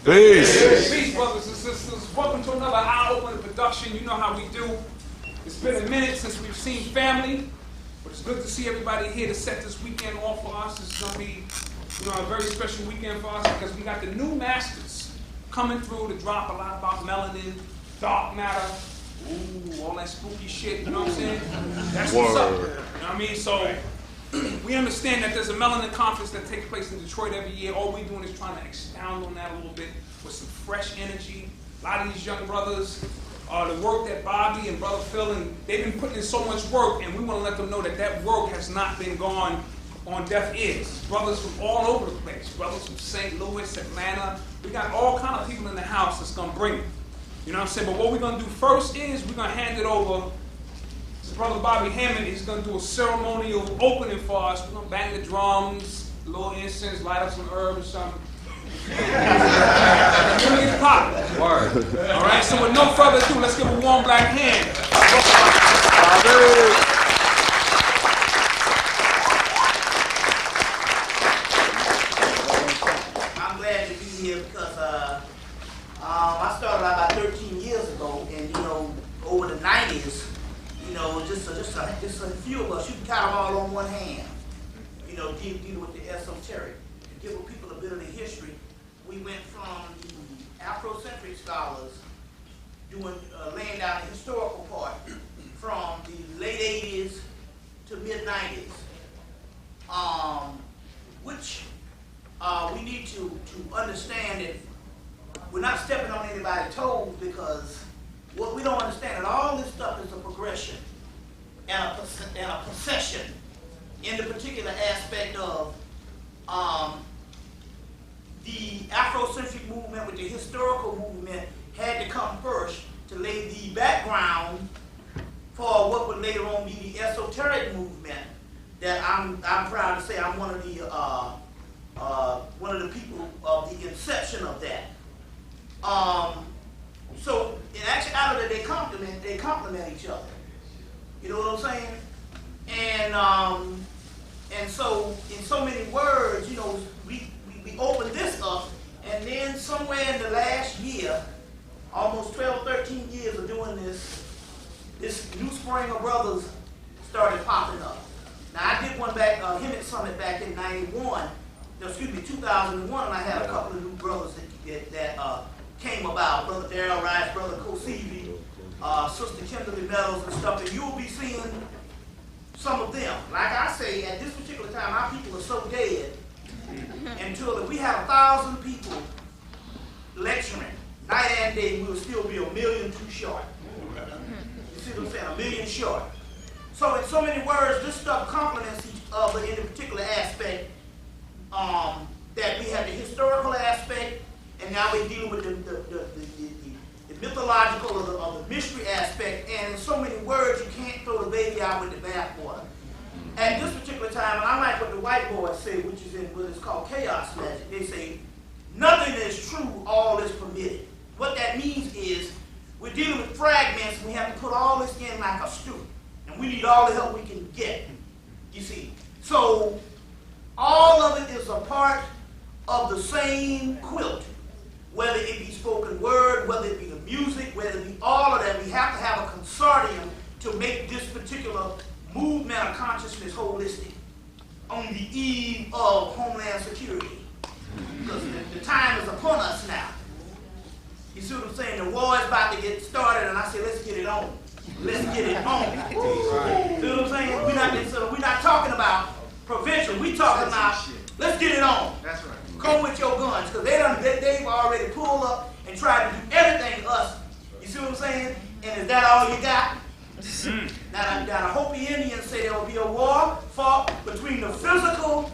Peace. Peace, brothers and sisters. Welcome to another eye-opening production. You know how we do. It's been a minute since we've seen family, but it's good to see everybody here to set this weekend off for us. It's going to be, a very special weekend for us because we got the new masters coming through to drop a lot about melanin, dark matter, all that spooky shit. You know what I'm saying? That's what's up. You know what I mean? So we understand that there's a melanin conference that takes place in Detroit every year. All we're doing is trying to expound on that a little bit with some fresh energy. A lot of these young brothers, the work that Bobby and Brother Phil, and they've been putting in so much work, and we want to let them know that that work has not been gone on deaf ears. Brothers from all over the place. Brothers from St. Louis, Atlanta. We got all kind of people in the house that's going to bring it. You know what I'm saying? But what we're going to do first is we're going to hand it over to Brother Bobby Hemmitt. He's going to do a ceremonial opening for us. We're going to bang the drums, a little incense, light up some herbs or something. We're going to get popping. Word. All right, so with no further ado, let's give a warm black hand. I'm glad to be here because I started out about 13 years ago, and over the 90s, just a few of us, you can count them all on one hand. Dealing with the esoteric, to give people a bit of the history. We went from the Afrocentric scholars laying down the historical part from the late 80s to mid 90s, which we need to understand that we're not stepping on anybody's toes, because what we don't understand that all this stuff is a progression and a procession in the particular aspect of the Afrocentric movement with the historical movement had to come first to lay the background for what would later on be the esoteric movement that I'm proud to say I'm one of the people of the inception of that. So in actuality they complement each other. You know what I'm saying? And so in so many words, we opened this up, and then somewhere in the last year, almost 12, 13 years of doing this new spring of brothers started popping up. Now I did one back, Hemmitt Summit back in 2001, and I had a couple of new brothers that came about. Brother Darrell Rice, Brother Kosivi, Sister Kimberly Meadows and stuff, and you'll be seeing some of them. Like I say, at this particular time, our people are so dead until if we had 1,000 people lecturing night and day, we would still be 1 million too short. You see what I'm saying? 1 million short. So in so many words, this stuff complements each other in a particular aspect, that we have the historical aspect, and now we're dealing with the mythological or the mystery aspect, and in so many words, you can't throw the baby out with the bathwater. At this particular time, and I like what the white boys say, which is in what is called chaos magic, they say, nothing is true, all is permitted. What that means is, we're dealing with fragments, and we have to put all this in like a stew, and we need all the help we can get, you see. So, all of it is a part of the same quilt. Whether it be spoken word, whether it be the music, whether it be all of that, we have to have a consortium to make this particular movement of consciousness holistic on the eve of Homeland Security. Because the time is upon us now. You see what I'm saying? The war is about to get started, and I say, let's get it on. Let's get it on. See what I'm saying? We're not talking about prevention. We're talking about, let's get it on. That's right. Come with your guns, because they've already pulled up and tried to do everything to us. You see what I'm saying? And is that all you got? Now the Hopi Indians say there will be a war fought between the physical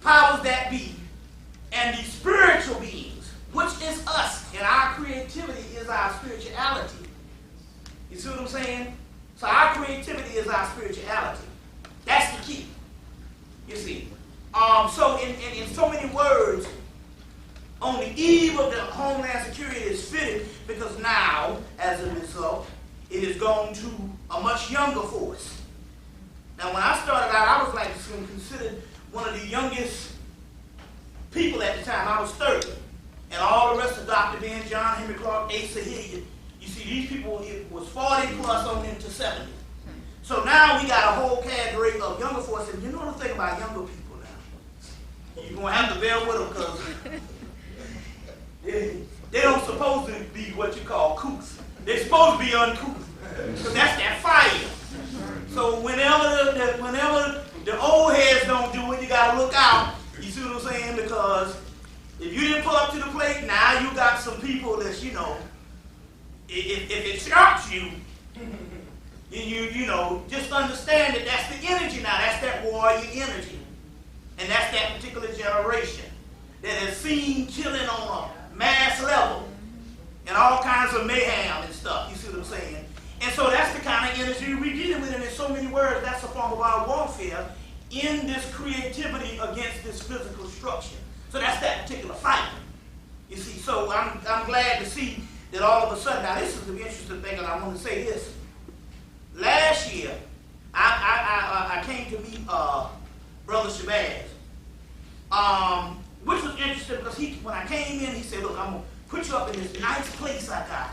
powers that be and the spiritual beings, which is us. And our creativity is our spirituality. You see what I'm saying? So our creativity is our spirituality. That's the key. You see. So in so many words, on the eve of the Homeland Security is fitted because now, as a result, it has gone to a much younger force. Now when I started out, I was like considered one of the youngest people at the time. I was 30. and all the rest of Dr. Ben, John, Henry Clark, Asa Hilliard. You see, these people, it was 40 plus on into 70. So now we got a whole cadre of younger folks, and you know the thing about younger people now. You're going to have to bear with them because they don't supposed to be what you call couth. They're supposed to be uncouth because that's that fire. So whenever the old heads don't do it, you got to look out. You see what I'm saying? Because if you didn't pull up to the plate, now you got some people that's, you know, if it shocks you, you know, just understand that that's the energy now. That's that warrior energy. And that's that particular generation that has seen killing on a mass level and all kinds of mayhem and stuff. You see what I'm saying? And so that's the kind of energy we're dealing with. And in so many words, that's a form of our warfare in this creativity against this physical structure. So that's that particular fight. You see, so I'm glad to see that all of a sudden, now this is the interesting thing, and I want to say this. Last year, I came to meet Brother Shabazz, which was interesting because when I came in, he said, look, I'm going to put you up in this nice place I got.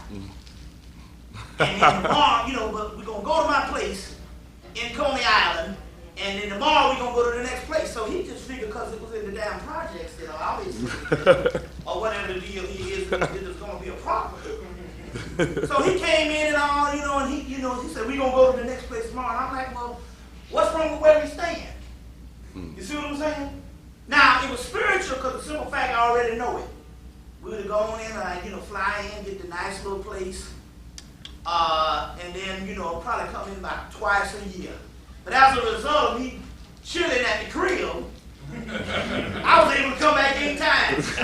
And then tomorrow, you know, but we're going to go to my place in Coney Island, and then tomorrow we're going to go to the next place. So he just figured because it was in the damn projects, you know, obviously, or whatever the deal is, there's going to be a problem. So he came in and all, you know, and he said, we're going to go to the next place tomorrow. And I'm like, well, what's wrong with where we staying? You see what I'm saying? Now, it was spiritual because the simple fact I already know it. We would have gone in and, you know, fly in, get the nice little place, and then, you know, probably come in about twice a year. But as a result of me chilling at the crib, I was able to come back 8 times.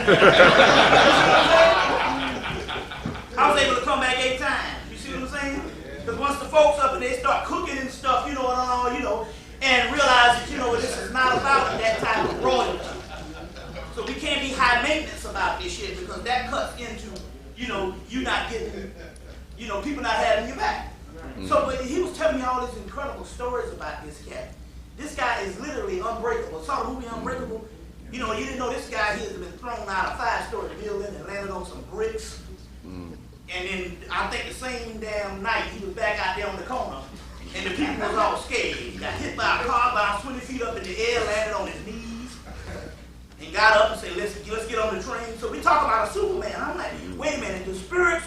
I was able to come back 8 times. You see what I'm saying? Because once the folks up and they start cooking and stuff, you know, and all, you know, and realize that, you know, this is not about that type of royalty. So we can't be high maintenance about this shit because that cuts into, you know, you not getting, you know, people not having your back. So but he was telling me all these incredible stories about this cat. This guy is literally unbreakable. Saw the movie Unbreakable? You know, you didn't know this guy, he has been thrown out of a 5-story building and landed on some bricks. And then I think the same damn night he was back out there on the corner and the people was all scared. He got hit by a car, bounced 20 feet up in the air, landed on his knees, and got up and said, let's get on the train. So we talk about a Superman. I'm like, wait a minute, the spirits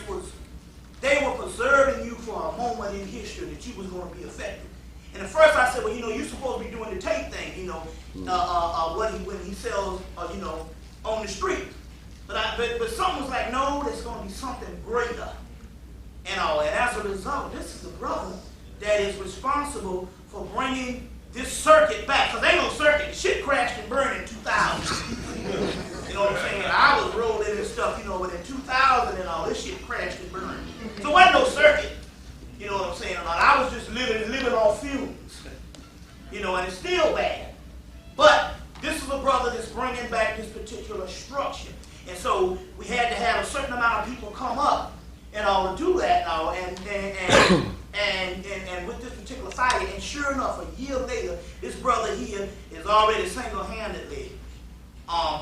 they were preserving you for a moment in history that you was going to be affected. And at first I said, well, you know, you're supposed to be doing the tape thing, you know, when he sells, you know, on the street. But something was like, no, there's going to be something greater. And all. And as a result, this is the brother that is responsible for bringing this circuit back. Because ain't no circuit. Shit crashed and burned in 2000. You know what I'm saying? I was rolling and stuff, you know, but in 2000 and all, this shit crashed and burned. So there wasn't no circuit. You know what I'm saying? I was just living off fumes. You know, and it's still bad. But this is a brother that's bringing back this particular structure. And so we had to have a certain amount of people come up and all to do that now, and with this particular fire. And sure enough, a year later, this brother here is already single-handedly,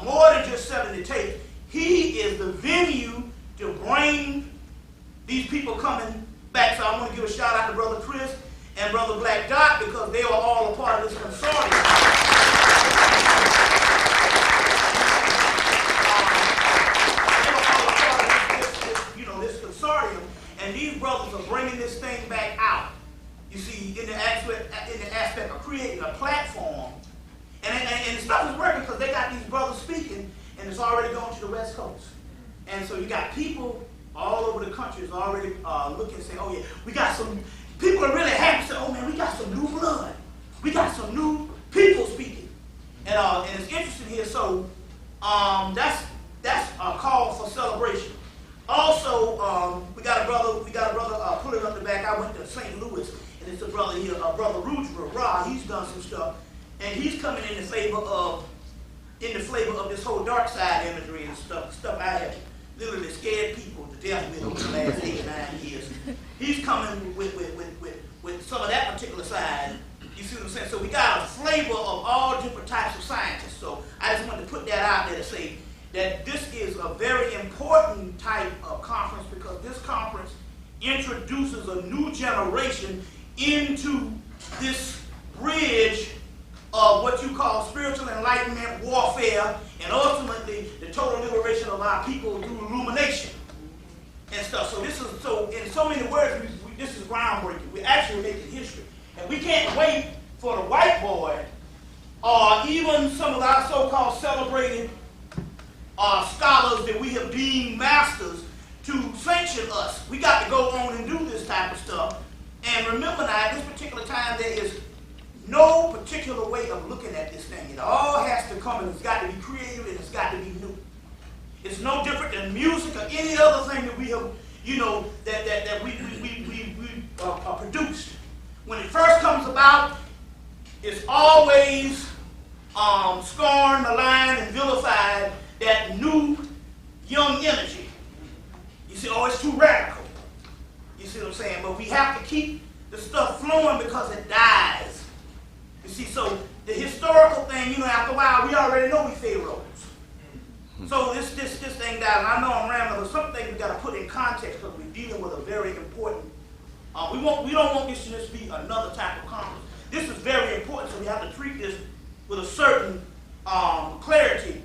more than just selling the tape. He is the venue to bring these people coming back. So I want to give a shout out to Brother Chris and Brother Black Dot because they were all a part of this consortium. And these brothers are bringing this thing back out. You see, in the aspect of creating a platform. And stuff is working because they got these brothers speaking, and it's already going to the West Coast. And so you got people all over the country is already looking and saying, oh yeah, we got some, people are really happy, saying, oh man, we got some new blood. We got some new people speaking. And it's interesting here, so that's a call for celebration. Also, we got a brother pulling up the back. I went to St. Louis, and it's a brother here, Brother Rudra Ra. He's done some stuff, and he's coming in the flavor of this whole dark side imagery and stuff I have literally scared people to death with over the last 8 or 9 years. He's coming with some of that particular side. You see what I'm saying? So we got a flavor of all different types of scientists. So I just wanted to put that out there to say that this is a very important type of conference because this conference introduces a new generation into this bridge of what you call spiritual enlightenment, warfare, and ultimately the total liberation of our people through illumination and stuff. So this is, so in so many words, this is groundbreaking. We're actually making history. And we can't wait for the white boy or even some of our so-called celebrated scholars that we have deemed masters to sanction us. We got to go on and do this type of stuff. And remember now, at this particular time, there is no particular way of looking at this thing. It all has to come and it's got to be creative and it's got to be new. It's no different than music or any other thing that we have, you know, that we produced. When it first comes about, it's always scorned, maligned, and vilified, that new, young energy. You see, oh, it's too radical. You see what I'm saying? But we have to keep the stuff flowing because it dies. You see, so the historical thing, you know, after a while, we already know we pharaohs. So this thing dies. And I know I'm rambling, but some things we got to put in context because we're dealing with a very important. We don't want this to just be another type of conference. This is very important, so we have to treat this with a certain clarity.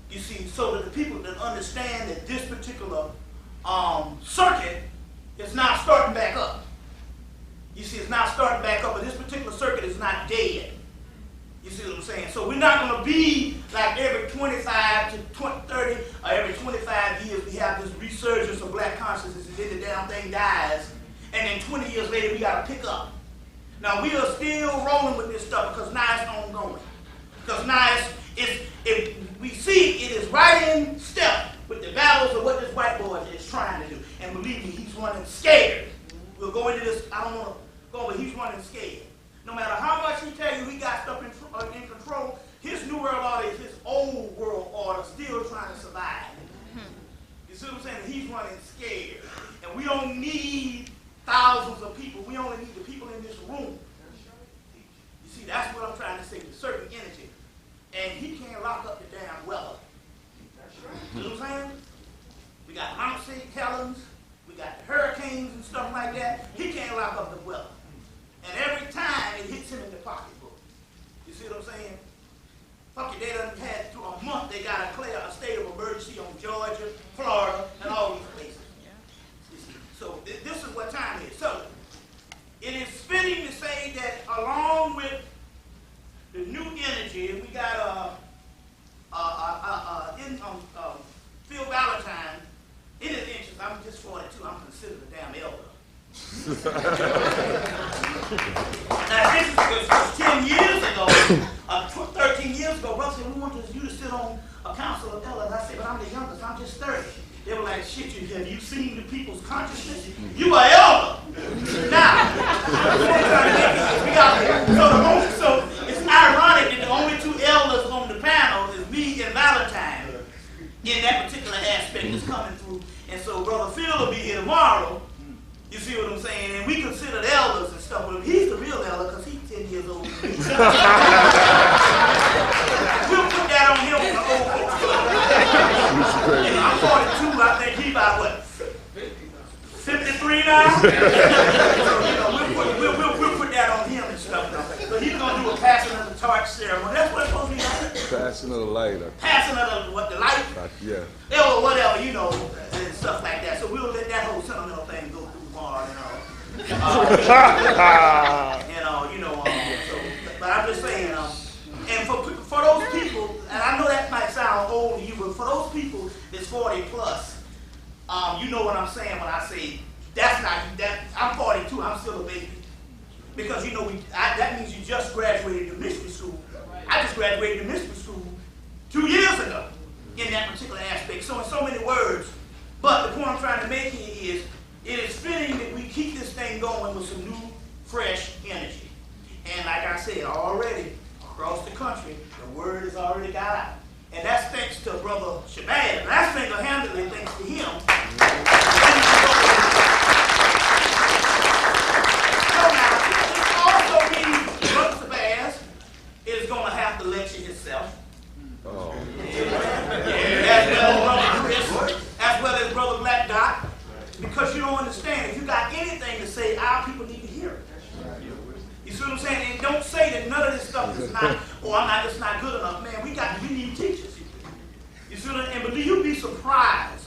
You see, so that the people that understand that this particular circuit is now starting back up. You see, it's now starting back up, but this particular circuit is not dead. You see what I'm saying? So we're not going to be like every 25 to 30 or every 25 years we have this resurgence of black consciousness and then the damn thing dies. And then 20 years later we got to pick up. Now we are still rolling with this stuff because now it's ongoing. Because now if we see it is right in step with the battles of what this white boy is trying to do. And believe me, he's running scared. We'll go into this, I don't want to go, but he's running scared. No matter how much he tell you he got stuff in control, his new world order is his old world order still trying to survive. You see what I'm saying? He's running scared. And we don't need thousands of people. We only need the people in this room. You see, that's what I'm trying to say, with certain energy. And he can't lock up the damn weather. You know what I'm saying? We got Mount St. Helens, we got the hurricanes and stuff like that. He can't lock up the weather. And every time it hits him in the pocketbook. You see what I'm saying? Fuck it, they done had through a month they got to declare a state of emergency on Georgia, Florida, and all these places. You see? So this is what time it is. So it is fitting to say that along with the new energy, we got Phil Valentine. It is interesting. I'm just 42. I'm considered a damn elder. Now, this is because 10 years ago, 13 years ago, brother said, we want you to sit on a council of elders. I said, but I'm the youngest. I'm just 30. They were like, shit, have you seen the people's consciousness? You are elder. Now, so it's ironic that the only two elders on the panel is me and Valentine in that particular aspect is coming through. And so Brother Phil will be here tomorrow. You see what I'm saying? And we consider the elders and stuff with him. He's the real elder because he's 10 years old. We'll put that on him on the old folks. I'm 42. I think he's about what? 53 now? So, we'll put that on him and stuff now. So he's going to do a passing of the torch ceremony. That's what it's supposed to be like. Passing of the light. Passing of the light? Yeah. Or whatever, you know, and stuff like that. So we'll let that whole sentimental thing go through tomorrow and all. So, but I'm just saying, and for those people, and I know that might sound old to you, but for those people that's 40 plus, you know what I'm saying when I say that's not that. I'm 42. I'm still a baby because you know that means you just graduated to mystery school. I just graduated to mystery school 2 years ago in that particular aspect. So in so many words, but the point I'm trying to make here is it is fitting that we keep this thing going with some new, fresh energy. And like I said already, across the country, the word has already got out. And that's thanks to Brother Shabazz. And that's single-handedly thanks to him. So now, it also means Brother Shabazz is going to have to lecture himself. Oh. Yeah, not, or it's not good enough. Man, we need teachers. You see what I'm saying? But you'd be surprised.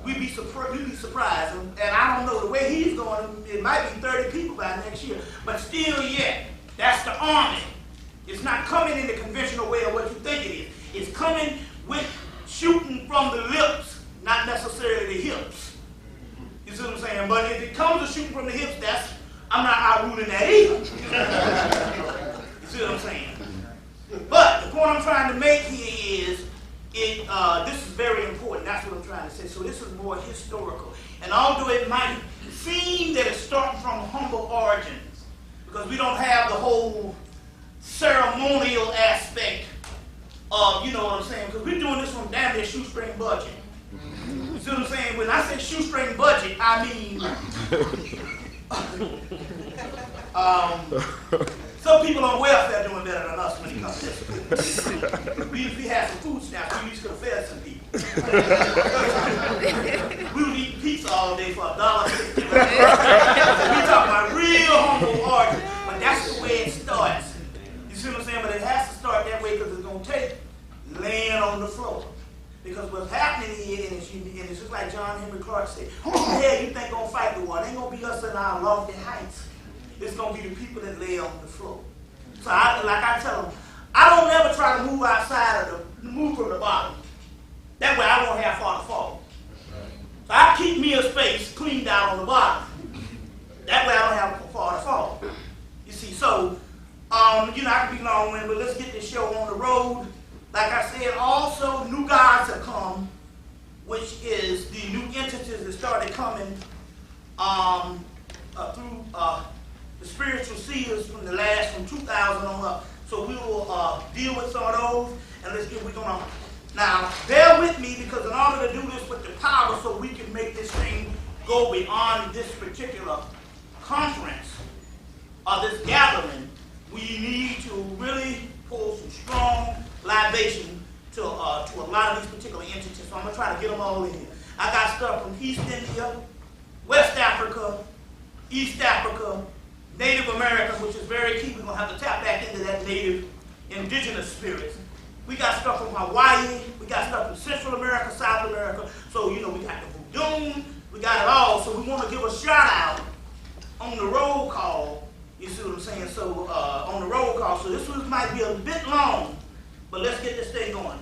We'd be surprised. And I don't know, the way he's going, it might be 30 people by next year. But still yet, that's the army. It's not coming in the conventional way of what you think it is. It's coming with shooting from the lips, not necessarily the hips. You see what I'm saying? But if it comes to shooting from the hips, I'm not outrooting that either. You see what I'm saying? But the point I'm trying to make here is, this is very important. That's what I'm trying to say. So this is more historical. And although it might seem that it's starting from humble origins, because we don't have the whole ceremonial aspect of, you know what I'm saying? Because we're doing this from damn near shoestring budget. You see what I'm saying? When I say shoestring budget, I mean some people on welfare doing better than us when it comes to this. We usually have some food stamps. We used to have fed some people. We would eat pizza all day for $1.50. We talking about real humble origin, but that's the way it starts. You see what I'm saying? But it has to start that way because it's going to take laying on the floor. Because what's happening here, and it's just like John Henry Clark said, who the hell you think going to fight the war? It ain't going to be us in our lofty heights. It's going to be the people that lay on the floor. So like I tell them, I don't ever try to move from the bottom. That way I won't have far to fall. So I keep me a space cleaned out on the bottom. That way I don't have far to fall. You see, so, I can be long-winded, but let's get this show on the road. Like I said, also new gods have come, which is the new entities that started coming through the spiritual seers from 2000 on up. So we will deal with some of those, and we're gonna now bear with me because in order to do this with the power, so we can make this thing go beyond this particular conference or this gathering, we need to really pull some strong libation to a lot of these particular entities. So I'm going to try to get them all in here. I got stuff from East India, West Africa, East Africa, Native American, which is very key. We're going to have to tap back into that native indigenous spirits. We got stuff from Hawaii. We got stuff from Central America, South America. So, we got the voodoo. We got it all. So we want to give a shout out on the roll call. You see what I'm saying? So on the roll call. So this one might be a bit long. But let's get this thing going,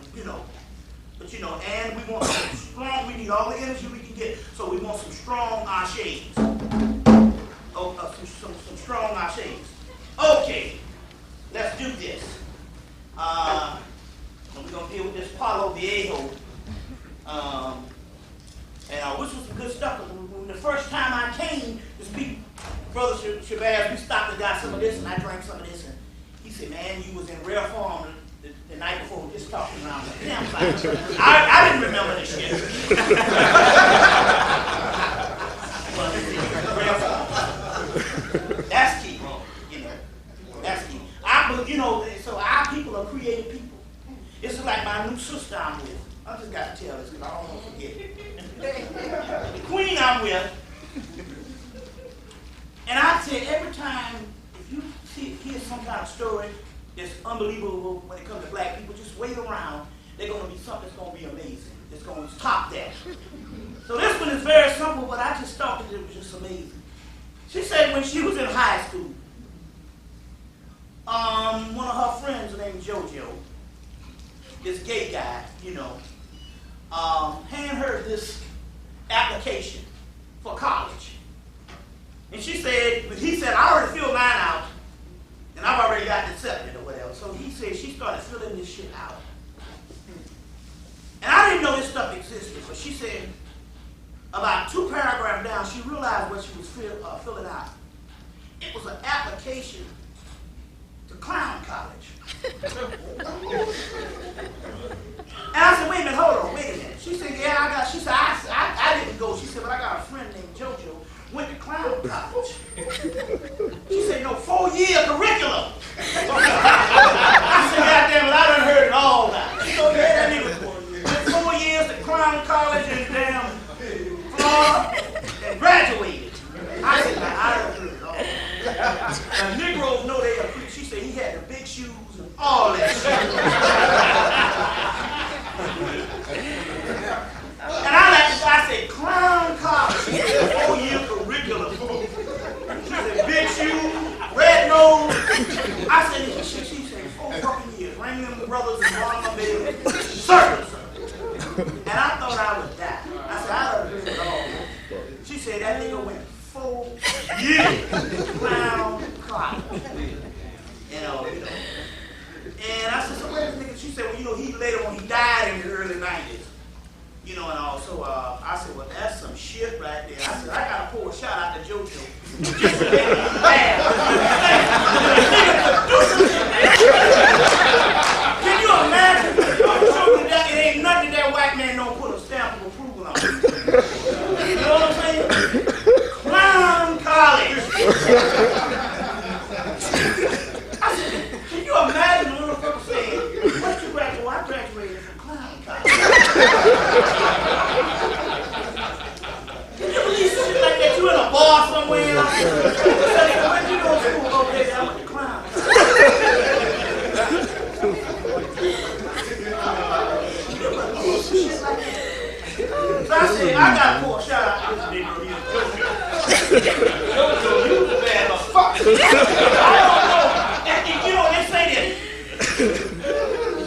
But, and we want some strong, we need all the energy we can get. So we want some strong ashes. Some strong ashes. Okay, let's do this. We're going to deal with this Palo Viejo. Which was some good stuff. When the first time I came to speak, Brother Shabazz, we stopped and got some of this, and I drank some of this. And he said, man, you was in rare form the night before, just talking around the campfire. I didn't remember this shit. That's key. That's key. So our people are creative people. This is like my new sister I'm with. I just got to tell this because I don't want to forget it. The queen I'm with. And I say every time, if you hear some kind of story that's unbelievable when it comes to black people, just wait around. They're going to be something that's going to be amazing. It's going to top that. So this one is very simple, but I just thought that it was just amazing. She said when she was in high school, one of her friends named JoJo, this gay guy, handed her this application for college. And he said, I already filled mine out, and I've already got accepted or whatever. So he said she started filling this shit out. And I didn't know this stuff existed, but she said about 2 paragraphs down, she realized what she was filling out. It was an application to clown college. And I said, wait a minute. She said, yeah, she said, I didn't go. She said, but I got a friend named JoJo, went to clown college. She said, no, 4-year curriculum. I said, goddamn, I done heard it all now. She said, yeah, that nigga went 4 years to clown college in damn Florida and graduated. I said, I done heard it all. And Negroes know they are free. She said he had the big shoes and all that shit. And I said, clown college, 4-year curriculum. She said, big shoes, red nose. I said, she said, 4 fucking years. Ringling Brothers and Mama Baby, circus. And I thought I would die. I said, I done been it all. She said, that nigga went 4 years, clown college. You know. And I said, so where's the nigga? She said, well, he later on, he died in the early 90s. You know, and also, I said, well, that's some shit right there. I said, I gotta pour a shot out to JoJo. Just to make me mad. Can you imagine? It ain't nothing that white man don't put a stamp of approval on. You know what I'm saying? Clown college. I said, can you imagine the little girl saying, what you graduated? Well, I graduated from clown college. Can you believe shit like that? You in a bar somewhere? Where'd you go to school? Okay, I went to clown. So I said, I gotta pour a shout out to this nigga here, JoJo, you was a bad motherfucker. I don't know. And, you know, they say that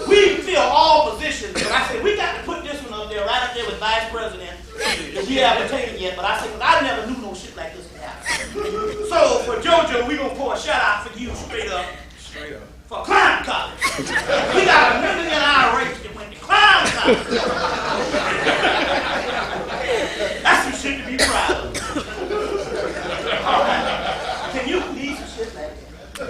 we fill all positions, but I said, we got to put this one up there, right up there with Vice President, that we haven't taken yet, but I said, because I never knew no shit like this could happen. So for JoJo, we gonna pour a shout out for you straight up. Straight up. For clown college. We got a million IRAs that went to clown college. That's some shit to be proud of. All right. Can you believe some shit like that?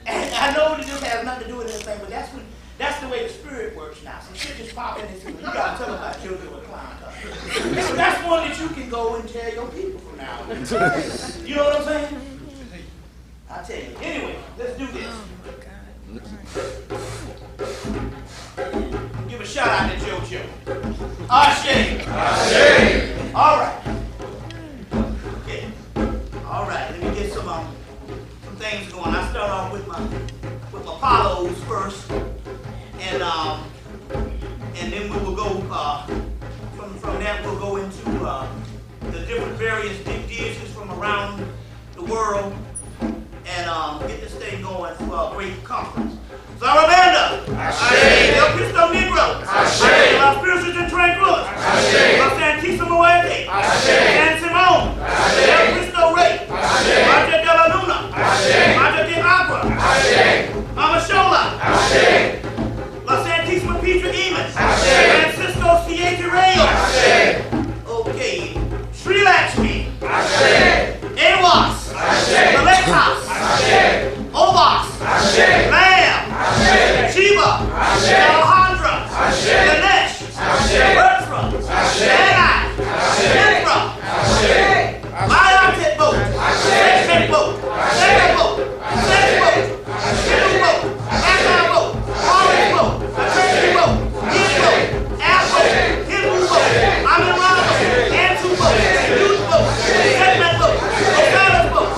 And I know that this has nothing to do with anything, but that's the way the spirit works now. Some shit just pop in and say, well, you gotta tell about JoJo with clown college. So that's one that you can go and tell your people from now on. You know what I'm saying? I'll tell you. Anyway, let's do this. Give a shout out to JoJo. Ashe. Ashe. All right. Okay. All right. Let me get some things going. I start off with my Apollos first, and then we will go from that we'll go into the different various deities from around the world. And get this thing going for a great conference. Zarabanda! Ashe! El Cristo Negro! Ashe! Las Spirituals and Tranquilas! Ashe! Los Santísimo Muerte! Ashe! San Simón! Ashe! El Cristo Rey! Ashe! Madre de la Luna! Ashe! Madre de Agua! Ashe! Amashola! Ashe! La Santísima Petra Eamon! Ashe! Francisco Siete Reyes! Ashe! Okay. Sri Lakshmi! Ashe! Ewas! Ashe! The Lake House! Ashe! Obas! Ashe! Lamb! Ashe! Shiva! Ashe! Alejandra! Ashe! Ganesh! Ashe! Bertram! Ashe! Anai! Ashe! Indra! Ashe! Mayatet boat! Ashe! Tet boat! Second boat! Second boat! Middle boat! Anti boat! Orange boat! Attorney boat! Yin boat! App boat! Hindu boat! Amirana boat! Antu boat! Youth boat! Segment boat! Okada boat!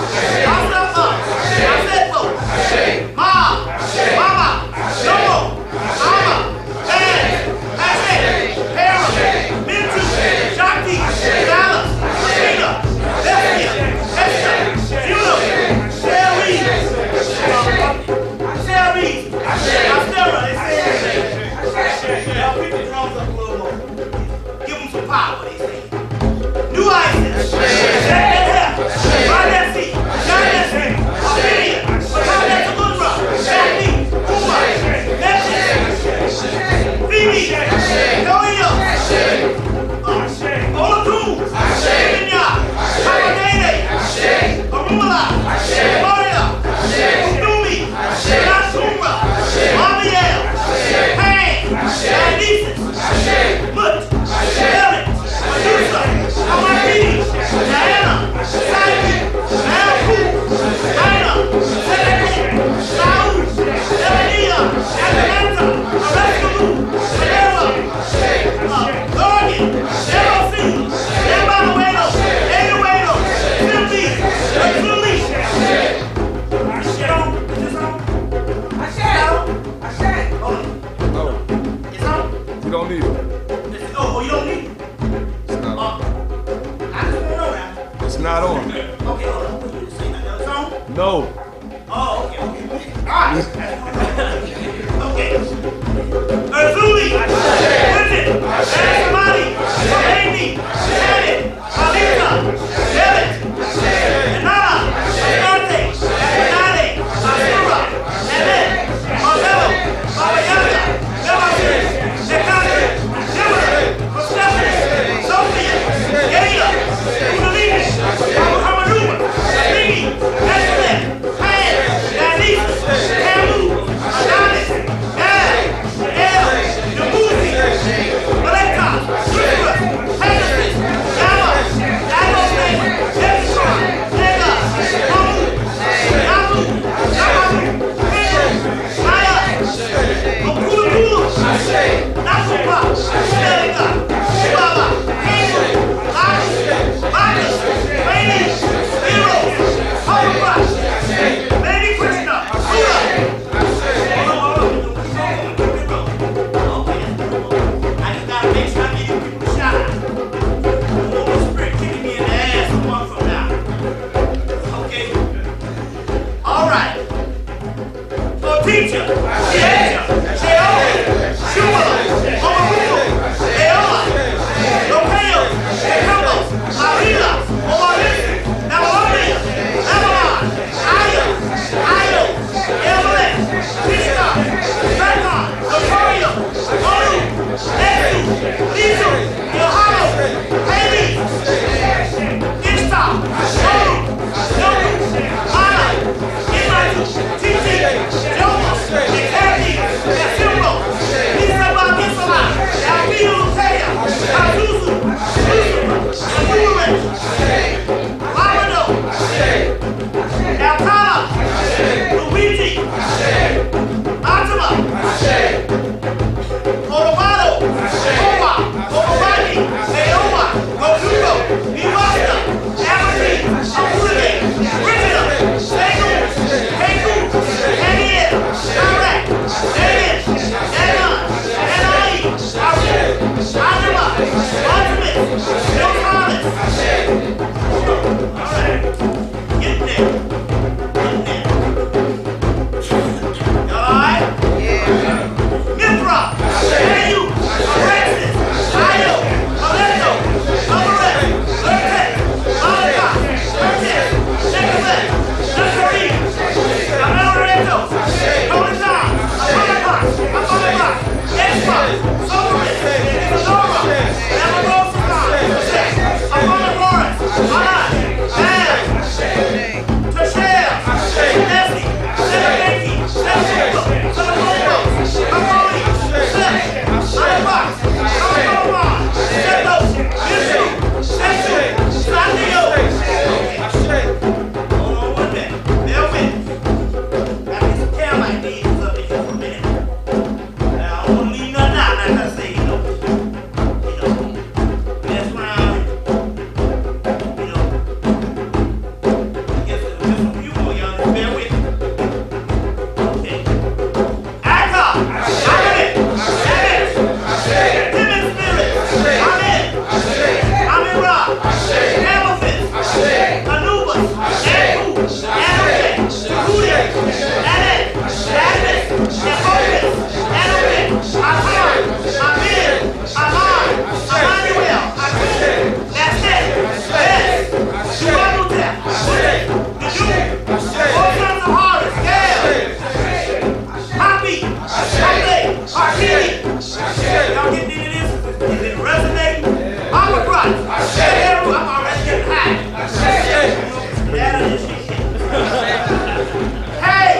No. Oh, okay. All right. Okay. Azuli, Bridget, Samadi, Amy, Shannon, Alita, David, Nana, Asante, Nane, Asura, Annette, Marcelo, Babayanga, Devontae, Nekaki, Dimmer, Mustafa, Sophia, Gaila, Udalini, Muhammaduma, Mimi, Nestle, Pan, Danise, Camu, Adonis, Gad, El, Nabuzi, Maleka, Shukra, Pegasus, Yama, Dagoste, Jefferson, Lega, Mamu, Yamu, Yamamu, Pedro, Maya, Okulu, Nakupa, Shelika, Shibaba, Angel, Laku, Bakas, Rainy, Hero, Hovercraft, Baby Krishna, Buddha. I just gotta make sure I give you people a shout out. The Holy Spirit kicking me in the ass a month from now. Okay? Alright. So teacher, Sheola, Shumala, Omaruko, Eola, Lopeo, Ekamo, Marina, Omarisi, Navalomia, Avalon, Aya, Ayo, Evelyn, Krishna, Zerkon, Notorio, Olu, Lesu, Lisu, Yohano, Haley, Ishtar, Olu, Yoku, Ana, Imatu, Titi, Joma, Ekati, Yasimbo, Lisa Babisala, Yalpino Lutea, Azuzu, Luzu, Yamurin, Lamado, Yaltala, Luigi, Atama, Colorado, Owa, Obani, Leoma, Gojuro, Miwasta, Amity, Amulige, Richard, Segu, Heku, Henriette, Direct, David, Danon, Enai, Aru, Anima, Ultimate, Bill Thomas. All right, get there. All right? Mithra, Ayu, Alexis, Ayo, Aleto, Alvarez, Lertet, Malika, Lertet, Nicolet, Nestori, Amelreto, Colizan, Apollocar, Espa, Sovereign, Isadora, Amorosa, Apollodoras, Anan, Dan, Tashel, Nessie, Senegeki, Nessuko, Sanamoto, Amoni, Seth, Anabox, Amaroman, Setos, Yushu, Setsu, Sandio. Hold on 1 minute. Bear with me. Got this tail light needs up in here for a minute. Now, I don't want to leave nothing out. Like I say, mess around, just a few more y'all. Bear with me. Okay. Aka, Amen, Timid Spirit, Amen, Amen Ra, Amethyst, Anubis, Anku, Anoke, Kude, Anet, Agnes, Nephopis, Anoke, Atar, Amir, Aman, Emmanuel, Atum, Nasset, Bess, Shuanutep, Bude, Nadu, all kinds of harvest, Gail, Happy, Shale, Arkini. Y'all getting into this? Is it resonating? Omicron. I'm already getting high. That is shit. Hey!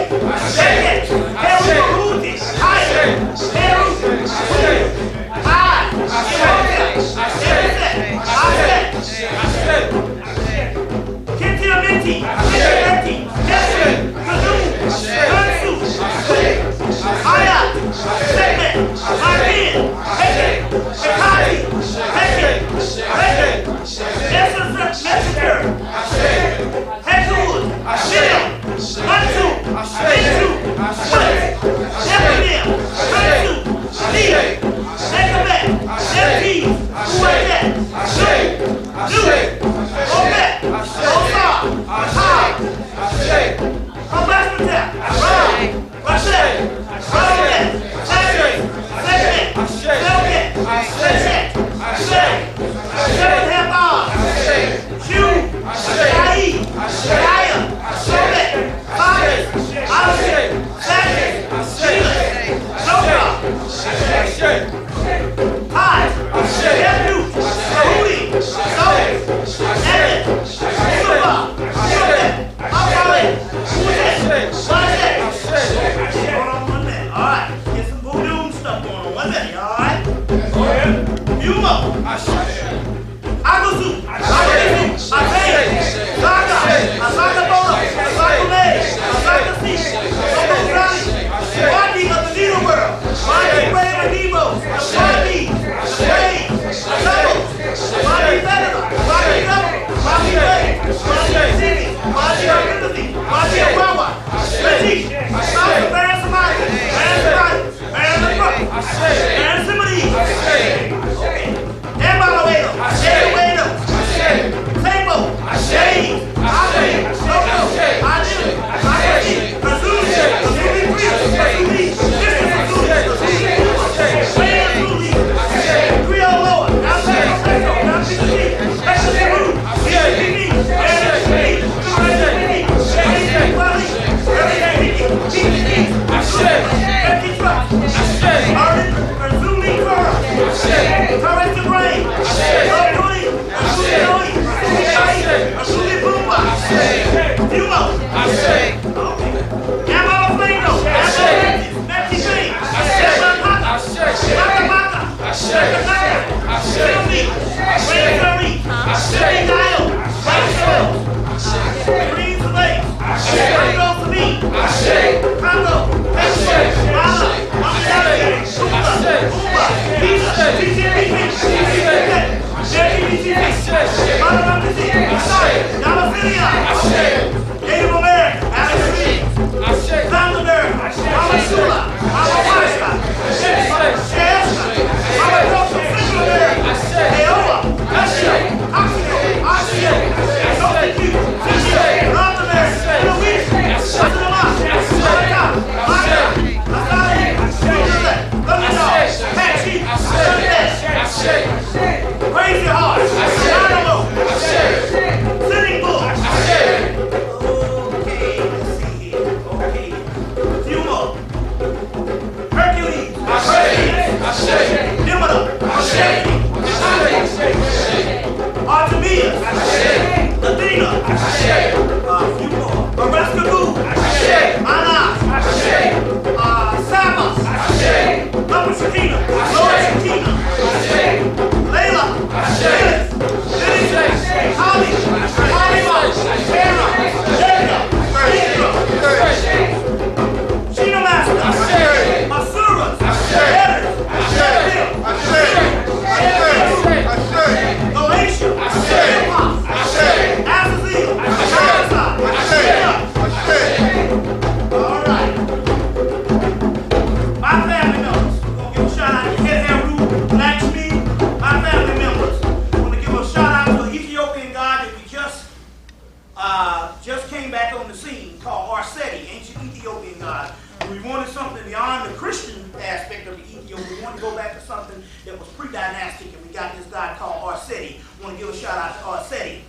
seen called Arseti, ancient Ethiopian god. We wanted something beyond the Christian aspect of the Ethiopian. We wanted to go back to something that was pre-dynastic, and we got this god called Arseti. I want to give a shout out to Arseti.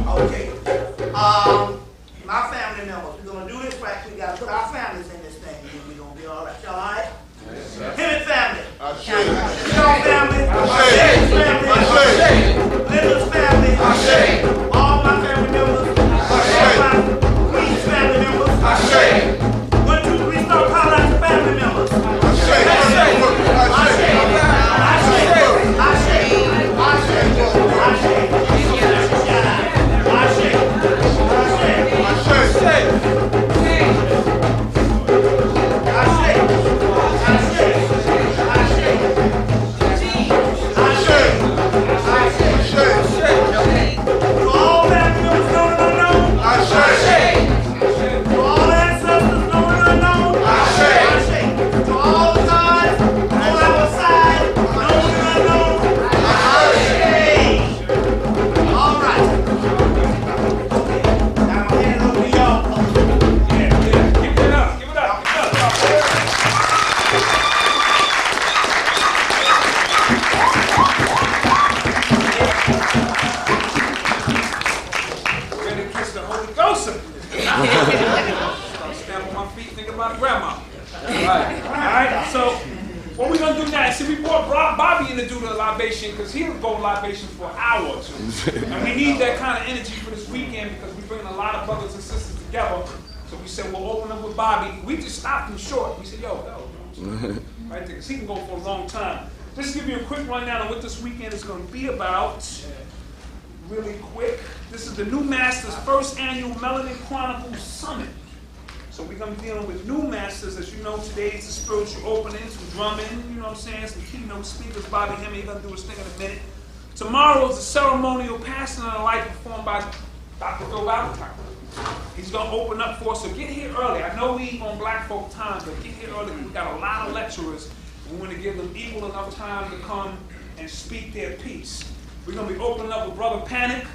Okay. My family members, we're going to do this right. We got to put our families in this thing, and then we're going to be all right. Y'all all right? Hemmitt family. Shaw family. Linda's family. All my family members. All my Queen's family members. 1, 2, 3, start calling out the family members. Because he'll go libation for an hour or two. And we need that kind of energy for this weekend because we bring a lot of brothers and sisters together. So we said we'll open up with Bobby. We just stopped him short. We said, yo, right there, because he can go for a long time. Just to give you a quick rundown of what this weekend is going to be about. Really quick. This is the New Masters' first annual Melanin Chronicles Summit. So we're going to be dealing with new masters. As you know, today is the spiritual opening, some drumming, you know what I'm saying, some keynote speakers. Bobby Hemmitt, he's going to do his thing in a minute. Tomorrow is the ceremonial passing of the light performed by Dr. Phil Valentine. He's going to open up for us, so get here early. I know we on Black Folk time, but get here early. We've got a lot of lecturers. We want to give them equal enough time to come and speak their piece. We're going to be opening up with Brother Panic.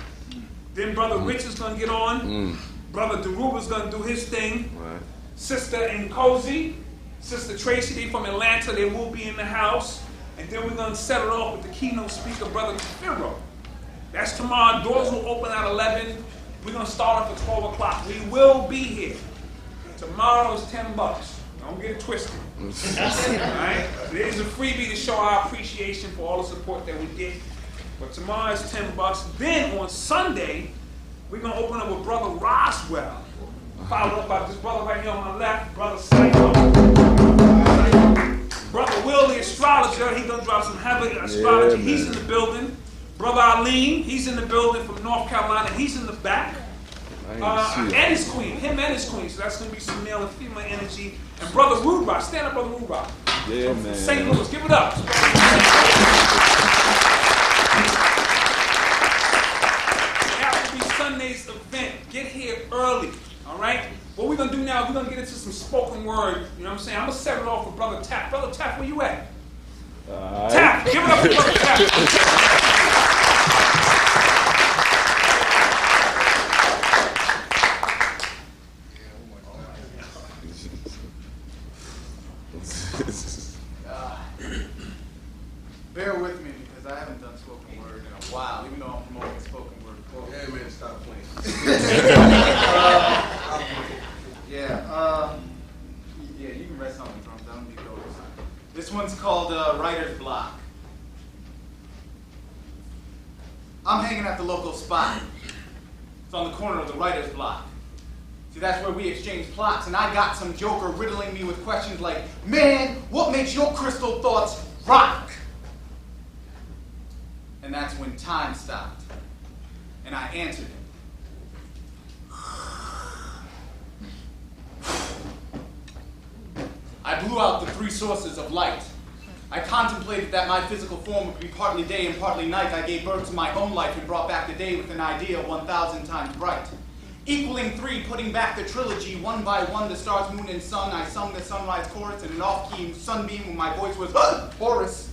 Then Brother Rich is going to get on. Brother Deruba's going to do his thing. Right. Sister Nkosi, Sister Tracy, they from Atlanta, they will be in the house. And then we're going to set it off with the keynote speaker, Brother Firo. That's tomorrow. Doors will open at 11. We're going to start up at 12 o'clock. We will be here. Tomorrow is $10. Don't get it twisted. All right? It is a freebie to show our appreciation for all the support that we get. But tomorrow is $10. Then on Sunday, we're going to open up with Brother Roswell. Followed up by this brother right here on my left, Brother Psycho. Brother Will, the astrologer, he's going to drop some heavy astrology. Yeah, he's in the building. Brother Aline, he's in the building from North Carolina. He's in the back. And his queen, him and his queen. So that's going to be some male and female energy. And Brother Rudra, stand up, Brother Rudra. Yeah, man. St. Louis, give it up. That will be Sunday's event. Get here early. All right? What we're going to do now, we're going to get into some spoken word. You know what I'm saying? I'm going to set it off with Brother Tap. Brother Tap, where you at? Tap! Give it up for Brother Tap. Bear with me because I haven't done spoken word in a while, even though I'm promoting spoken word. Hey man, stop playing. Yeah, you can rest on the drums. I don't need those. This one's called Writer's Block. I'm hanging at the local spot. It's on the corner of the Writer's Block. See, that's where we exchange plots, and I got some joker riddling me with questions like, man, what makes your crystal thoughts rock? And that's when time stopped, and I answered him. I blew out the three sources of light. I contemplated that my physical form would be partly day and partly night. I gave birth to my own life and brought back the day with an idea 1,000 times bright. Equaling 3, putting back the trilogy, one by one, the stars, moon, and sun. I sung the sunrise chorus in an off-key sunbeam when my voice was Horus.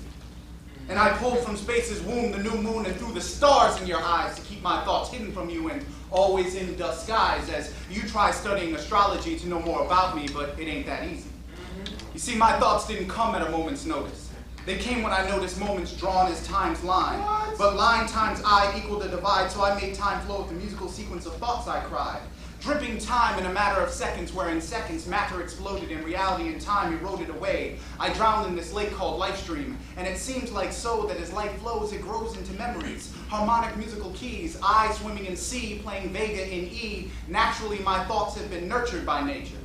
And I pulled from space's womb the new moon and threw the stars in your eyes to keep my thoughts hidden from you and always in disguise as you try studying astrology to know more about me, but it ain't that easy. You see, my thoughts didn't come at a moment's notice. They came when I noticed moments drawn as time's line. But line times I equaled the divide, so I made time flow with the musical sequence of thoughts I cried. Dripping time in a matter of seconds, where in seconds matter exploded and reality and time eroded away. I drowned in this lake called life stream, and it seems like so that as life flows, it grows into memories. Harmonic musical keys, I swimming in C, playing Vega in E. Naturally, my thoughts have been nurtured by nature.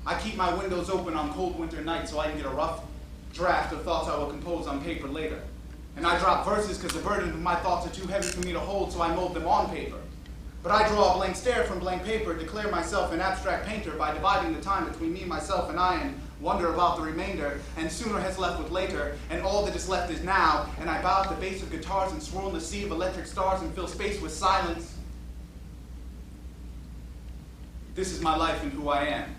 I keep my windows open on cold winter nights so I can get a rough draft of thoughts I will compose on paper later. And I drop verses because the burden of my thoughts are too heavy for me to hold, so I mold them on paper. But I draw a blank stare from blank paper, declare myself an abstract painter by dividing the time between me, myself, and I, and wonder about the remainder, and sooner has left with later, and all that is left is now, and I bow at the base of guitars and swirl in the sea of electric stars and fill space with silence. This is my life and who I am.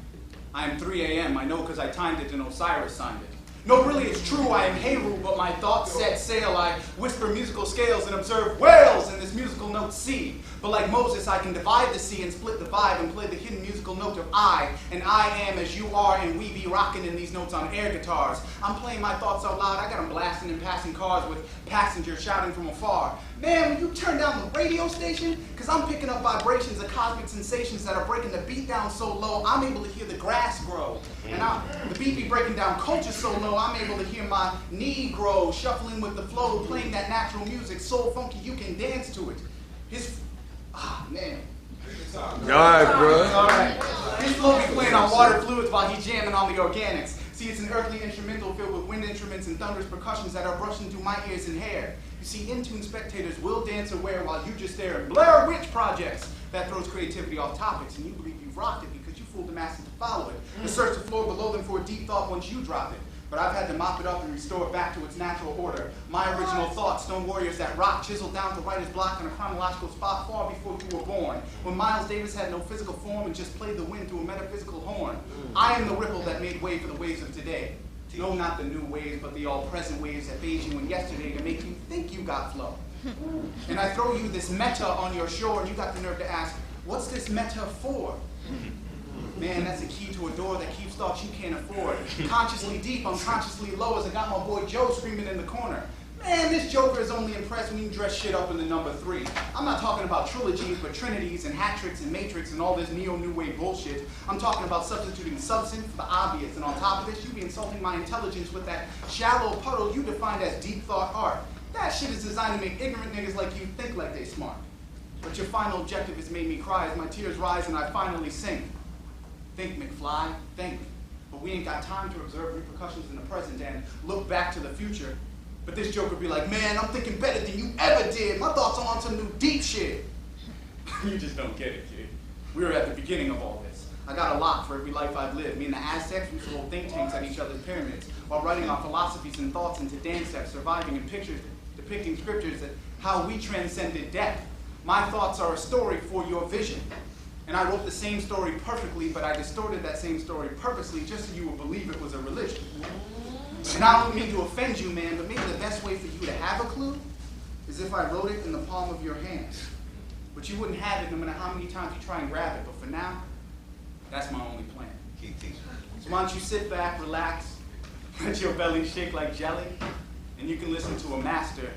I am 3 a.m., I know because I timed it and Osiris signed it. No, really, it's true, I am Heru, but my thoughts set sail. I whisper musical scales and observe whales in this musical note C. But like Moses, I can divide the sea and split the vibe and play the hidden musical note of I. And I am as you are, and we be rocking in these notes on air guitars. I'm playing my thoughts out loud. I got them blasting in passing cars with passengers shouting from afar. Man, when you turn down the radio station, because I'm picking up vibrations of cosmic sensations that are breaking the beat down so low, I'm able to hear the grass grow. And the beat be breaking down culture so low, I'm able to hear my knee grow, shuffling with the flow, playing that natural music, so funky you can dance to it. Man. All right, bro. All right. His flow be playing on water fluids while he jamming on the organics. See, it's an earthly instrumental filled with wind instruments and thunderous percussions that are brushing through my ears and hair. You see, in-tune spectators will dance aware while you just stare at Blair Witch projects. That throws creativity off topics, and you believe you've rocked it because you fooled the masses to follow it. To search the floor below them for a deep thought once you drop it. But I've had to mop it up and restore it back to its natural order. My original thoughts, stone warriors that rock, chiseled down to writer's block in a chronological spot far before you were born. When Miles Davis had no physical form and just played the wind through a metaphysical horn. I am the ripple that made way for the waves of today. No, not the new waves, but the all-present waves that bathed you in yesterday to make you think you got flow. And I throw you this meta on your shore, and you got the nerve to ask, what's this meta for? Man, that's a key to a door that keeps thoughts you can't afford. Consciously deep, unconsciously low, as I got my boy Joe screaming in the corner. Man, this Joker is only impressed when you dress shit up in the number 3. I'm not talking about trilogies, but trinities and hat tricks and matrix and all this neo-new wave bullshit. I'm talking about substituting substance for the obvious. And on top of this, you be insulting my intelligence with that shallow puddle you defined as deep thought art. That shit is designed to make ignorant niggas like you think like they smart. But your final objective has made me cry as my tears rise and I finally sink. Think, McFly, think. But we ain't got time to observe repercussions in the present and look back to the future. But this joker be like, man, I'm thinking better than you ever did. My thoughts are on some new deep shit. You just don't get it, kid. We were at the beginning of all this. I got a lot for every life I've lived. Me and the Aztecs, we used to hold think tanks at each other's pyramids while writing our philosophies and thoughts into dance steps, surviving in pictures, depicting scriptures that how we transcended death. My thoughts are a story for your vision. And I wrote the same story perfectly, but I distorted that same story purposely just so you would believe it was a religion. And I don't mean to offend you, man, but maybe the best way for you to have a clue is if I wrote it in the palm of your hand. But you wouldn't have it no matter how many times you try and grab it. But for now, that's my only plan. So why don't you sit back, relax, let your belly shake like jelly, and you can listen to a master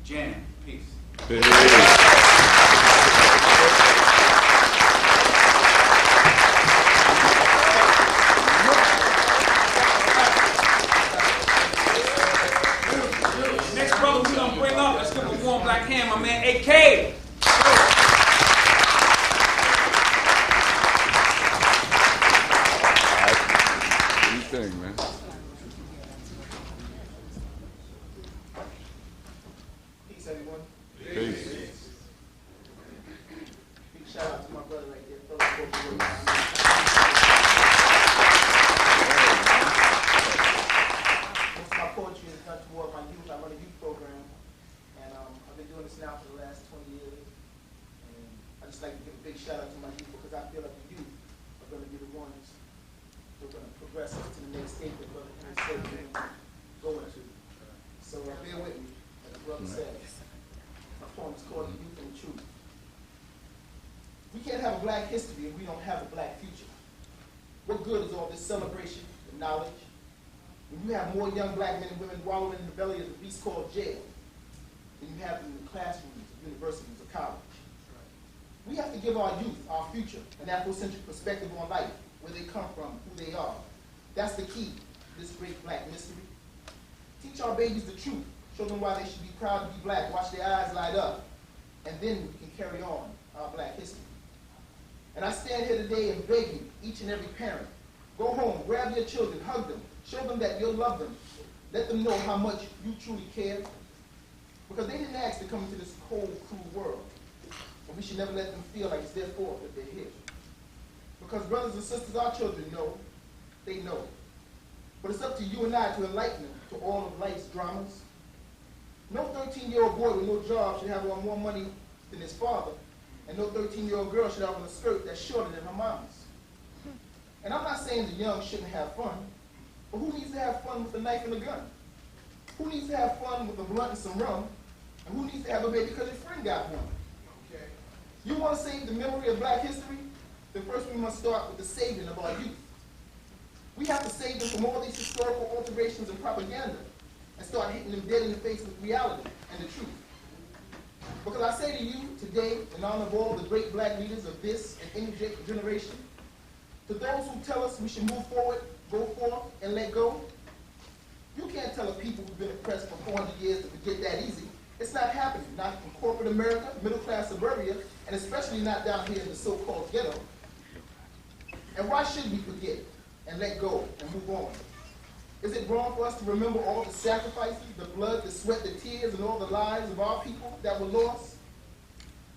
jam. Peace. Black hand, my man, AK. What do you think, man? Peace, everyone. Peace. Big shout out to my brother right there, Philip. Most of my poetry is done toward my youth. I run a youth program. I've been doing this now for the last 20 years, and I just like to give a big shout out to my youth because I feel like the youth are going to be the ones who are going to progress us to the next state that black history and we don't have a black future? What good is all this celebration and knowledge when you have more young black men and women wallowing in the belly of the beast called jail than you have in the classrooms of universities or college? We have to give our youth, our future, an Afrocentric perspective on life, where they come from, who they are. That's the key to this great black mystery. Teach our babies the truth. Show them why they should be proud to be black. Watch their eyes light up. And then we can carry on our black history. And I stand here today and beg you, each and every parent, go home, grab your children, hug them, show them that you love them. Let them know how much you truly care. Because they didn't ask to come into this cold, cruel world. And we should never let them feel like it's their fault that they're here. Because brothers and sisters, our children know, they know. But it's up to you and I to enlighten them to all of life's dramas. No 13-year-old boy with no job should have on more money than his father, and no 13-year-old girl should have on a skirt that's shorter than her mama's. And I'm not saying the young shouldn't have fun, but who needs to have fun with a knife and a gun? Who needs to have fun with a blunt and some rum? And who needs to have a baby because your friend got one? Okay. You want to save the memory of black history? Then first we must start with the saving of our youth. We have to save them from all these historical alterations and propaganda and start hitting them dead in the face with reality and the truth. Because I say to you today, in honor of all the great black leaders of this and any generation, to those who tell us we should move forward, go forth, and let go, you can't tell a people who've been oppressed for 400 years to forget that easy. It's not happening, not in corporate America, middle-class suburbia, and especially not down here in the so-called ghetto. And why should we forget and let go and move on? Is it wrong for us to remember all the sacrifices, the blood, the sweat, the tears, and all the lives of our people that were lost?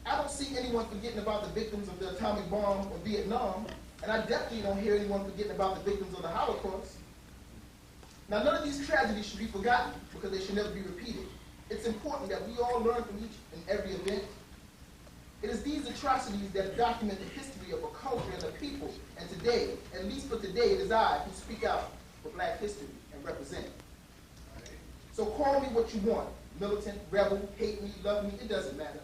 I don't see anyone forgetting about the victims of the atomic bomb or Vietnam, and I definitely don't hear anyone forgetting about the victims of the Holocaust. Now, none of these tragedies should be forgotten because they should never be repeated. It's important that we all learn from each and every event. It is these atrocities that document the history of a culture and a people, and today, at least for today, it is I who speak out for black history and represent it. So call me what you want, militant, rebel, hate me, love me, it doesn't matter.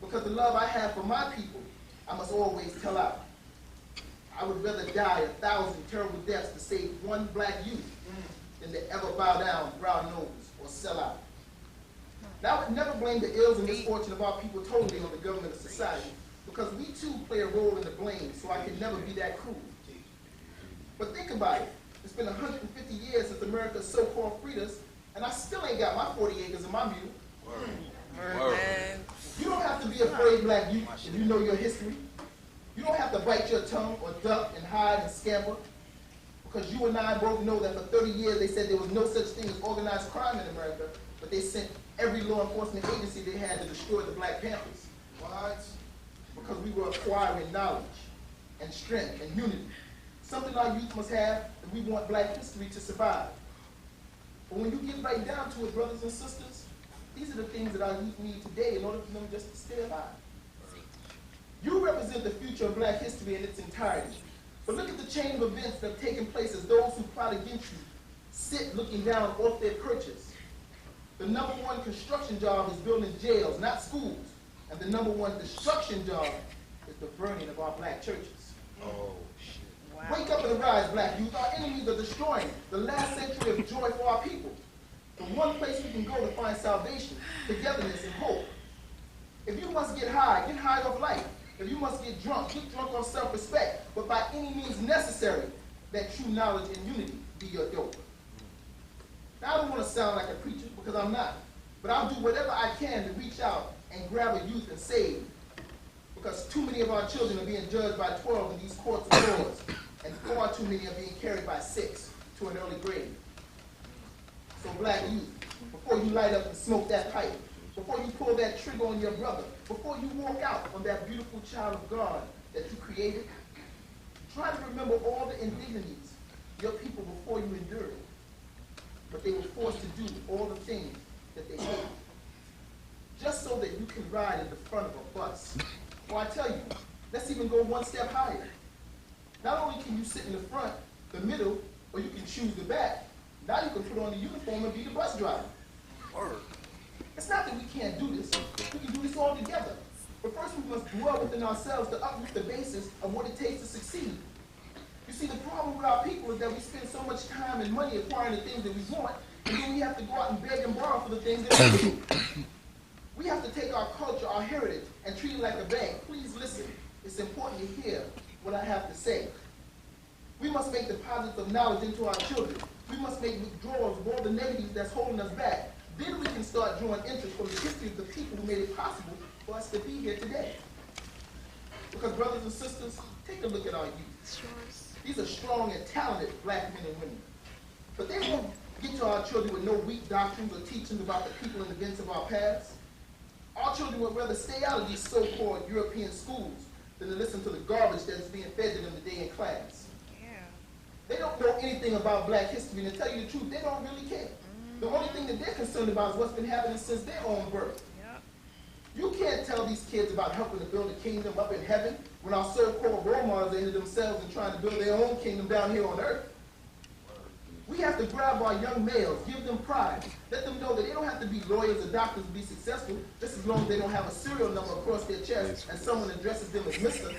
Because the love I have for my people, I must always tell out. I would rather die 1,000 terrible deaths to save one black youth than to ever bow down, brown nose, or sell out. Now, I would never blame the ills and misfortune of our people totally on the government of society, because we too play a role in the blame, so I can never be that cruel. But think about it. It's been 150 years since America so-called freed us, and I still ain't got my 40 acres and my mule. Word. You don't have to be afraid, black youth, if you know your history. You don't have to bite your tongue or duck and hide and scamper, because you and I both know that for 30 years they said there was no such thing as organized crime in America, but they sent every law enforcement agency they had to destroy the Black Panthers. What? Because we were acquiring knowledge and strength and unity. Something our youth must have if we want black history to survive. But when you get right down to it, brothers and sisters, these are the things that our youth need today in order for them just to stay alive. You represent the future of black history in its entirety. But look at the chain of events that have taken place as those who plot against you sit looking down off their perches. The number one construction job is building jails, not schools. And the number one destruction job is the burning of our black churches. Oh, shit. Wow. Wake up and arise, black youth. Our enemies are destroying the last century of joy for our people. The one place we can go to find salvation, togetherness, and hope. If you must get high off life. If you must get drunk off self-respect. But by any means necessary, that true knowledge and unity be your dope. Now, I don't want to sound like a preacher, because I'm not. But I'll do whatever I can to reach out and grab a youth and save. Because too many of our children are being judged by 12 in these courts of laws, and far too many are being carried by 6 to an early grave. So black youth, before you light up and smoke that pipe, before you pull that trigger on your brother, before you walk out on that beautiful child of God that you created, try to remember all the indignities your people before you endured. But they were forced to do all the things that they hated, just so that you can ride in the front of a bus. Well, I tell you, let's even go one step higher. Not only can you sit in the front, the middle, or you can choose the back, now you can put on the uniform and be the bus driver. It's not that we can't do this. We can do this all together. But first we must dwell within ourselves to uproot the basis of what it takes to succeed. You see, the problem with our people is that we spend so much time and money acquiring the things that we want, and then we have to go out and beg and borrow for the things that we need. We have to take our culture, our heritage, and treat it like a bank. Please listen. It's important to hear what I have to say. We must make deposits of knowledge into our children. We must make withdrawals of all the negatives that's holding us back. Then we can start drawing interest from the history of the people who made it possible for us to be here today. Because brothers and sisters, take a look at our youth. These are strong and talented black men and women. But they won't get to our children with no weak doctrines or teachings about the people and events of our past. Our children would rather stay out of these so-called European schools than to listen to the garbage that's being fed to them today in class. They don't know anything about black history, and to tell you the truth, they don't really care. The only thing that they're concerned about is what's been happening since their own birth. You can't tell these kids about helping to build a kingdom up in heaven when our so-called role models are into themselves and trying to build their own kingdom down here on earth. We have to grab our young males, give them pride, let them know that they don't have to be lawyers or doctors to be successful, just as long as they don't have a serial number across their chest and someone addresses them as Mr.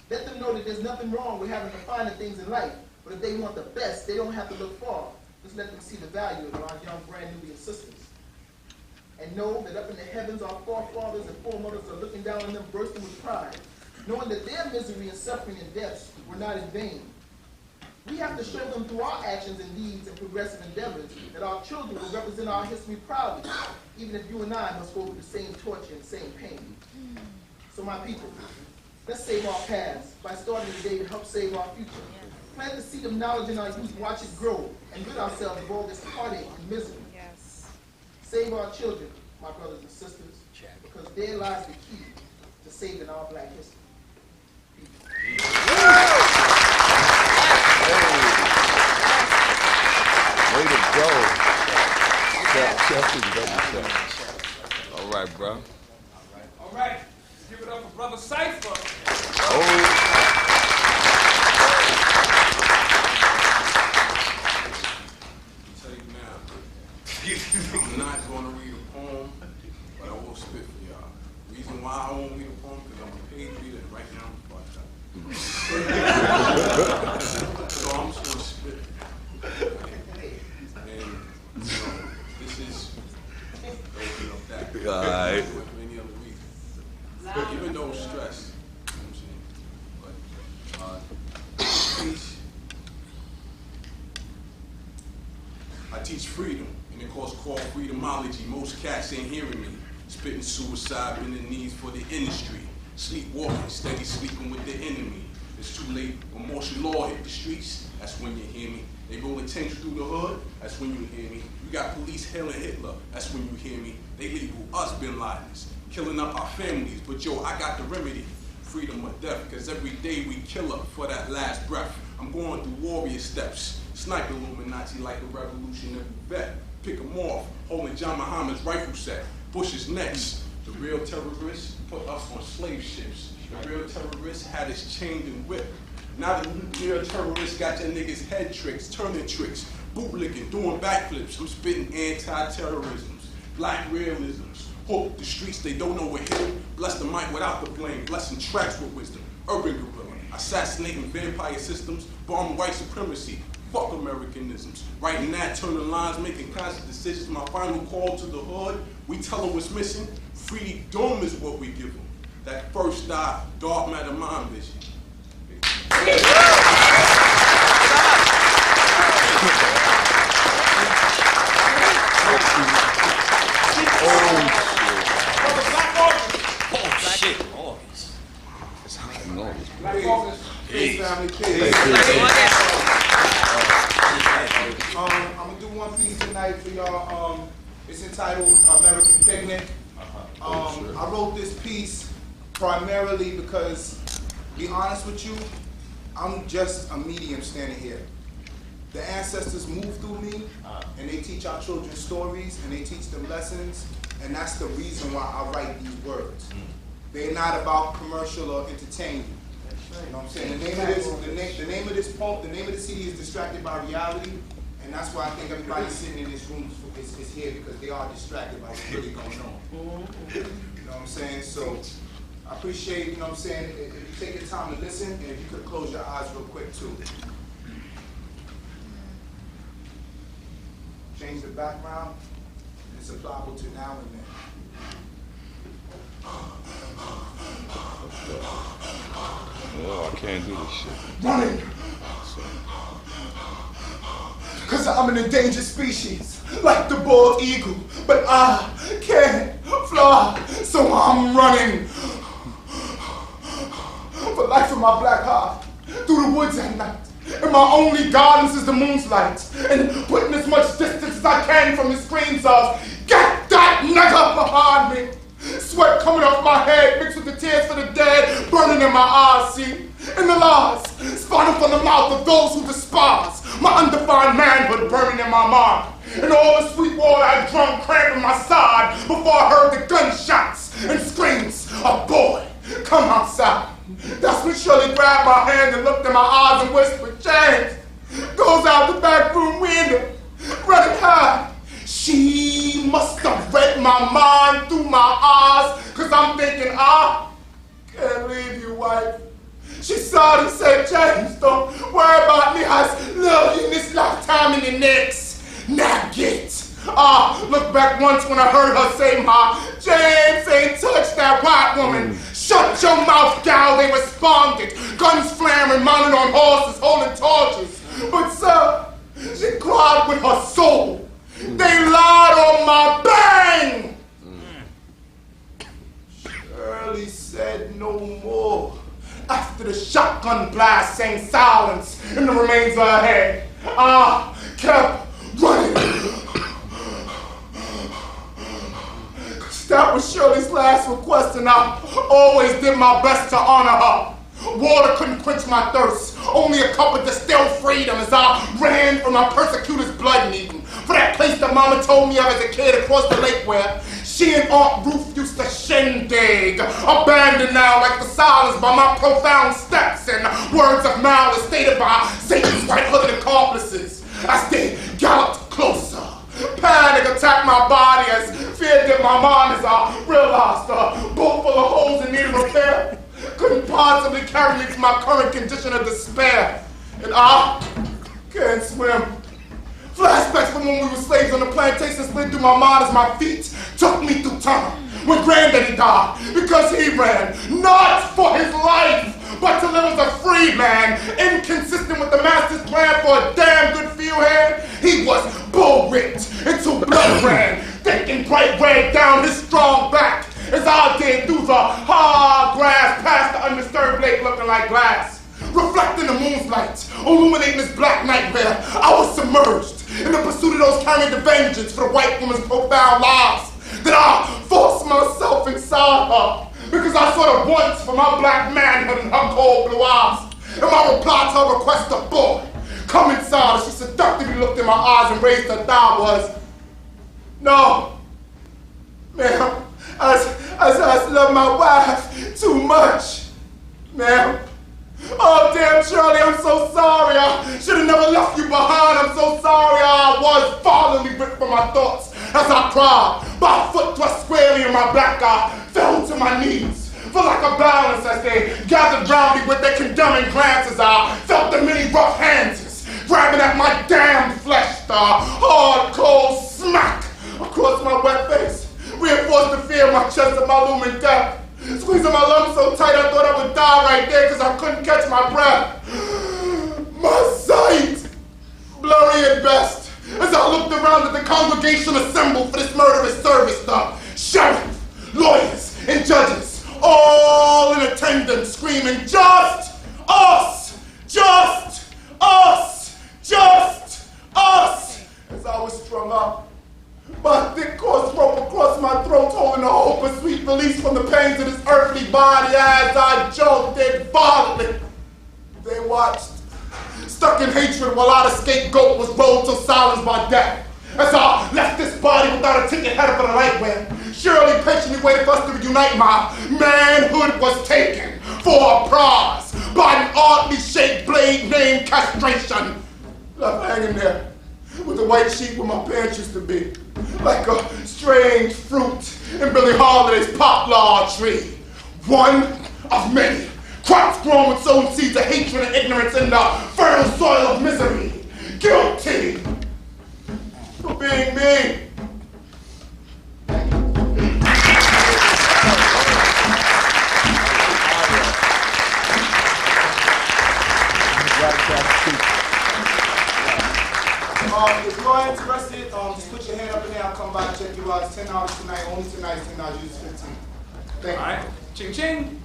Let them know that there's nothing wrong with having the finer things in life, but if they want the best, they don't have to look far. Just let them see the value of our young brand Nubian sisters. And know that up in the heavens, our forefathers and foremothers are looking down on them, bursting with pride, knowing that their misery and suffering and deaths were not in vain. We have to show them through our actions and deeds and progressive endeavors that our children will represent our history proudly, even if you and I must go through the same torture and same pain. So my people, let's save our past by starting today to help save our future. Plant the seed of knowledge in our youth, watch it grow, and rid ourselves of all this heartache and misery. Save our children, my brothers and sisters, because there lies the key to saving our black history. Way to go. All right, bro. All right. Let's give it up for Brother Cypher. I'm not going to read a poem, but I will spit for y'all. The reason why I won't read a poem because I'm a paid reader and right now I'm part-time. So I'm just going to spit. And, this is open up that. All right. For any other reason. Even though it's stress, you know what I'm saying? But I teach freedom. And the course called freedomology. Most cats ain't hearing me. Spitting suicide, bending knees for the industry. Sleepwalking, steady sleeping with the enemy. It's too late when martial law hit the streets. That's when you hear me. They rolling tanks through the hood. That's when you hear me. You got police hailing Hitler. That's when you hear me. They label us Bin Ladens, killing up our families. But yo, I got the remedy. Freedom or death, because every day we kill up for that last breath. I'm going through warrior steps. Sniper Illuminati like a revolutionary vet. Pick them off, holding John Muhammad's rifle set. Bush's next. The real terrorists put us on slave ships. The real terrorists had us chained and whipped. Now the real terrorists got your niggas head tricks, turning tricks, bootlicking, doing backflips. I'm spitting anti-terrorisms, black realisms. Hope the streets they don't know we're hidden. Bless the mic without the blame. Blessing tracks with wisdom. Urban guerrilla, assassinating vampire systems, bomb white supremacy. Fuck Americanisms. Writing that, turning lines, making conscious decisions. My final call to the hood. We tell them what's missing. Freedom is what we give them. That first eye, dark matter mind vision. Black August. Peace, family. Peace. I'm gonna do one piece tonight for y'all. It's entitled American Pigment. I wrote this piece primarily because, to be honest with you, I'm just a medium standing here. The ancestors move through me, and they teach our children stories, and they teach them lessons, and that's the reason why I write these words. They're not about commercial or entertainment. You know what I'm saying? The name of this poem, the name of the CD is Distracted by Reality, and that's why I think everybody sitting in this room is here, because they are distracted by what's really going on. know what I'm saying? So I appreciate, you know what I'm saying, if you take your time to listen, and if you could close your eyes real quick too. Change the background. It's applicable to now and then. Oh, I can't do this shit. Running! Cause I'm an endangered species, like the bald eagle, but I can't fly, so I'm running. For life of my black heart, through the woods at night, and my only guidance is the moon's light, and putting as much distance as I can from the screams of, get that nigga behind me! Sweat coming off my head, mixed with the tears for the dead, burning in my eyes, see? And the lies, spouting from the mouth of those who despise my undefined manhood burning in my mind. And all the sweet water I drunk cramping my side before I heard the gunshots and screams of, boy, come outside. That's when Shirley grabbed my hand and looked in my eyes and whispered, James, goes out the back room window, running high. She must have read my mind through my eyes, cause I'm thinking, I can't leave you, wife. She sighed and said, James, don't worry about me. I love you in this lifetime and the next. Now get. Look back once when I heard her say, my James ain't touched that white woman. Shut your mouth, gal, they responded. Guns flaring, mounted on horses, holding torches. But sir, she cried with her soul. They lied on my bang. Shirley said no more. After the shotgun blast sang silence in the remains of her head, I kept running. Cause that was Shirley's last request, and I always did my best to honor her. Water couldn't quench my thirst, only a cup of distilled freedom as I ran from my persecutor's blood needing. For that place that Mama told me of as a kid across the lake where she and Aunt Ruth used to shindig, abandoned now like the silence by my profound steps and words of malice stated by Satan's white-hooded accomplices as they galloped closer. Panic attacked my body as fear did my mind as I realized a boat full of holes and needed repair couldn't possibly carry me to my current condition of despair. And I can't swim. Flashbacks from when we were slaves on the plantation slid through my mind as my feet took me through time. When Granddaddy died, because he ran, not for his life, but to live as a free man, inconsistent with the master's plan for a damn good field hand. He was bull-ripped until blood ran, thick and bright red down his strong back, as I did through the hard grass past the undisturbed lake looking like glass. Reflecting the moon's light, illuminating this black night where I was submerged in the pursuit of those carrying the vengeance for the white woman's profound lies, that I forced myself inside her because I saw the once for my black manhood in her cold blue eyes. And my reply to her request of, boy, come inside, as she seductively looked in my eyes and raised her thigh was, no, ma'am, I love my wife too much, ma'am. Oh, damn, Shirley, I'm so sorry. I should have never left you behind. I'm so sorry. I was violently ripped from my thoughts as I cried. By a foot thrust squarely in my back, I fell to my knees. For like a balance as they gathered round me with their condemning glances, I felt the many rough hands grabbing at my damn flesh. The hard, cold smack across my wet face reinforced the fear in my chest of my looming death. Squeezing my lungs so tight I thought I would die right there because I couldn't catch my breath. My sight, blurry at best, as I looked around at the congregation assembled for this murderous service. The sheriff, lawyers, and judges, all in attendance, screaming, just us, just us, just us, as I was strung up. My thick coarse rope across my throat, holding a hope of sweet release from the pains of this earthly body as I jolted violently. They watched, stuck in hatred while I, the scapegoat, was rolled till silenced by death. As I left this body without a ticket headed for the light where Shirley patiently waited for us to reunite, my manhood was taken for a prize by an oddly shaped blade named castration. Left hanging there with the white sheet where my pants used to be. like a strange fruit in Billie Holiday's poplar tree. One of many crops grown with sown seeds of hatred and ignorance in the fertile soil of misery. Guilty for being me. If you are interested, just put your hand up in there. I'll come by and check you out. It's $10 tonight. Only tonight. $10. Use 15. Thank you. All right. Ching ching.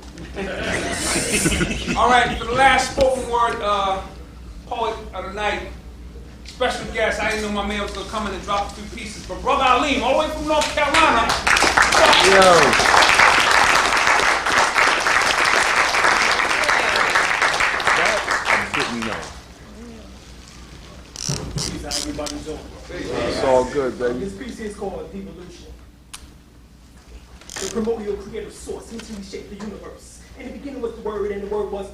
All right. For the last spoken word poet of the night, special guest. I didn't know my man was gonna come in and drop a few pieces, but Brother Aleem, all the way from North Carolina. How everybody doing? It's all good, baby. This piece is called Devolution. The primordial creative source into we shape the universe. In the beginning was the word, and the word was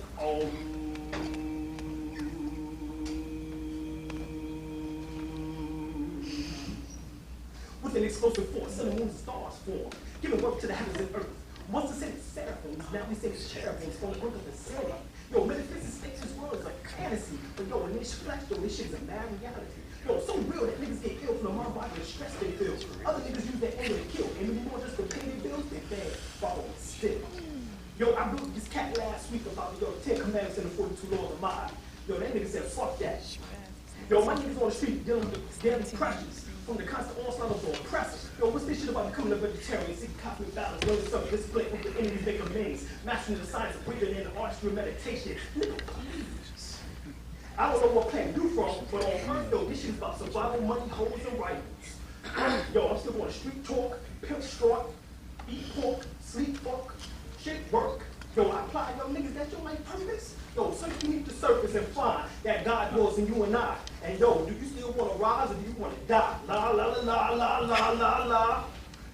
with an explosive force, sun and moon and stars form, giving birth to the heavens and earth. Once the same seraphims, now we say cherubims from the work of the city. Yo, metaphysics makes this world like fantasy, but yo, when this flesh, yo, this shit is a mad reality. Yo, it's so real that niggas get ill from the mind, body, and stress they feel. Other niggas use their anger to kill, and when you want just to pay their bills, they bad, follow still. Yo, I built this cat last week about the 10 commandments and the 42 laws of mine. Yo, that nigga said, fuck that. Yo, my niggas on the street dealing with daily pressures from the constant onslaught of the oppressors. Yo, what's this shit about becoming a vegetarian? Seeking cosmic balance, learning self-discipline, with the enemies make amends, mastering the science of breathing and the artistry of meditation. Nigga, please. I don't know what planet you from, but on Earth, yo, this shit's about survival, money, hoes, and rifles. Yo, I'm still on street talk, pimp strut, eat pork, sleep fuck, shit work. Yo, I apply, yo, niggas, that's your life purpose? Yo, search beneath the surface and find that God dwells in you and I. And yo, do you still want to rise or do you want to die? La la la la la la la la.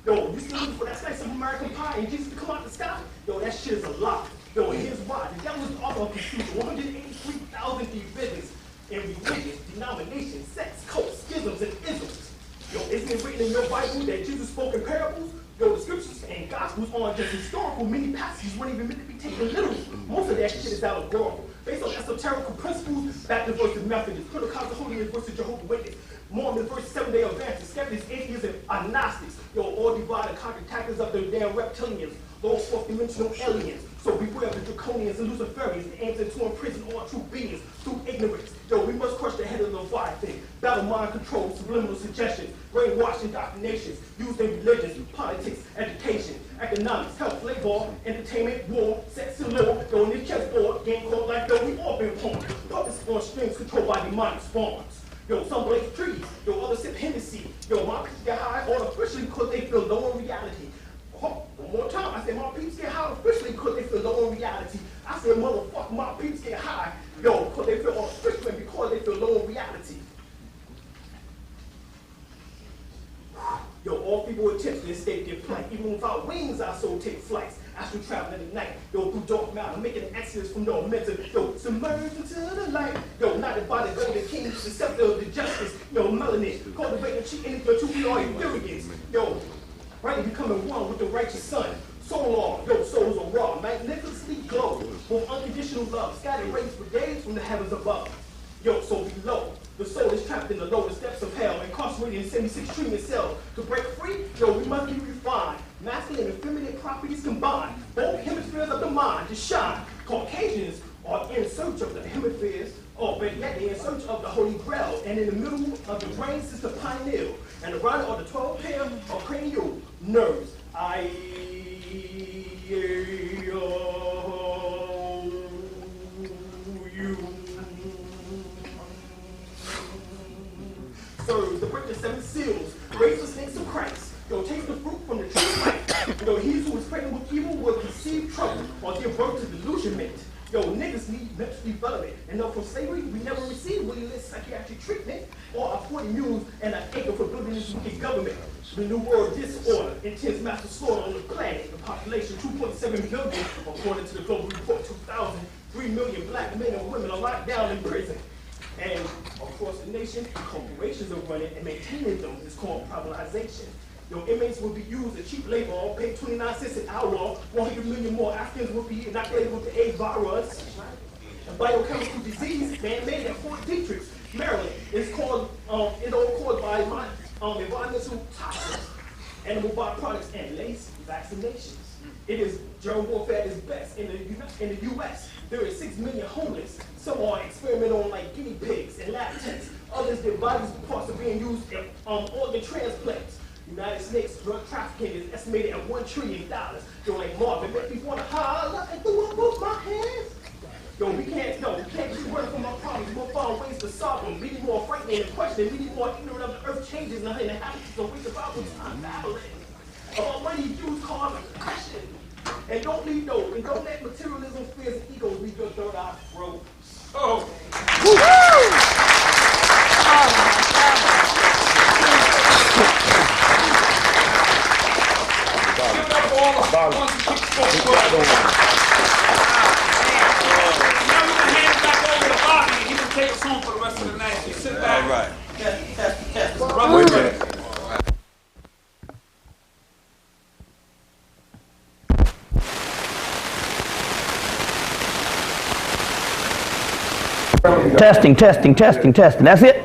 Yo, you still looking for that slice of American pie and Jesus to come out the sky? Yo, that shit is a lie. Yo, and here's why. The devil is the author of confusion. 183,000 divisions in religion, denominations, sects, cults, schisms, and isms. Yo, isn't it written in your Bible that Jesus spoke in parables? Yo, the scriptures and gospels aren't just historical. Many passages weren't even meant to be taken literal. Most of that shit is allegorical. Based on esoterical principles, Baptist versus Methodist, Pentecostal Holiness versus Jehovah's Witness, Mormon versus Seventh-day Adventists, skeptics, atheists, and agnostics. Yo, all divide and conquer tactics of the damn reptilians, low fourth-dimensional aliens. So beware of the draconians and Luciferians that aim to imprison all true beings through ignorance. Yo, we must crush the head of the Leviathan, battle mind control, subliminal suggestions, brainwashing indoctrinations, used in religions, politics, education, economics, health, labor, entertainment, war, sex, and law. Yo, in this chessboard, game called life, yo, we all been pawned. Puppets on strings controlled by demonic spawns. Yo, some blaze trees, yo, others sip Hennessy. Yo, my people get high artificially because they feel low in reality. One more time, I said my peeps get high officially because they feel low in reality. I said motherfucker, my peeps get high, yo, because they feel artificial and because they feel low in reality. Yo, all people attempt to escape their plight. Even without wings, our soul take flights. Astral traveling at night, yo, through dark mountain, making an exodus from no mental, yo, submerged into the light, yo, knighted by the golden king, the scepter of the justice, yo, melanin, cultivating cheating into your true are infuriates, yo, right, becoming one with the righteous son. So long, yo, souls are raw, magnificently glow, with unconditional love, scattered rays for days from the heavens above. Yo, so below, the soul is trapped in the lowest depths of hell, incarcerated in 76 treatment cells. To break free, yo, we must be refined. Masculine and feminine properties combined. Both hemispheres of the mind to shine. Caucasians are in search of the hemispheres, or but yet they're in search of the Holy Grail. And in the middle of the brain sits the pineal. And around are the 12 pair of cranial nerves. Serves to break the 7 seals, raise the snakes of Christ. Yo, taste the fruit from the tree of life. Yo, he who is pregnant with evil will conceive trouble or give birth to delusionment. Yo, niggas need mental development. And though from slavery, we never received willy-nilly psychiatric treatment or a 40 mules and an acre for building this wicked government. The new world disorder, intense massive slaughter on the planet. The population 2.7 billion, according to the Global Report 2000. 3 million black men and women are locked down in prison. And across the nation. Corporations are running and maintaining them. It's called privatization. Inmates will be used as cheap labor, all paid 29 cents an hour. 100 million more Africans will be inoculated with the AIDS virus. A biochemical disease, man-made at Fort Detrick, Maryland. It's called, it's all caused by environmental toxins, animal byproducts, and lace vaccinations. It is germ warfare at its best in the U.S. There are 6 million homeless. Some are experimental on like guinea pigs and lab tests. Others, their bodies parts are being used in organ transplants. United States drug trafficking is estimated at $1 trillion. Like Marvin, make me want to holler and throw up both my hands. We can't keep running from our problems. We'll find ways to solve them. We need more frightening and questioning. We need more ignorant of the earth changes and the habits. So we survive with time battling. About money, use, cause, and passion. And don't leave no, and don't let materialism, fears, and egos leave your third eye froze. Oh. Give it up for all the ones who kick folks. Now we're going to hand it back over to Bobby, and he can take us home for the rest of the night. So sit back. All right. Test. Wait a minute. Testing. That's it?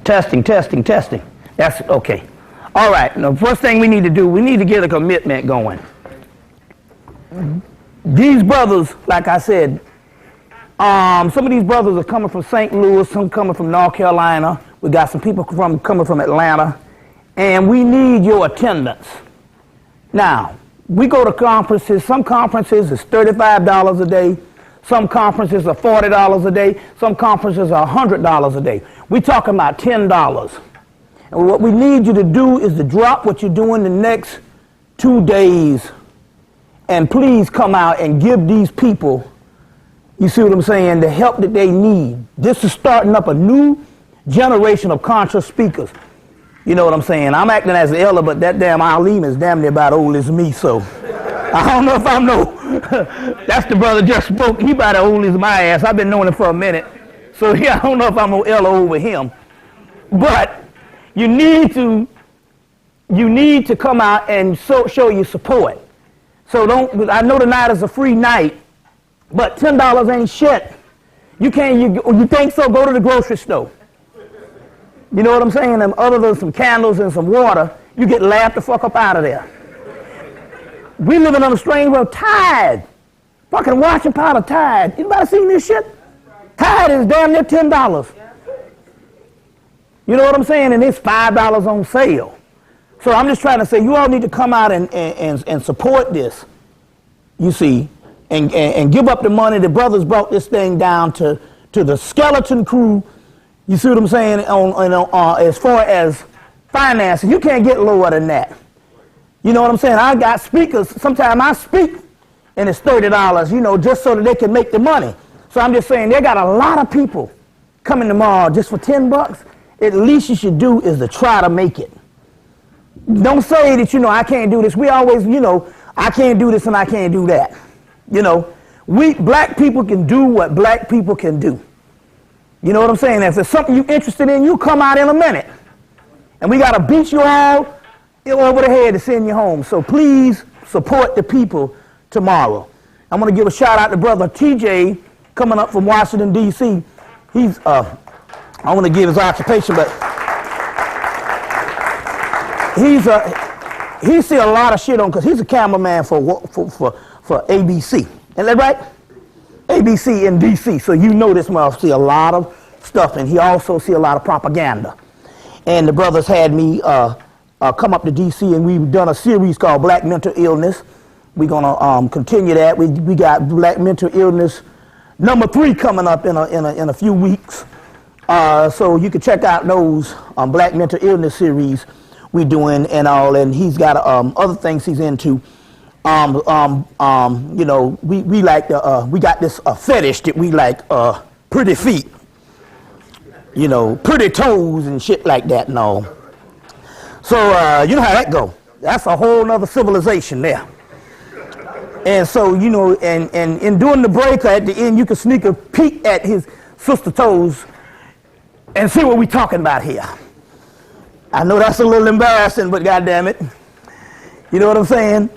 Testing. That's okay. All right. Now, first thing we need to do, we need to get a commitment going. These brothers, like I said, some of these brothers are coming from St. Louis, some coming from North Carolina. We got some people coming from Atlanta, and we need your attendance. Now, we go to conferences. Some conferences is $35 a day. Some conferences are $40 a day. Some conferences are $100 a day. We're talking about $10. And what we need you to do is to drop what you're doing the next 2 days and please come out and give these people, you see what I'm saying, the help that they need. This is starting up a new generation of conscious speakers. You know what I'm saying? I'm acting as an elder, but that damn Alim is damn near about old as me, so I don't know if I'm no. That's the brother just spoke. He about as old as my ass. I've been knowing him for a minute. So yeah, I don't know if I'm no elder over him. But you need to come out and show your support. So I know tonight is a free night, but $10 ain't shit. You think so? Go to the grocery store. You know what I'm saying? And other than some candles and some water, you get laughed the fuck up out of there. We living on a strange world. Tide. Fucking washing powder Tide. Anybody seen this shit? Tide is damn near $10. You know what I'm saying? And it's $5 on sale. So I'm just trying to say you all need to come out and support this, you see, and give up the money. The brothers brought this thing down to the skeleton crew. You see what I'm saying? As far as financing, you can't get lower than that. You know what I'm saying? I got speakers. Sometimes I speak, and it's $30, you know, just so that they can make the money. So I'm just saying they got a lot of people coming tomorrow just for $10. At least you should do is to try to make it. Don't say that, you know, I can't do this. We always, you know, I can't do this and I can't do that. You know, black people can do what black people can do. You know what I'm saying? If there's something you're interested in, you come out in a minute. And we got to beat you all over the head to send you home. So please support the people tomorrow. I'm going to give a shout out to brother TJ coming up from Washington, D.C. He's, I want to give his occupation, but he see a lot of shit on, because he's a cameraman for ABC. Isn't that right? ABC in D.C. So you know this must see a lot of stuff, and he also see a lot of propaganda. And the brothers had me come up to D.C. and we've done a series called Black Mental Illness. We're gonna continue that. We got Black Mental Illness number 3 coming up in a few weeks. So you can check out those Black Mental Illness series we doing and all. And he's got other things he's into. You know, we like we got this fetish that we like pretty feet. You know, pretty toes and shit like that and all. So you know how that go. That's a whole nother civilization there. And so, you know, and during the break at the end, you can sneak a peek at sister toes and see what we're talking about here. I know that's a little embarrassing, but goddamn it, you know what I'm saying?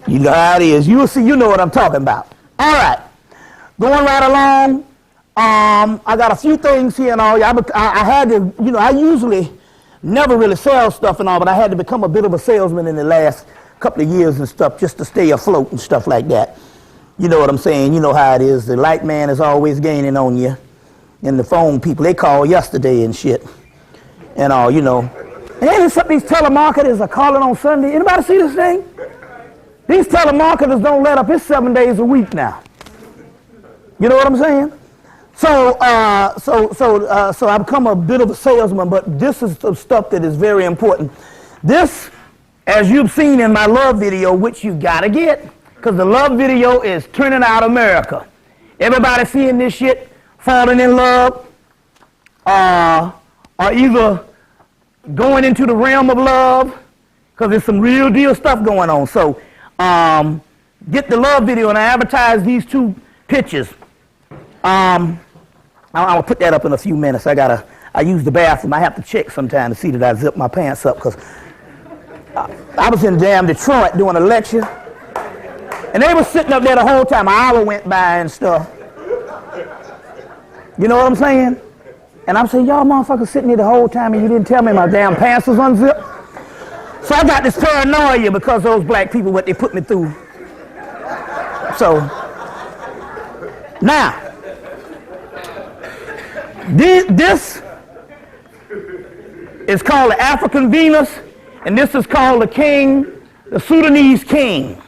You know how it is. You'll see. You know what I'm talking about. All right, going right along. I got a few things here and all. I had to, you know, I usually never really sell stuff and all, but I had to become a bit of a salesman in the last couple of years and stuff just to stay afloat and stuff like that. You know what I'm saying? You know how it is. The light man is always gaining on you. And the phone people, they called yesterday and shit. And all, you know. And then some of these telemarketers are calling on Sunday. Anybody see this thing? These telemarketers don't let up. It's 7 days a week now. You know what I'm saying? So I become a bit of a salesman, but this is the stuff that is very important. This, as you've seen in my love video, which you gotta get, because the love video is turning out America. Everybody seeing this shit, falling in love, or either going into the realm of love, because there's some real deal stuff going on. So get the love video, and I advertise these two pictures. I'll put that up in a few minutes. I use the bathroom. I have to check sometime to see that I zip my pants up, because I was in damn Detroit doing a lecture, and they were sitting up there the whole time. An hour went by and stuff. You know what I'm saying? And I'm saying, y'all motherfuckers sitting here the whole time and you didn't tell me my damn pants was unzipped? So I got this paranoia because those black people, what they put me through. So, now, this is called the African Venus, and this is called the king, the Sudanese king.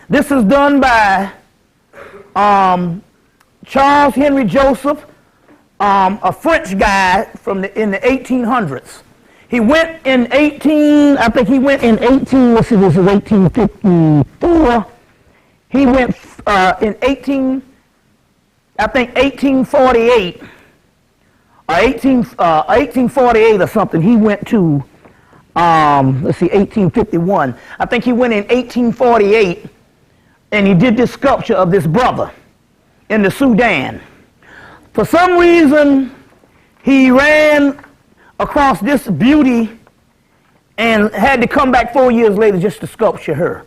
This is done by Charles Henry Joseph, a French guy in the 1800s. He went in 1854. He went in 1848, or 1848 or something. He went to, 1851. I think he went in 1848, and he did this sculpture of this brother in the Sudan. For some reason, he ran across this beauty and had to come back 4 years later just to sculpture her.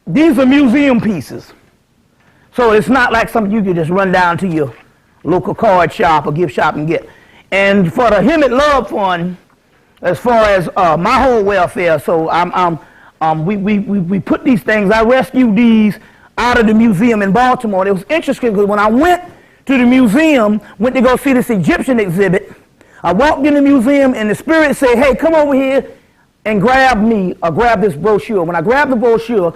These are museum pieces. So it's not like something you could just run down to your local card shop or gift shop and get. And for the Hemmitt Love Fund, as far as my whole welfare, so we put these things, I rescued these out of the museum in Baltimore. It was interesting because when I went to the museum, went to go see this Egyptian exhibit, I walked in the museum and the spirit said, hey, come over here and grab this brochure. When I grabbed the brochure,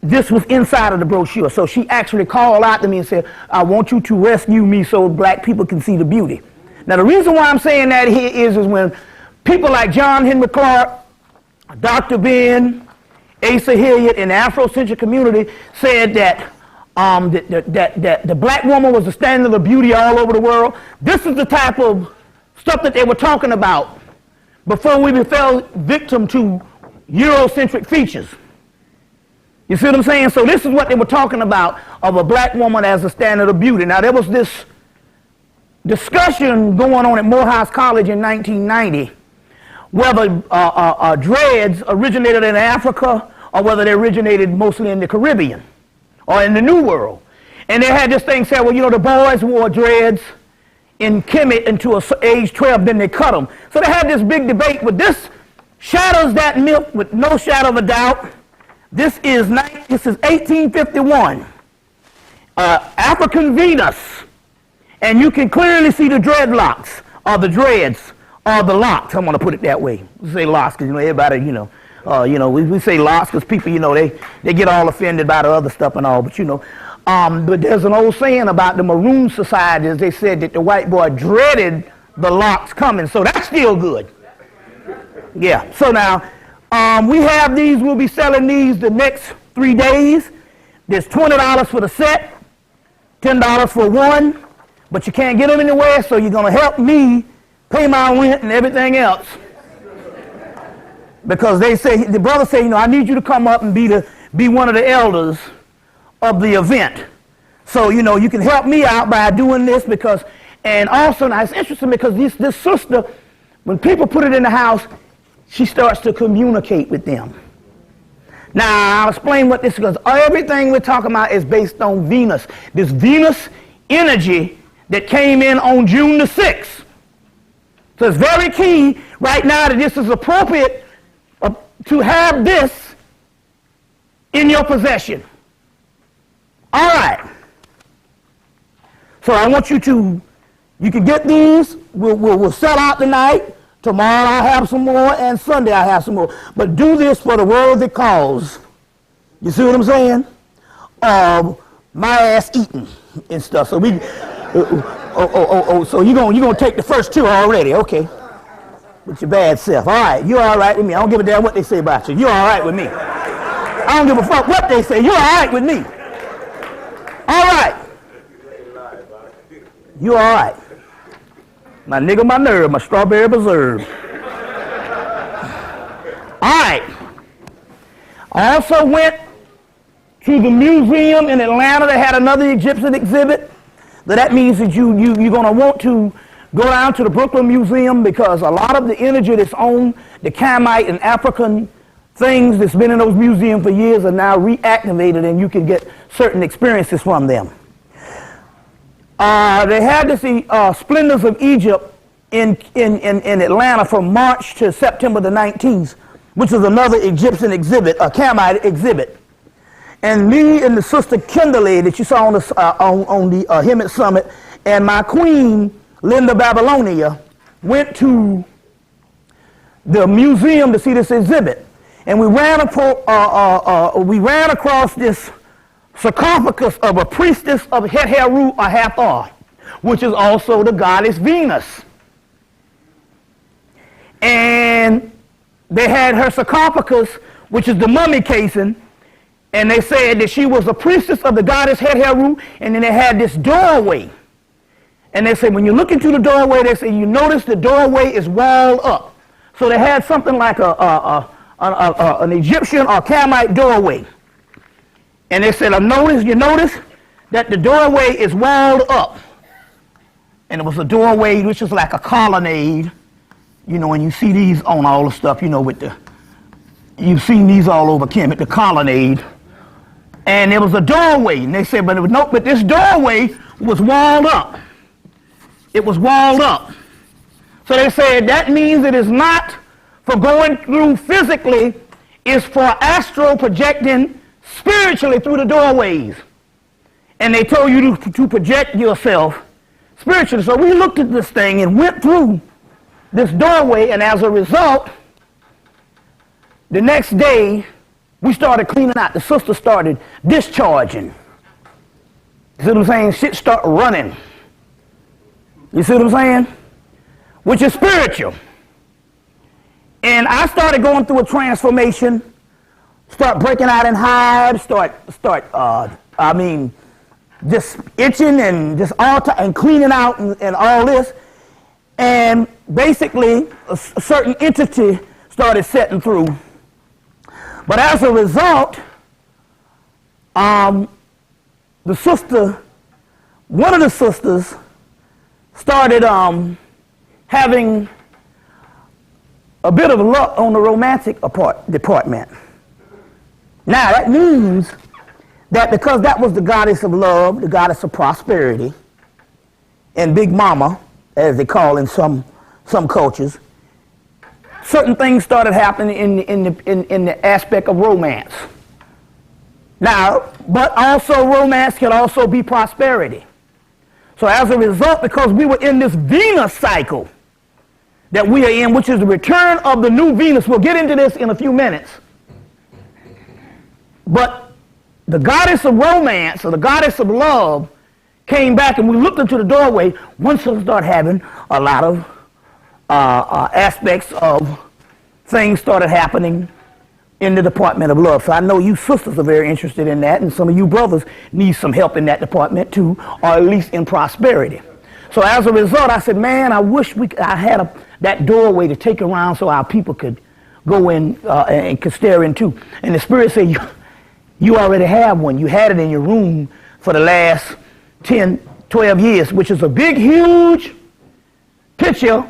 this was inside of the brochure. So she actually called out to me and said, I want you to rescue me so black people can see the beauty. Now the reason why I'm saying that here is when people like John Henry Clark, Dr. Ben, Asa Hilliard, and the Afrocentric community said that that the black woman was the standard of beauty all over the world. This is the type of stuff that they were talking about before we fell victim to Eurocentric features. You see what I'm saying? So this is what they were talking about of a black woman as a standard of beauty. Now there was this discussion going on at Morehouse College in 1990 whether dreads originated in Africa or whether they originated mostly in the Caribbean or in the New World. And they had this thing said, well, you know, the boys wore dreads in Kemet until age 12, then they cut them. So they had this big debate, but this shatters that myth with no shadow of a doubt. This is 1851, African Venus, and you can clearly see the dreadlocks or the dreads or the locks. I'm going to put it that way. We say locks because, you know, everybody, we say locks because people, you know, they get all offended by the other stuff and all, but you know. But there's an old saying about the Maroon societies. They said that the white boy dreaded the locks coming, so that's still good. Yeah, so now we have these. We'll be selling these the next 3 days. There's $20 for the set, $10 for one, but you can't get them anywhere, so you're going to help me pay my rent and everything else. Because they say, the brother say, you know, I need you to come up and be one of the elders of the event. So, you know, you can help me out by doing this because, and also, now it's interesting because this sister, when people put it in the house, she starts to communicate with them. Now, I'll explain what this is, because everything we're talking about is based on Venus. This Venus energy that came in on June the 6th. So it's very key right now that this is appropriate to have this in your possession. All right. So I want you can get these. We'll sell out tonight. Tomorrow I'll have some more, and Sunday I'll have some more. But do this for the worthy cause. You see what I'm saying? My ass eating and stuff. So we, so you're gonna take the first two already, okay? With your bad self. All right, you're all right with me. I don't give a damn what they say about you. You're all right with me. I don't give a fuck what they say. You're all right with me. All right. You all right. My nigga, my nerve, my strawberry preserve. All right. I also went to the museum in Atlanta that had another Egyptian exhibit. That means that you're going to want to go down to the Brooklyn Museum because a lot of the energy that's on the Kamite and African things that's been in those museums for years are now reactivated, and you can get certain experiences from them. They had this Splendors of Egypt in Atlanta from March to September the 19th, which is another Egyptian exhibit, a Kamite exhibit. And me and the sister Kimberly that you saw on the Hemmitt Summit, and my queen, Linda Babylonia, went to the museum to see this exhibit. And we ran across this sarcophagus of a priestess of Het-Heru or Hathor, which is also the goddess Venus. And they had her sarcophagus, which is the mummy casing, and they said that she was a priestess of the goddess Het-Heru, and then they had this doorway. And they said when you look into the doorway, they say you notice the doorway is walled up. So they had something like an Egyptian or Kamite doorway. And they said, you notice that the doorway is walled up. And it was a doorway which is like a colonnade, you know, and you see these on all the stuff, you know, you've seen these all over Kemet, the colonnade. And there was a doorway, and they said, but this doorway was walled up. It was walled up. So they said that means it is not for going through physically, it's for astral projecting spiritually through the doorways. And they told you to project yourself spiritually. So we looked at this thing and went through this doorway, and as a result, the next day, we started cleaning out. The sister started discharging. You see what I'm saying? Shit started running. You see what I'm saying? Which is spiritual. And I started going through a transformation, start breaking out in hives, just itching and just and cleaning out and all this. And basically, a certain entity started setting through. But as a result, one of the sisters started having a bit of luck on the romantic department. Now, that means that because that was the goddess of love, the goddess of prosperity, and Big Mama, as they call in some cultures, certain things started happening in the aspect of romance. Now, but also romance can also be prosperity. So as a result, because we were in this Venus cycle that we are in, which is the return of the new Venus, we'll get into this in a few minutes. But the goddess of romance, or the goddess of love, came back, and we looked into the doorway. Once we started having a lot of aspects of things started happening in the Department of Love. So I know you sisters are very interested in that, and some of you brothers need some help in that department too, or at least in prosperity. So as a result, I said, man, I wish I had that doorway to take around so our people could go in and could stare in too. And the Spirit said, You already have one. You had it in your room for the last 10, 12 years, which is a big, huge picture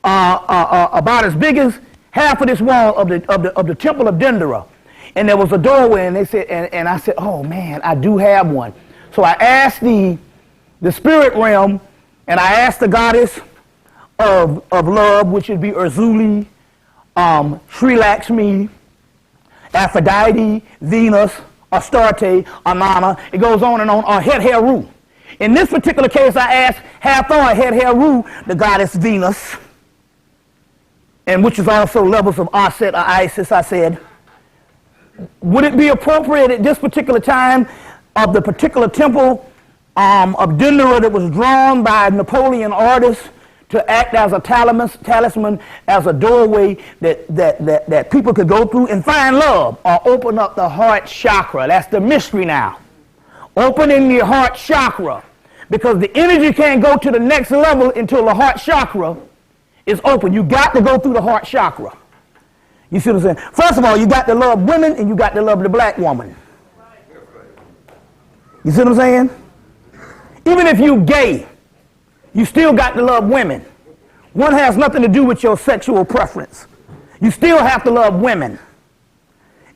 about as big as half of this wall of the temple of Dendera. And there was a doorway, and they said, and I said, oh man, I do have one. So I asked the spirit realm, and I asked the goddess of love, which would be Urzuli, Sri Lakshmi, Aphrodite, Venus, Astarte, Amana. It goes on and on, or Het Heru. In this particular case, I asked Hathor, Het Heru, the goddess Venus, and which is also levels of Aset or Isis. I said, would it be appropriate at this particular time of the particular temple of Dendera that was drawn by Napoleon artists to act as a talisman, as a doorway that people could go through and find love, or open up the heart chakra? That's the mystery now. Opening your heart chakra, because the energy can't go to the next level until the heart chakra is open. You got to go through the heart chakra. You see what I'm saying? First of all, you got to love women, and you got to love the black woman. You see what I'm saying? Even if you're gay, you still got to love women. One has nothing to do with your sexual preference. You still have to love women.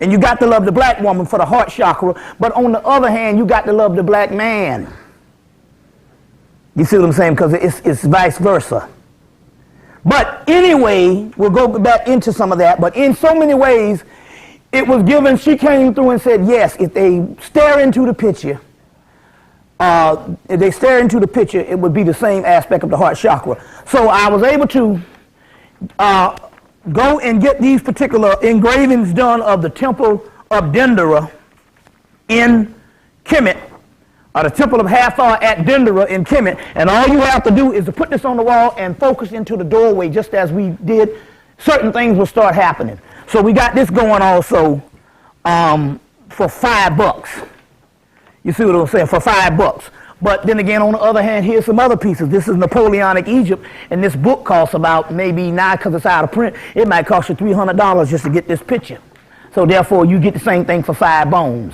And you got to love the black woman for the heart chakra. But on the other hand, you got to love the black man. You see what I'm saying? Because it's vice versa. But anyway, we'll go back into some of that. But in so many ways, it was given, she came through and said, yes, if they stare into the picture, it would be the same aspect of the heart chakra. So I was able to go and get these particular engravings done of the temple of Dendera in Kemet, or the temple of Hathor at Dendera in Kemet. And all you have to do is to put this on the wall and focus into the doorway, just as we did. Certain things will start happening. So we got this going also for $5. You see what I'm saying? For $5. But then again, on the other hand, here's some other pieces. This is Napoleonic Egypt, and this book costs about, maybe now because it's out of print, it might cost you $300 just to get this picture. So therefore, you get the same thing for $5.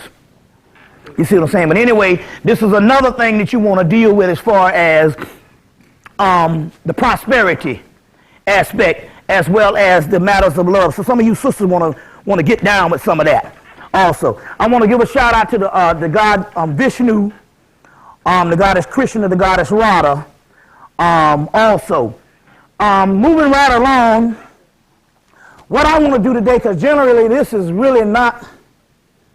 You see what I'm saying? But anyway, this is another thing that you want to deal with as far as the prosperity aspect, as well as the matters of love. So some of you sisters want to get down with some of that. Also, I want to give a shout out to the god Vishnu, the goddess Krishna, the goddess Radha. Also, moving right along, what I want to do today, because generally this is really not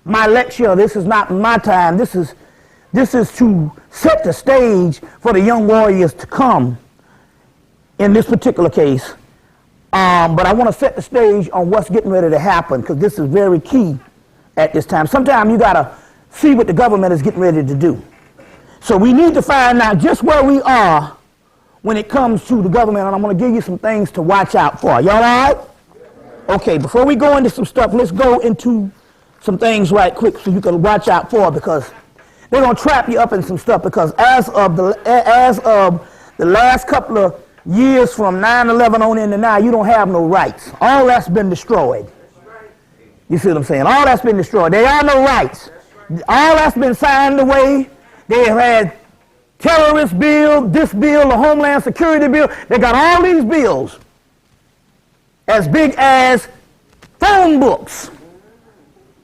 my lecture, this is not my time, this is to set the stage for the young warriors to come in this particular case. But I want to set the stage on what's getting ready to happen, because this is very key at this time. Sometimes you got to see what the government is getting ready to do. So we need to find out just where we are when it comes to the government, and I'm going to give you some things to watch out for. Y'all all right? Okay, before we go into some stuff, let's go into some things right quick so you can watch out for, because they're going to trap you up in some stuff, because as of the last couple of years from 9/11 on into now, you don't have no rights. All that's been destroyed. You see what I'm saying? All that's been destroyed. There are no rights. All that's been signed away. They have had terrorist bill, this bill, the Homeland Security bill. They got all these bills as big as phone books.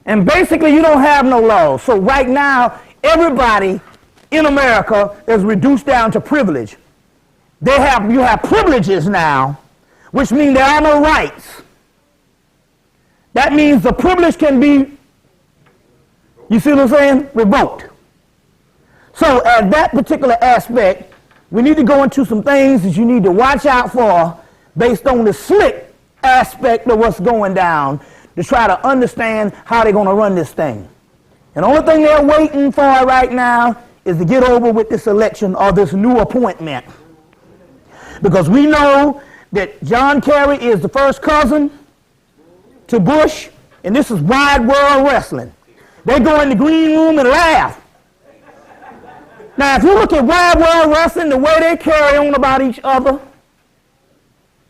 And basically you don't have no laws. So right now, everybody in America is reduced down to privilege. You have privileges now, which means there are no rights. That means the privilege can be, you see what I'm saying, revoked. So at that particular aspect, we need to go into some things that you need to watch out for based on the slick aspect of what's going down, to try to understand how they're going to run this thing. And the only thing they're waiting for right now is to get over with this election or this new appointment. Because we know that John Kerry is the first cousin to Bush, and this is wide world wrestling. They go in the green room and laugh. Now, if you look at wide world wrestling, the way they carry on about each other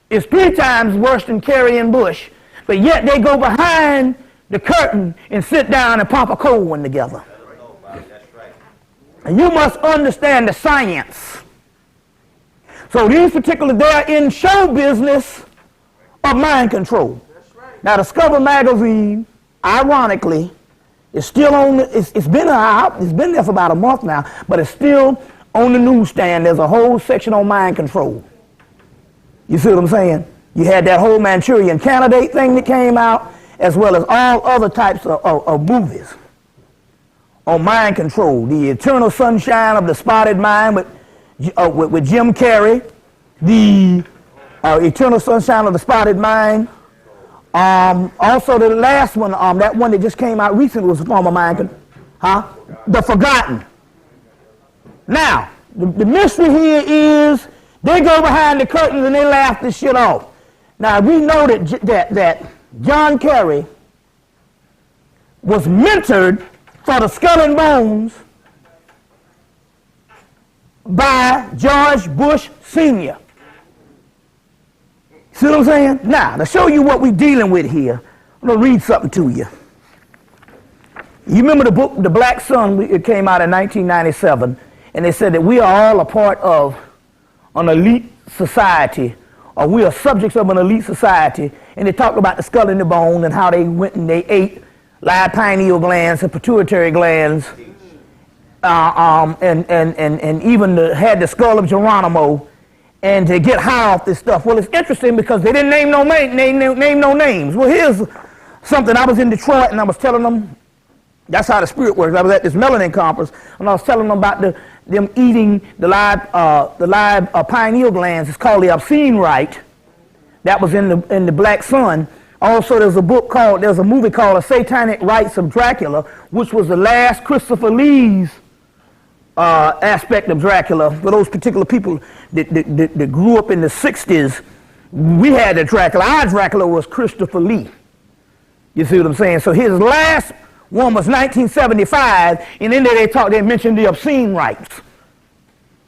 is 3 times worse than Kerry and Bush. But yet they go behind the curtain and sit down and pop a cold one together. And you must understand the science. So these particular, they're in show business of mind control. Now, Discover magazine, ironically, is still on. It's been out. It's been there for about a month now, but it's still on the newsstand. There's a whole section on mind control. You see what I'm saying? You had that whole Manchurian Candidate thing that came out, as well as all other types of movies on mind control. The Eternal Sunshine of the Spotted Mind with Jim Carrey. The Eternal Sunshine of the Spotted Mind. Also, the last one, that one that just came out recently was a form of mind. The Forgotten. Now, the mystery here is they go behind the curtains and they laugh this shit off. Now, we know that John Kerry was mentored for the Skull and Bones by George Bush Sr. See what I'm saying? Now, to show you what we're dealing with here, I'm going to read something to you. You remember the book, The Black Sun, it came out in 1997, and they said that we are all a part of an elite society, or we are subjects of an elite society, and they talked about the skull and the bone and how they went and they ate live pineal glands and pituitary glands, and even had the skull of Geronimo, and to get high off this stuff. Well, it's interesting because they didn't name no names. Well, here's something. I was in Detroit and I was telling them, that's how the spirit works. I was at this melanin conference and I was telling them about them eating the live pineal glands. It's called the obscene rite. That was in the Black Sun. Also, there's a movie called The Satanic Rites of Dracula, which was the last Christopher Lee's aspect of Dracula. For those particular people that grew up in the 60s, we had the Dracula. Our Dracula was Christopher Lee. You see what I'm saying? So his last one was 1975, and in there they mentioned the obscene rites,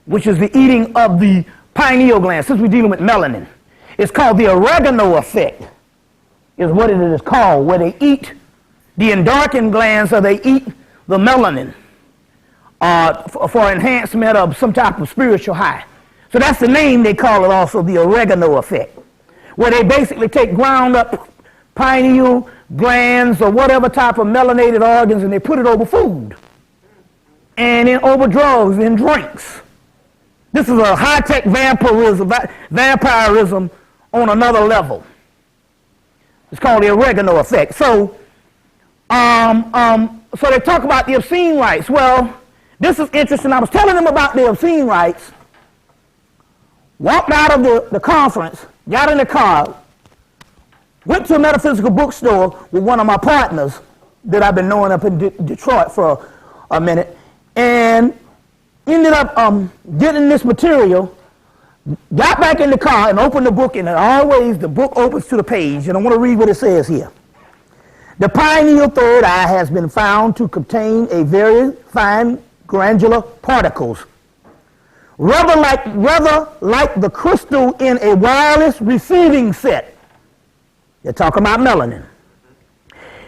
which is the eating of the pineal gland, since we're dealing with melanin. It's called the oregano effect, is what it is called, where they eat the endarkened glands or they eat the melanin for enhancement of some type of spiritual high. So that's the name they call it also, the oregano effect, where they basically take ground up pineal glands or whatever type of melanated organs and they put it over food and then over drugs and drinks. This is a high-tech vampirism on another level. It's called the oregano effect. So, so they talk about the obscene rites. Well, this is interesting. I was telling them about the obscene rites, walked out of the conference, got in the car, went to a metaphysical bookstore with one of my partners that I've been knowing up in Detroit for a minute, and ended up getting this material, got back in the car and opened the book, and always the book opens to the page, and I want to read what it says here. The pineal third eye has been found to contain a very fine granular particles, rather like the crystal in a wireless receiving set. They're talking about melanin.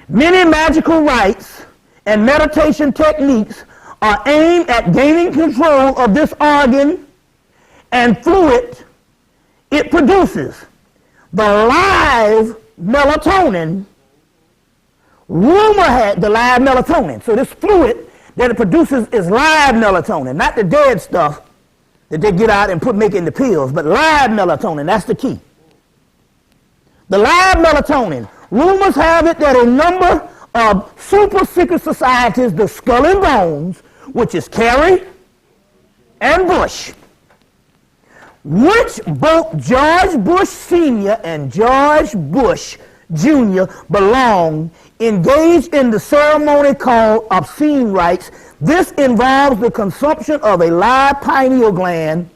Many magical rites and meditation techniques are aimed at gaining control of this organ and fluid it produces. The live melatonin, rumor had the live melatonin. So this fluid that it produces is live melatonin, not the dead stuff that they get out and make into pills, but live melatonin, that's the key. The live melatonin, rumors have it that a number of super secret societies, the Skull and Bones, which is Kerry and Bush, which both George Bush Sr. and George Bush Jr. belong, engaged in the ceremony called obscene rites. This involves the consumption of a live pineal gland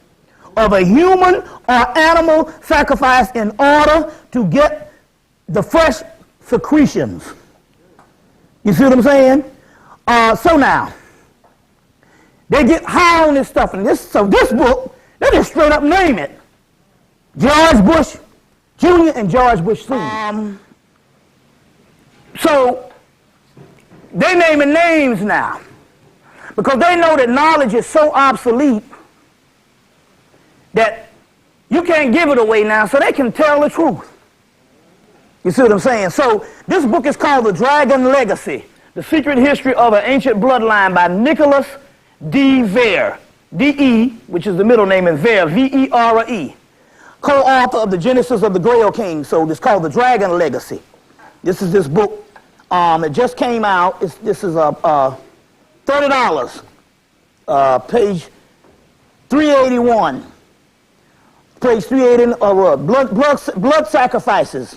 of a human or animal sacrifice in order to get the fresh secretions. You see what I'm saying? So now, they get high on this stuff, and this book, they just straight up name it. George Bush Jr. and George Bush Sr. So they naming names now because they know that knowledge is so obsolete that you can't give it away now, so they can tell the truth. You see what I'm saying? So this book is called The Dragon Legacy, The Secret History of an Ancient Bloodline by Nicholas D. Vere, D-E, which is the middle name, and Vere, V-E-R-E, co-author of The Genesis of the Grail King. So it's called The Dragon Legacy. This is this book. It just came out. This is $30, page 381. Page 380 of blood sacrifices.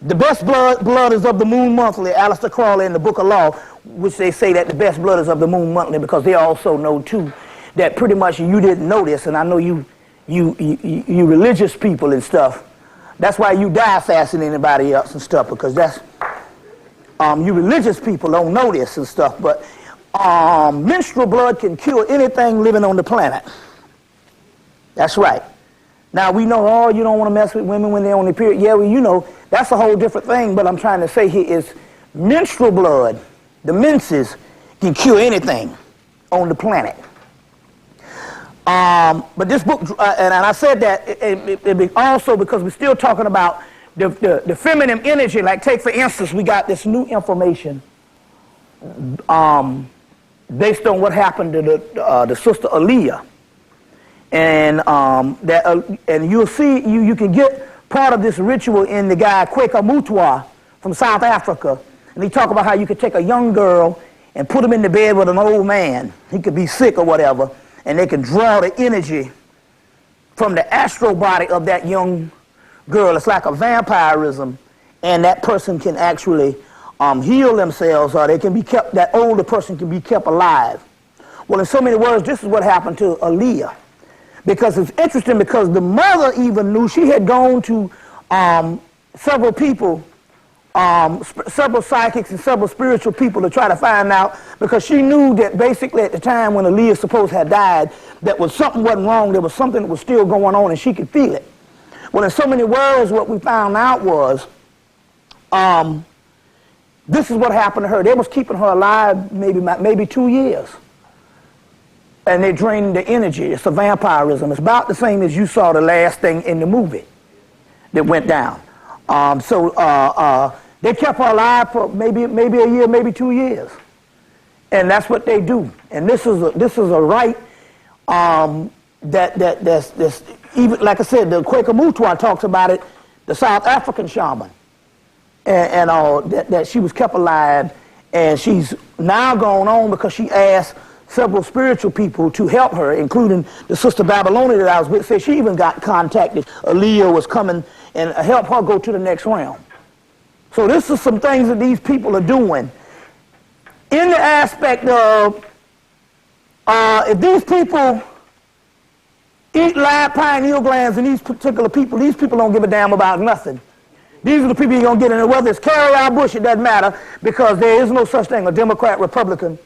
The best blood is of the Moon Monthly, Aleister Crowley in the Book of Law, which they say that the best blood is of the Moon Monthly because they also know too that pretty much you didn't know this, and I know you religious people and stuff. That's why you die faster than anybody else and stuff, because that's you religious people don't know this and stuff. But menstrual blood can cure anything living on the planet. That's right. Now, we know, oh, you don't want to mess with women when they're on their period. Yeah, well, you know, that's a whole different thing. But I'm trying to say here is menstrual blood, the menses, can cure anything on the planet. But this book, and I said that it also because we're still talking about the feminine energy. Like, take, for instance, we got this new information based on what happened to the sister Aaliyah. And and you'll see you can get part of this ritual in the guy Quaker Mutwa from South Africa, and he talk about how you could take a young girl and put him in the bed with an old man. He could be sick or whatever, and they can draw the energy from the astral body of that young girl. It's like a vampirism, and that person can actually heal themselves, or they can be kept. That older person can be kept alive. Well, in so many words, this is what happened to Aaliyah. Because it's interesting, because the mother even knew. She had gone to several people, several psychics and several spiritual people to try to find out, because she knew that basically at the time when Aaliyah supposed had died, that was something wasn't wrong. There was something that was still going on, and she could feel it. Well, in so many words, what we found out was this is what happened to her. They was keeping her alive maybe 2 years. And they drained the energy. It's a vampirism. It's about the same as you saw the last thing in the movie that went down. They kept her alive for maybe a year, maybe 2 years, and that's what they do. And this is a rite that's even, like I said, the Quaker Mutwa talks about it. The South African shaman, and that she was kept alive, and she's now gone on because she asked several spiritual people to help her, including the sister Babylonia that I was with. Said she even got contacted. Aaliyah was coming and help her go to the next realm. So this is some things that these people are doing in the aspect of if these people eat live pineal glands, and these people don't give a damn about nothing. These are the people you're going to get in there. Whether it's Carrie or Bush, it doesn't matter, because there is no such thing, a Democrat, Republican.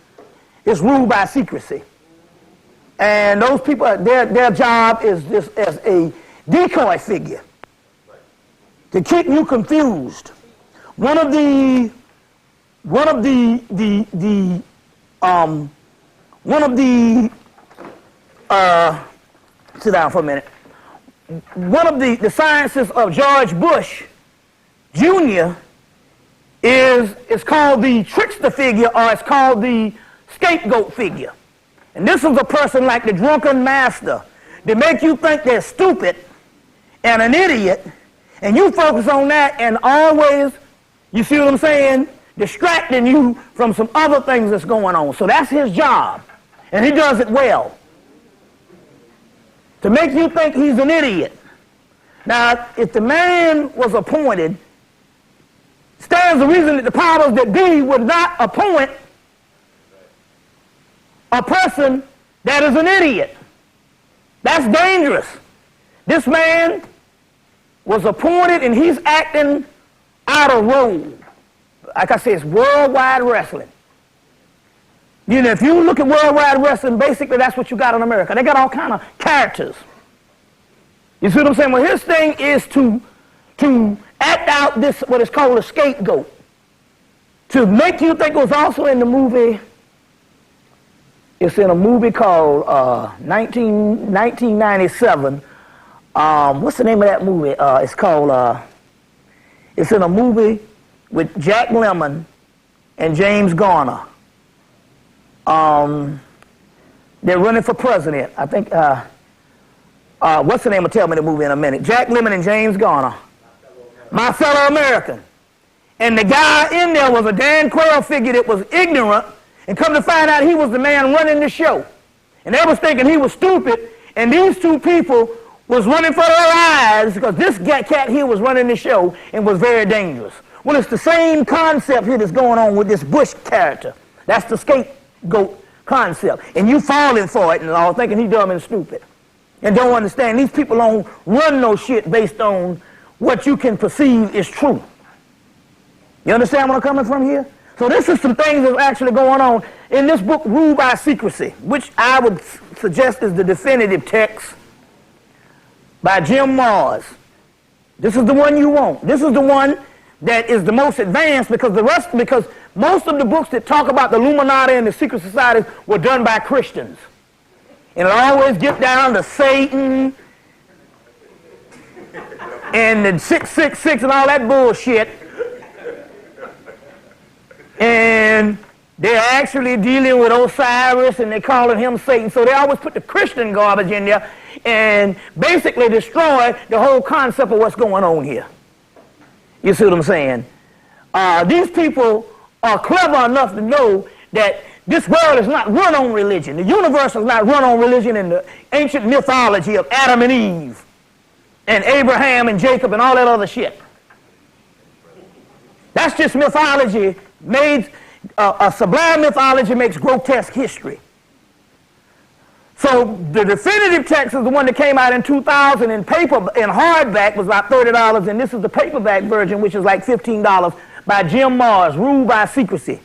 It's ruled by secrecy. And those people, their job is just as a decoy figure to keep you confused. Sit down for a minute. One of the sciences of George Bush Jr. is called the trickster figure, or it's called the scapegoat figure. And this is a person like the drunken master. They make you think they're stupid and an idiot, and you focus on that, and always, you see what I'm saying, distracting you from some other things that's going on. So that's his job, and he does it well, to make you think he's an idiot. Now, if the man was appointed, stands the reason that the powers that be would not appoint a person that is an idiot. That's dangerous. This man was appointed, and he's acting out of role. Like I said, it's worldwide wrestling. You know, if you look at worldwide wrestling, basically that's what you got in America. They got all kind of characters. You see what I'm saying? Well, his thing is to act out this, what is called a scapegoat. to make you think it was also in the movie. It's in a movie called 1997. What's the name of that movie? It's called, it's in a movie with Jack Lemmon and James Garner. They're running for president. I think, what's the name of, tell me the movie in a minute. Jack Lemmon and James Garner. My Fellow American. And the guy in there was a Dan Quayle figure that was ignorant, and come to find out he was the man running the show. And they was thinking he was stupid, and these two people was running for their lives because this cat here was running the show and was very dangerous. Well, it's the same concept here that's going on with this Bush character. That's the scapegoat concept. And you falling for it and all, thinking he's dumb and stupid. And don't understand, these people don't run no shit based on what you can perceive is true. You understand where I'm coming from here? So this is some things that's actually going on in this book, Ruled by Secrecy, which I would suggest is the definitive text by Jim Mars. This is the one you want. This is the one that is the most advanced because most of the books that talk about the Illuminati and the secret societies were done by Christians. And it always get down to Satan and the 666 and all that bullshit. And they're actually dealing with Osiris and they're calling him Satan. So they always put the Christian garbage in there and basically destroy the whole concept of what's going on here. You see what I'm saying? These people are clever enough to know that this world is not run on religion. The universe is not run on religion in the ancient mythology of Adam and Eve and Abraham and Jacob and all that other shit. That's just mythology made, a sublime mythology makes grotesque history. So the definitive text is the one that came out in 2000 in hardback was about $30, and this is the paperback version, which is like $15 by Jim Mars, Ruled by Secrecy.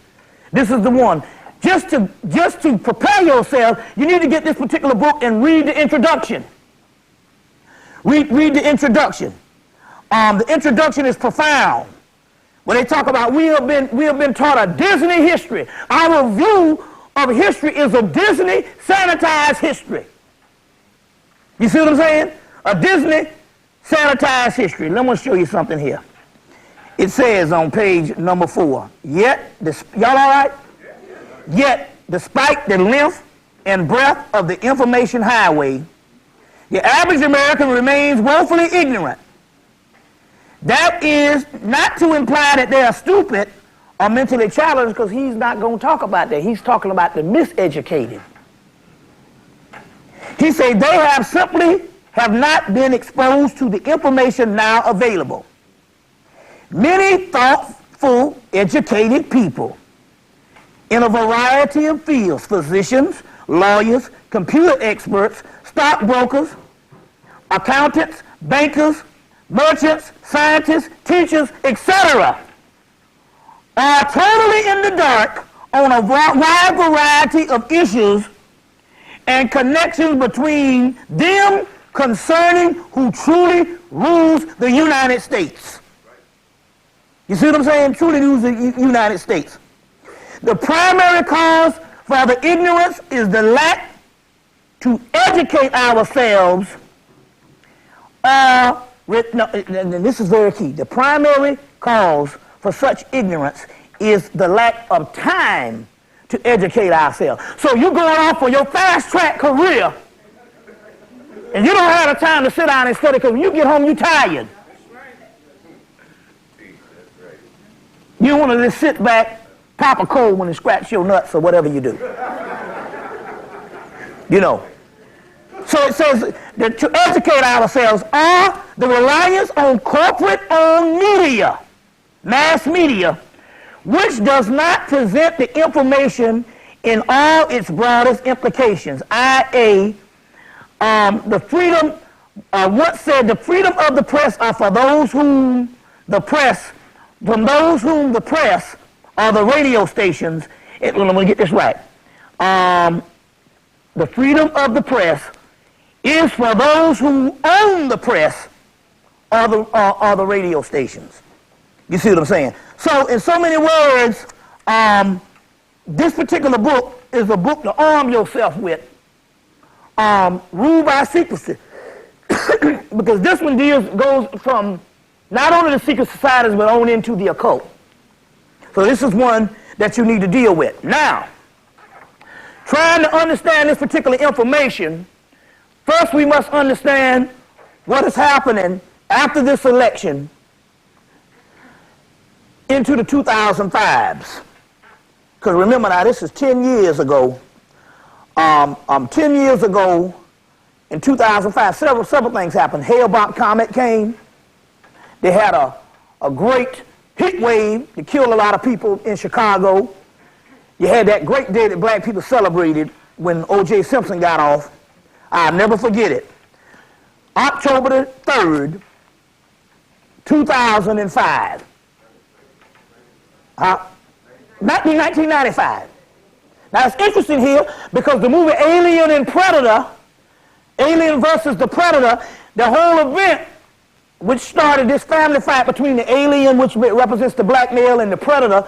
This is the one. Just to prepare yourself, you need to get this particular book and read the introduction. Read the introduction. The introduction is profound. When they talk about we have been taught a Disney history. Our view of history is a Disney sanitized history. You see what I'm saying? A Disney sanitized history. Let me show you something here. It says on page number 4, y'all all right? Yet, despite the length and breadth of the information highway, the average American remains woefully ignorant. That is not to imply that they are stupid or mentally challenged, because he's not going to talk about that. He's talking about the miseducated. He said they simply have not been exposed to the information now available. Many thoughtful, educated people in a variety of fields, physicians, lawyers, computer experts, stockbrokers, accountants, bankers, merchants, scientists, teachers, etc., are totally in the dark on a wide variety of issues and connections between them concerning who truly rules the United States. You see what I'm saying? Truly rules the United States. The primary cause for the ignorance is the lack to educate ourselves. And this is very key. The primary cause for such ignorance is the lack of time to educate ourselves. So you're going off for your fast-track career, and you don't have the time to sit down and study, because when you get home, you're tired. You want to just sit back, pop a cold one, and scratch your nuts or whatever you do. You know. So it says that to educate ourselves are the reliance on corporate-owned media, mass media, which does not present the information in all its broadest implications, i.e., the freedom, once said, the freedom of the press are for those whom the press, from those whom the press are the radio stations. Let me get this right. The freedom of the press is for those who own the press or the radio stations. You see what I'm saying? So in so many words, This particular book is a book to arm yourself with, ruled by secrecy. Because this one goes from not only the secret societies, but on into the occult. So this is one that you need to deal with. Now, trying to understand this particular information, first we must understand what is happening after this election into the 2005s. Because remember now, this is 10 years ago. 10 years ago, in 2005, several things happened. Hale-Bopp comet came. They had a great heat wave that killed a lot of people in Chicago. You had that great day that black people celebrated when O.J. Simpson got off. I'll never forget it. October the 3rd, 2005. 1995. Now it's interesting here because the movie Alien and Predator, Alien versus the Predator, the whole event which started this family fight between the alien, which represents the black male, and the predator,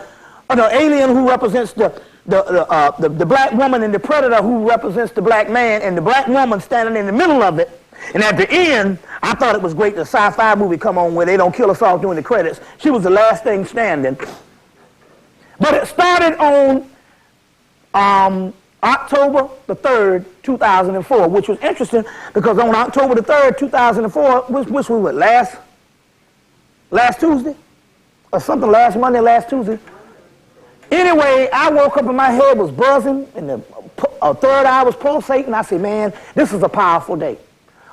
or the alien who represents the black woman, and the predator who represents the black man, and the black woman standing in the middle of it. And at the end, I thought it was great, the sci-fi movie come on where they don't kill us off during the credits. She was the last thing standing. But it started on October the 3rd, 2004, which was interesting because on October the 3rd, 2004, which was what, last Tuesday? Or something, last Monday, last Tuesday. Anyway, I woke up and my head was buzzing and the third eye was pulsating. I said, man, this is a powerful day.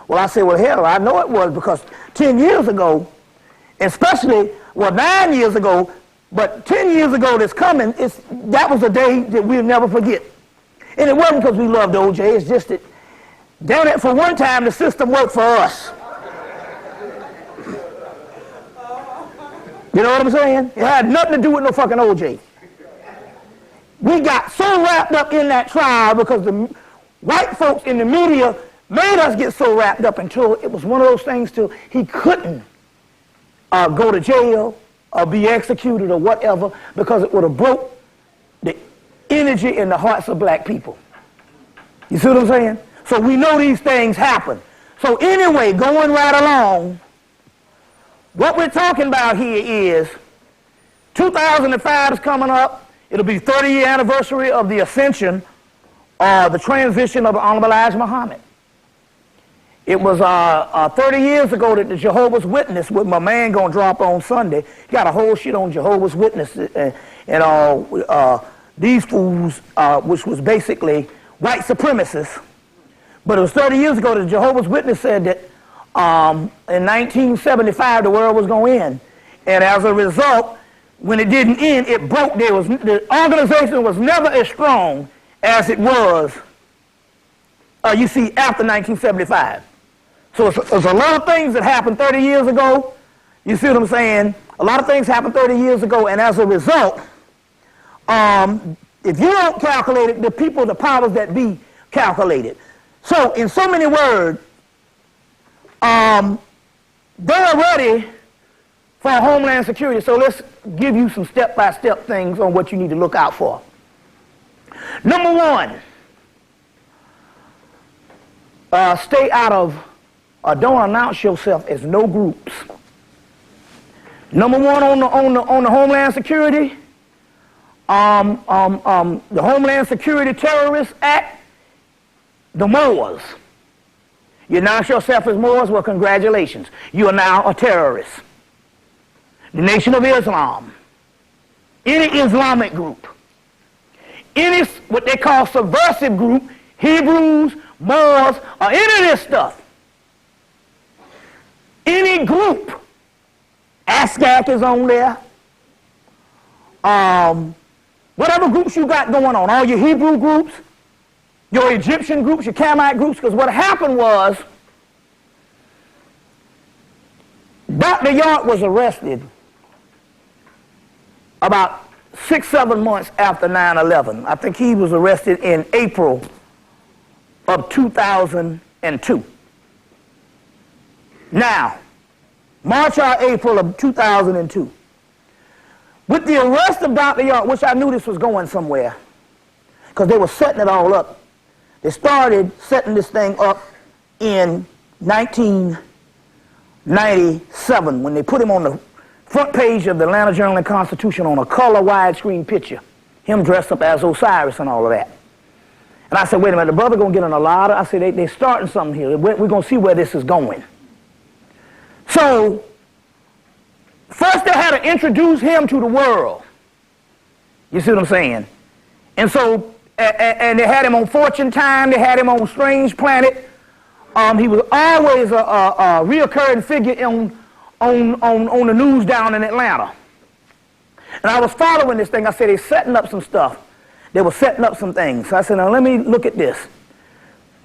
Well, I said, well, hell, I know it was because 10 years ago, especially, 9 years ago, but 10 years ago that's coming, that was a day that we'll never forget. And it wasn't because we loved O.J., it's just that, damn it, for one time the system worked for us. You know what I'm saying? It had nothing to do with no fucking O.J. We got so wrapped up in that trial because the white folks in the media made us get so wrapped up until it was one of those things till he couldn't go to jail or be executed or whatever because it would have broke the energy in the hearts of black people. You see what I'm saying? So we know these things happen. So anyway, going right along, what we're talking about here is 2005 is coming up. It'll be 30-year anniversary of the ascension or the transition of the Honorable Elijah Muhammad. It was 30 years ago that the Jehovah's Witness, with my man gonna drop on Sunday, got a whole shit on Jehovah's Witnesses and all. These fools, which was basically white supremacists. But it was 30 years ago that the Jehovah's Witness said that in 1975 the world was going to end. And as a result, when it didn't end, it broke. The organization was never as strong as it was, you see, after 1975. So it's a lot of things that happened 30 years ago. You see what I'm saying? A lot of things happened 30 years ago, and as a result, if you don't calculate it, the people, the powers that be, calculate it. So, in so many words, they're ready for Homeland Security. So let's give you some step-by-step things on what you need to look out for. Number one, stay out of, don't announce yourself as no groups. Number one on the Homeland Security. The Homeland Security Terrorist Act, the Moors. You announce yourself as Moors, well, congratulations. You are now a terrorist. The Nation of Islam, any Islamic group, any what they call subversive group, Hebrews, Moors, or any of this stuff, any group, ASCAC is on there, whatever groups you got going on, all your Hebrew groups, your Egyptian groups, your Camite groups, because what happened was Dr. York was arrested about 6-7 months after 9/11. I think he was arrested in April of 2002. Now, March or April of 2002. With the arrest of Dr. York, which I knew this was going somewhere, because they were setting it all up. They started setting this thing up in 1997 when they put him on the front page of the Atlanta Journal-Constitution on a color widescreen picture, him dressed up as Osiris and all of that. And I said, wait a minute, the brother going to get in a lot of, I said, they're starting something here. We're going to see where this is going. So, first they had to introduce him to the world. You see what I'm saying? And so, and they had him on Fortune Time, they had him on Strange Planet. He was always a reoccurring figure on the news down in Atlanta. And I was following this thing. I said, they're setting up some stuff. They were setting up some things. So I said, now let me look at this.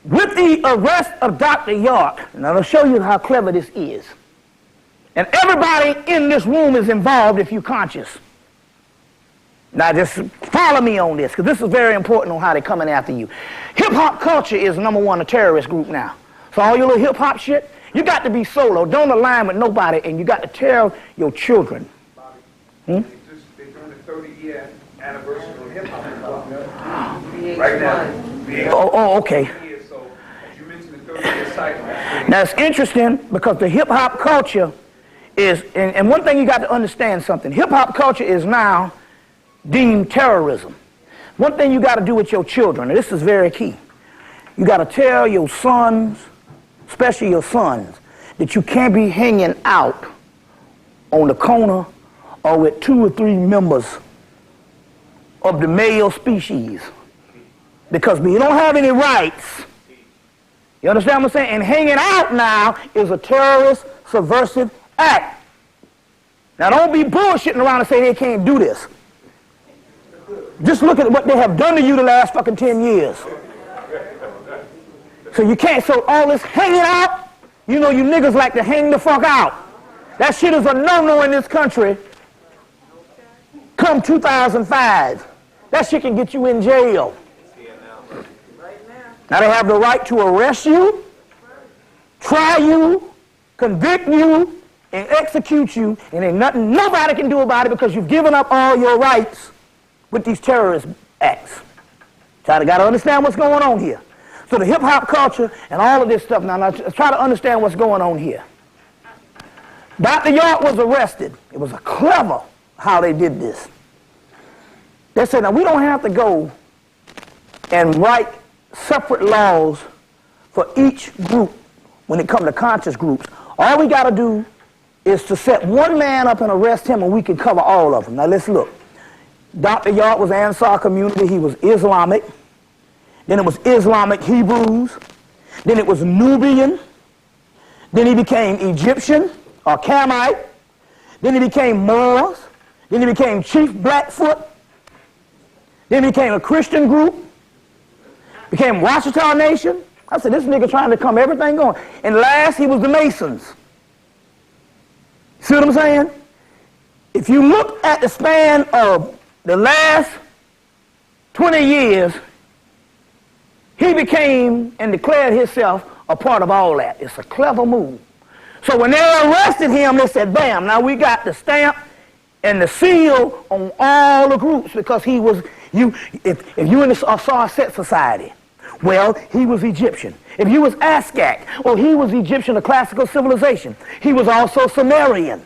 With the arrest of Dr. York, and I'll show you how clever this is. And everybody in this room is involved if you're conscious. Now just follow me on this, because this is very important on how they're coming after you. Hip-hop culture is #1 a terrorist group now. So all your little hip-hop shit, you got to be solo. Don't align with nobody, and you got to tell your children. Bobby, they're doing the 30-year anniversary of hip-hop. Right now. Oh, okay. So, as you mentioned the 30-year cycle. Now it's interesting because the hip-hop culture is, and one thing you got to understand something, hip-hop culture is now deemed terrorism. One thing you got to do with your children, and this is very key, you got to tell your sons, especially your sons, that you can't be hanging out on the corner or with 2 or 3 members of the male species, because we don't have any rights. You understand what I'm saying? And hanging out now is a terrorist, subversive act. Now don't be bullshitting around and say they can't do this. Just look at what they have done to you the last fucking 10 years. So you can't, so all this hanging out, you know you niggas like to hang the fuck out. That shit is a no-no in this country. Come 2005. That shit can get you in jail. Now they have the right to arrest you, try you, convict you, and execute you, and ain't nothing nobody can do about it because you've given up all your rights with these terrorist acts. So I got to understand what's going on here. So the hip-hop culture and all of this stuff, now let's try to understand what's going on here. Dr. York was arrested. It was clever how they did this. They said, now we don't have to go and write separate laws for each group when it comes to conscious groups. All we got to do is to set one man up and arrest him, and we can cover all of them. Now let's look. Dr. York was Ansar community. He was Islamic. Then it was Islamic Hebrews. Then it was Nubian. Then he became Egyptian or Camite. Then he became Moors. Then he became Chief Blackfoot. Then he became a Christian group. Became Washita Nation. I said, this nigga trying to come everything going. And last, he was the Masons. See what I'm saying? If you look at the span of the last 20 years, he became and declared himself a part of all that. It's a clever move. So when they arrested him, they said, bam, now we got the stamp and the seal on all the groups because he was, if you in the Sarset Society, well, he was Egyptian. If you was Aztec, or he was Egyptian, a classical civilization, he was also Sumerian.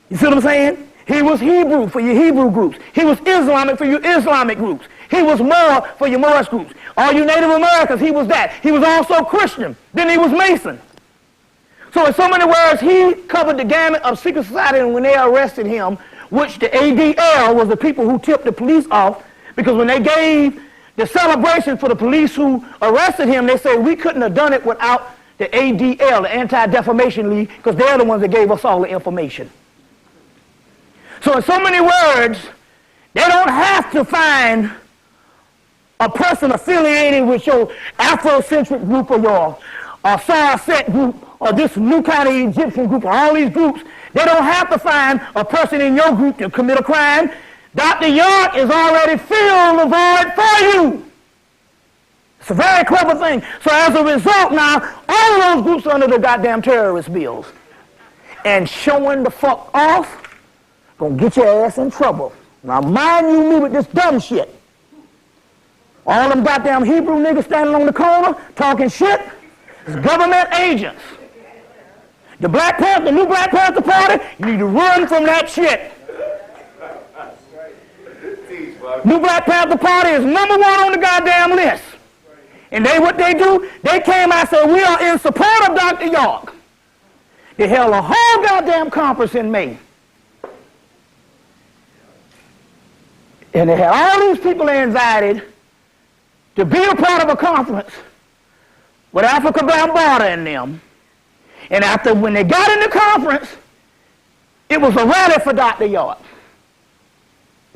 You see what I'm saying? He was Hebrew for your Hebrew groups. He was Islamic for your Islamic groups. He was Moor for your Moorish groups. All you Native Americans, he was that. He was also Christian. Then he was Mason. So in so many words, he covered the gamut of secret society, and when they arrested him, which the ADL was the people who tipped the police off, because when they gave the celebration for the police who arrested him, they said we couldn't have done it without the ADL, the Anti-Defamation League, because they're the ones that gave us all the information. So in so many words, they don't have to find a person affiliated with your Afrocentric group or your Sarset group or this new kind of Egyptian group or all these groups. They don't have to find a person in your group to commit a crime. Dr. York is already filled the void for you. It's a very clever thing. So as a result now, all of those groups are under the goddamn terrorist bills. And showing the fuck off, gonna get your ass in trouble. Now mind you me with this dumb shit. All them goddamn Hebrew niggas standing on the corner talking shit is government agents. The new Black Panther Party, you need to run from that shit. New Black Panther Party is #1 on the goddamn list. And what they do, they came out and said, we are in support of Dr. York. They held a whole goddamn conference in May. And they had all these people invited to be a part of a conference with Africa Bambaataa and them. And when they got in the conference, it was a rally for Dr. York.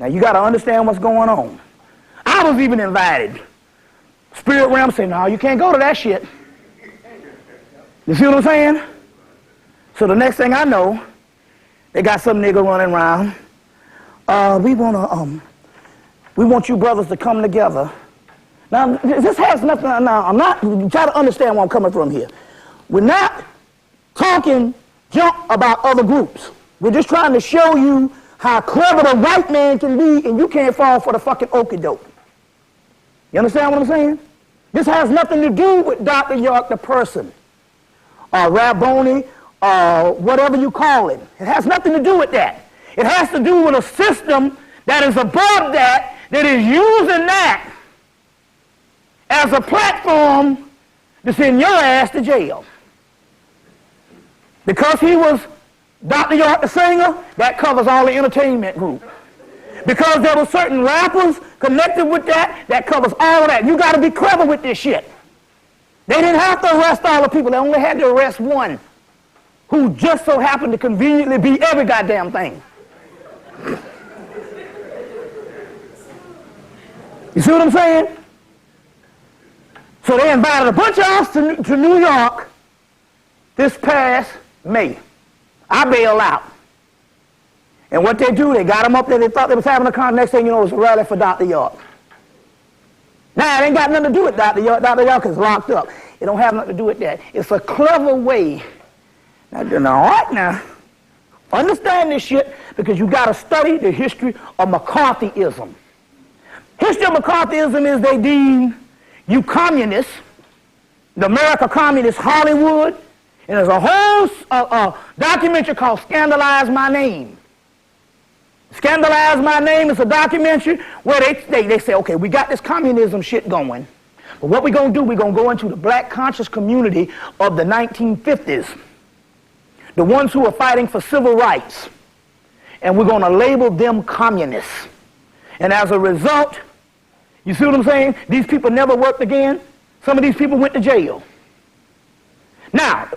Now you got to understand what's going on. I was even invited. Spirit realm said, no, you can't go to that shit. You see what I'm saying? So the next thing I know, they got some nigga running around. We want you brothers to come together. Now, this has nothing, now, I'm not, try to understand where I'm coming from here. We're not talking junk about other groups. We're just trying to show you how clever the white man can be, and you can't fall for the fucking okie doke. You understand what I'm saying? This has nothing to do with Dr. York, the person, or Rabboni, or whatever you call it. It has nothing to do with that. It has to do with a system that is above that is using that as a platform to send your ass to jail. Because he was Dr. York the singer, that covers all the entertainment group. Because there were certain rappers connected with that covers all of that. You got to be clever with this shit. They didn't have to arrest all the people. They only had to arrest one who just so happened to conveniently be every goddamn thing. You see what I'm saying? So they invited a bunch of us to New York this past May. I bailed out. And what they do, they got them up there, they thought they was having a con, next thing you know, it was a rally for Dr. York. Now, it ain't got nothing to do with Dr. York. Dr. York is locked up. It don't have nothing to do with that. It's a clever way. Now, understand this shit, because you got to study the history of McCarthyism. History of McCarthyism is they deem you communists, the America Communist Hollywood, and there's a whole documentary called Scandalize My Name. Scandalize My Name is a documentary where they say, okay, we got this communism shit going, but what we're going to do, we're going to go into the black conscious community of the 1950s, the ones who are fighting for civil rights, and we're going to label them communists. And as a result, you see what I'm saying? These people never worked again. Some of these people went to jail. Now,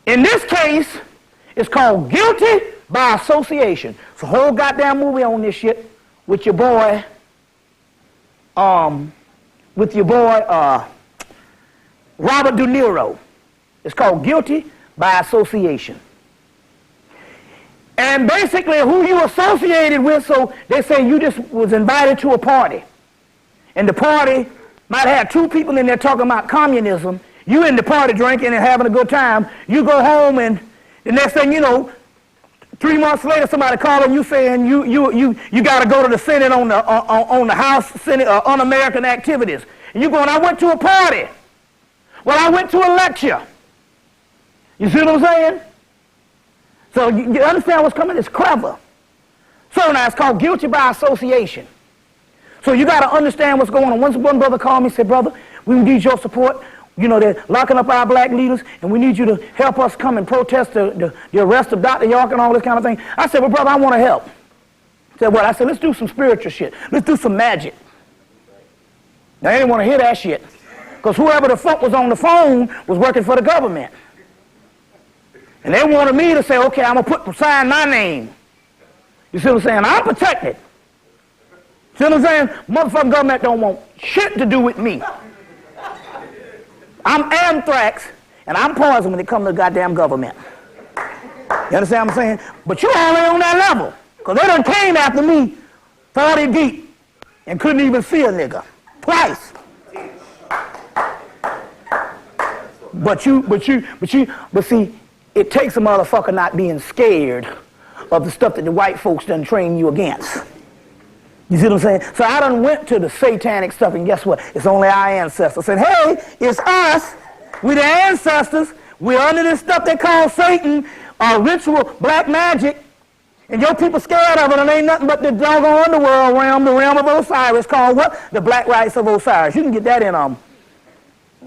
in this case, it's called guilty by association. It's a whole goddamn movie on this shit with your boy, Robert De Niro. It's called guilty by association. And basically who you associated with, so they say you just was invited to a party. And the party might have two people in there talking about communism. You in the party drinking and having a good time. You go home and the next thing you know, 3 months later somebody calling you saying you got to go to the Senate on the House Senate Un-American activities. And you going, I went to a party. Well, I went to a lecture. You see what I'm saying? So you understand what's coming? It's clever. So now it's called guilty by association. So you got to understand what's going on. Once one brother called me and said, brother, we need your support. You know, they're locking up our black leaders, and we need you to help us come and protest the arrest of Dr. York and all this kind of thing. I said, well, brother, I want to help. He said, what? I said, let's do some spiritual shit. Let's do some magic. Now, they didn't want to hear that shit, because whoever the fuck was on the phone was working for the government. And they wanted me to say, okay, I'm going to sign my name. You see what I'm saying? I'm protected. See what I'm saying? Motherfucking government don't want shit to do with me. I'm anthrax, and I'm poison when it comes to the goddamn government. You understand what I'm saying? But you all ain't on that level, because they done came after me 40 deep and couldn't even see a nigga. Twice. But see, it takes a motherfucker not being scared of the stuff that the white folks done train you against. You see what I'm saying? So I done went to the satanic stuff, and guess what? It's only our ancestors. I said, hey, it's us. We the ancestors. We're under this stuff they call Satan, ritual, black magic, and your people scared of it, and ain't nothing but the doggone underworld realm, the realm of Osiris, called what? The Black Rites of Osiris. You can get that in,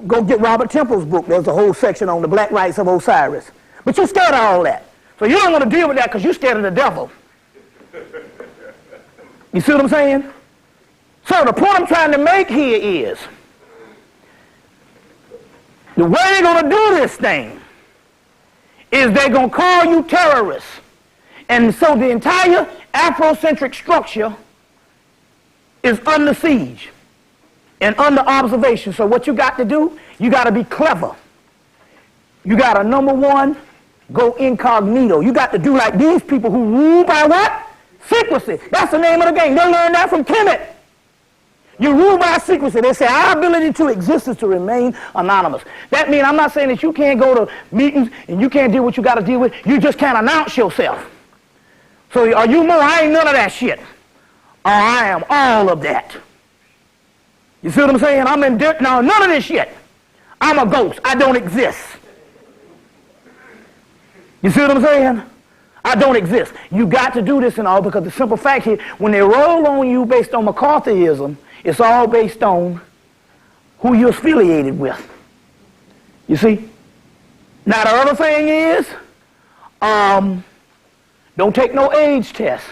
go get Robert Temple's book. There's a whole section on the Black Rites of Osiris. But you're scared of all that. So you don't want to deal with that because you're scared of the devil. You see what I'm saying? So the point I'm trying to make here is, the way they're going to do this thing is they're going to call you terrorists. And so the entire Afrocentric structure is under siege and under observation. So what you got to do, you got to be clever. You got to, number one, go incognito. You got to do like these people who rule by what? Secrecy. That's the name of the game. They learned that from Kemet. You rule by secrecy. They say our ability to exist is to remain anonymous. That means I'm not saying that you can't go to meetings and you can't deal with what you got to deal with. You just can't announce yourself. So are you more? I ain't none of that shit. Or I am all of that. You see what I'm saying? I'm in dirt now. None of this shit. I'm a ghost. I don't exist. You see what I'm saying? I don't exist. You got to do this and all because the simple fact here, when they roll on you based on McCarthyism, it's all based on who you're affiliated with. You see? Now the other thing is, don't take no AIDS test.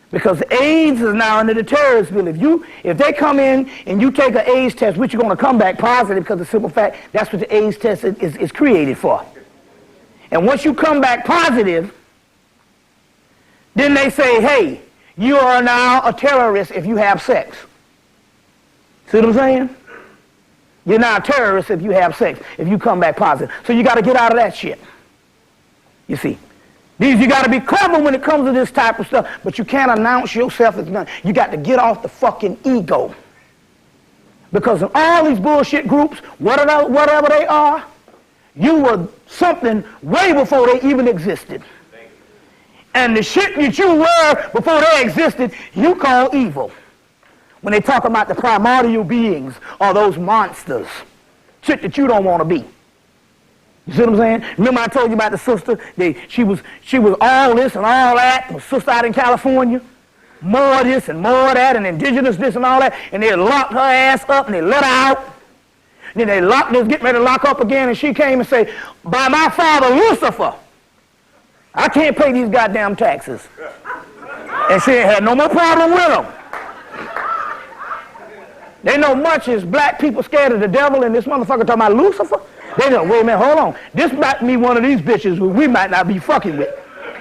Because AIDS is now under the terrorist bill. If they come in and you take an AIDS test, which you're going to come back positive because of the simple fact that's what the AIDS test is created for. And once you come back positive, then they say, hey, you are now a terrorist if you have sex. See what I'm saying? You're now a terrorist if you have sex, if you come back positive. So you got to get out of that shit. You see? You got to be clever when it comes to this type of stuff, but you can't announce yourself as none. You got to get off the fucking ego. Because in all these bullshit groups, whatever they are, you were something way before they even existed. And the shit that you were before they existed, you call evil. When they talk about the primordial beings or those monsters, shit that you don't want to be. You see what I'm saying? Remember I told you about the sister? She was all this and all that. A sister out in California. More this and more that and indigenous this and all that. And they locked her ass up and they let her out. Then they was getting ready to lock up again and she came and said, by my father Lucifer, I can't pay these goddamn taxes. And she ain't had no more problem with them. They know much as black people scared of the devil and this motherfucker talking about Lucifer. They know, wait a minute, hold on. This might be one of these bitches who we might not be fucking with.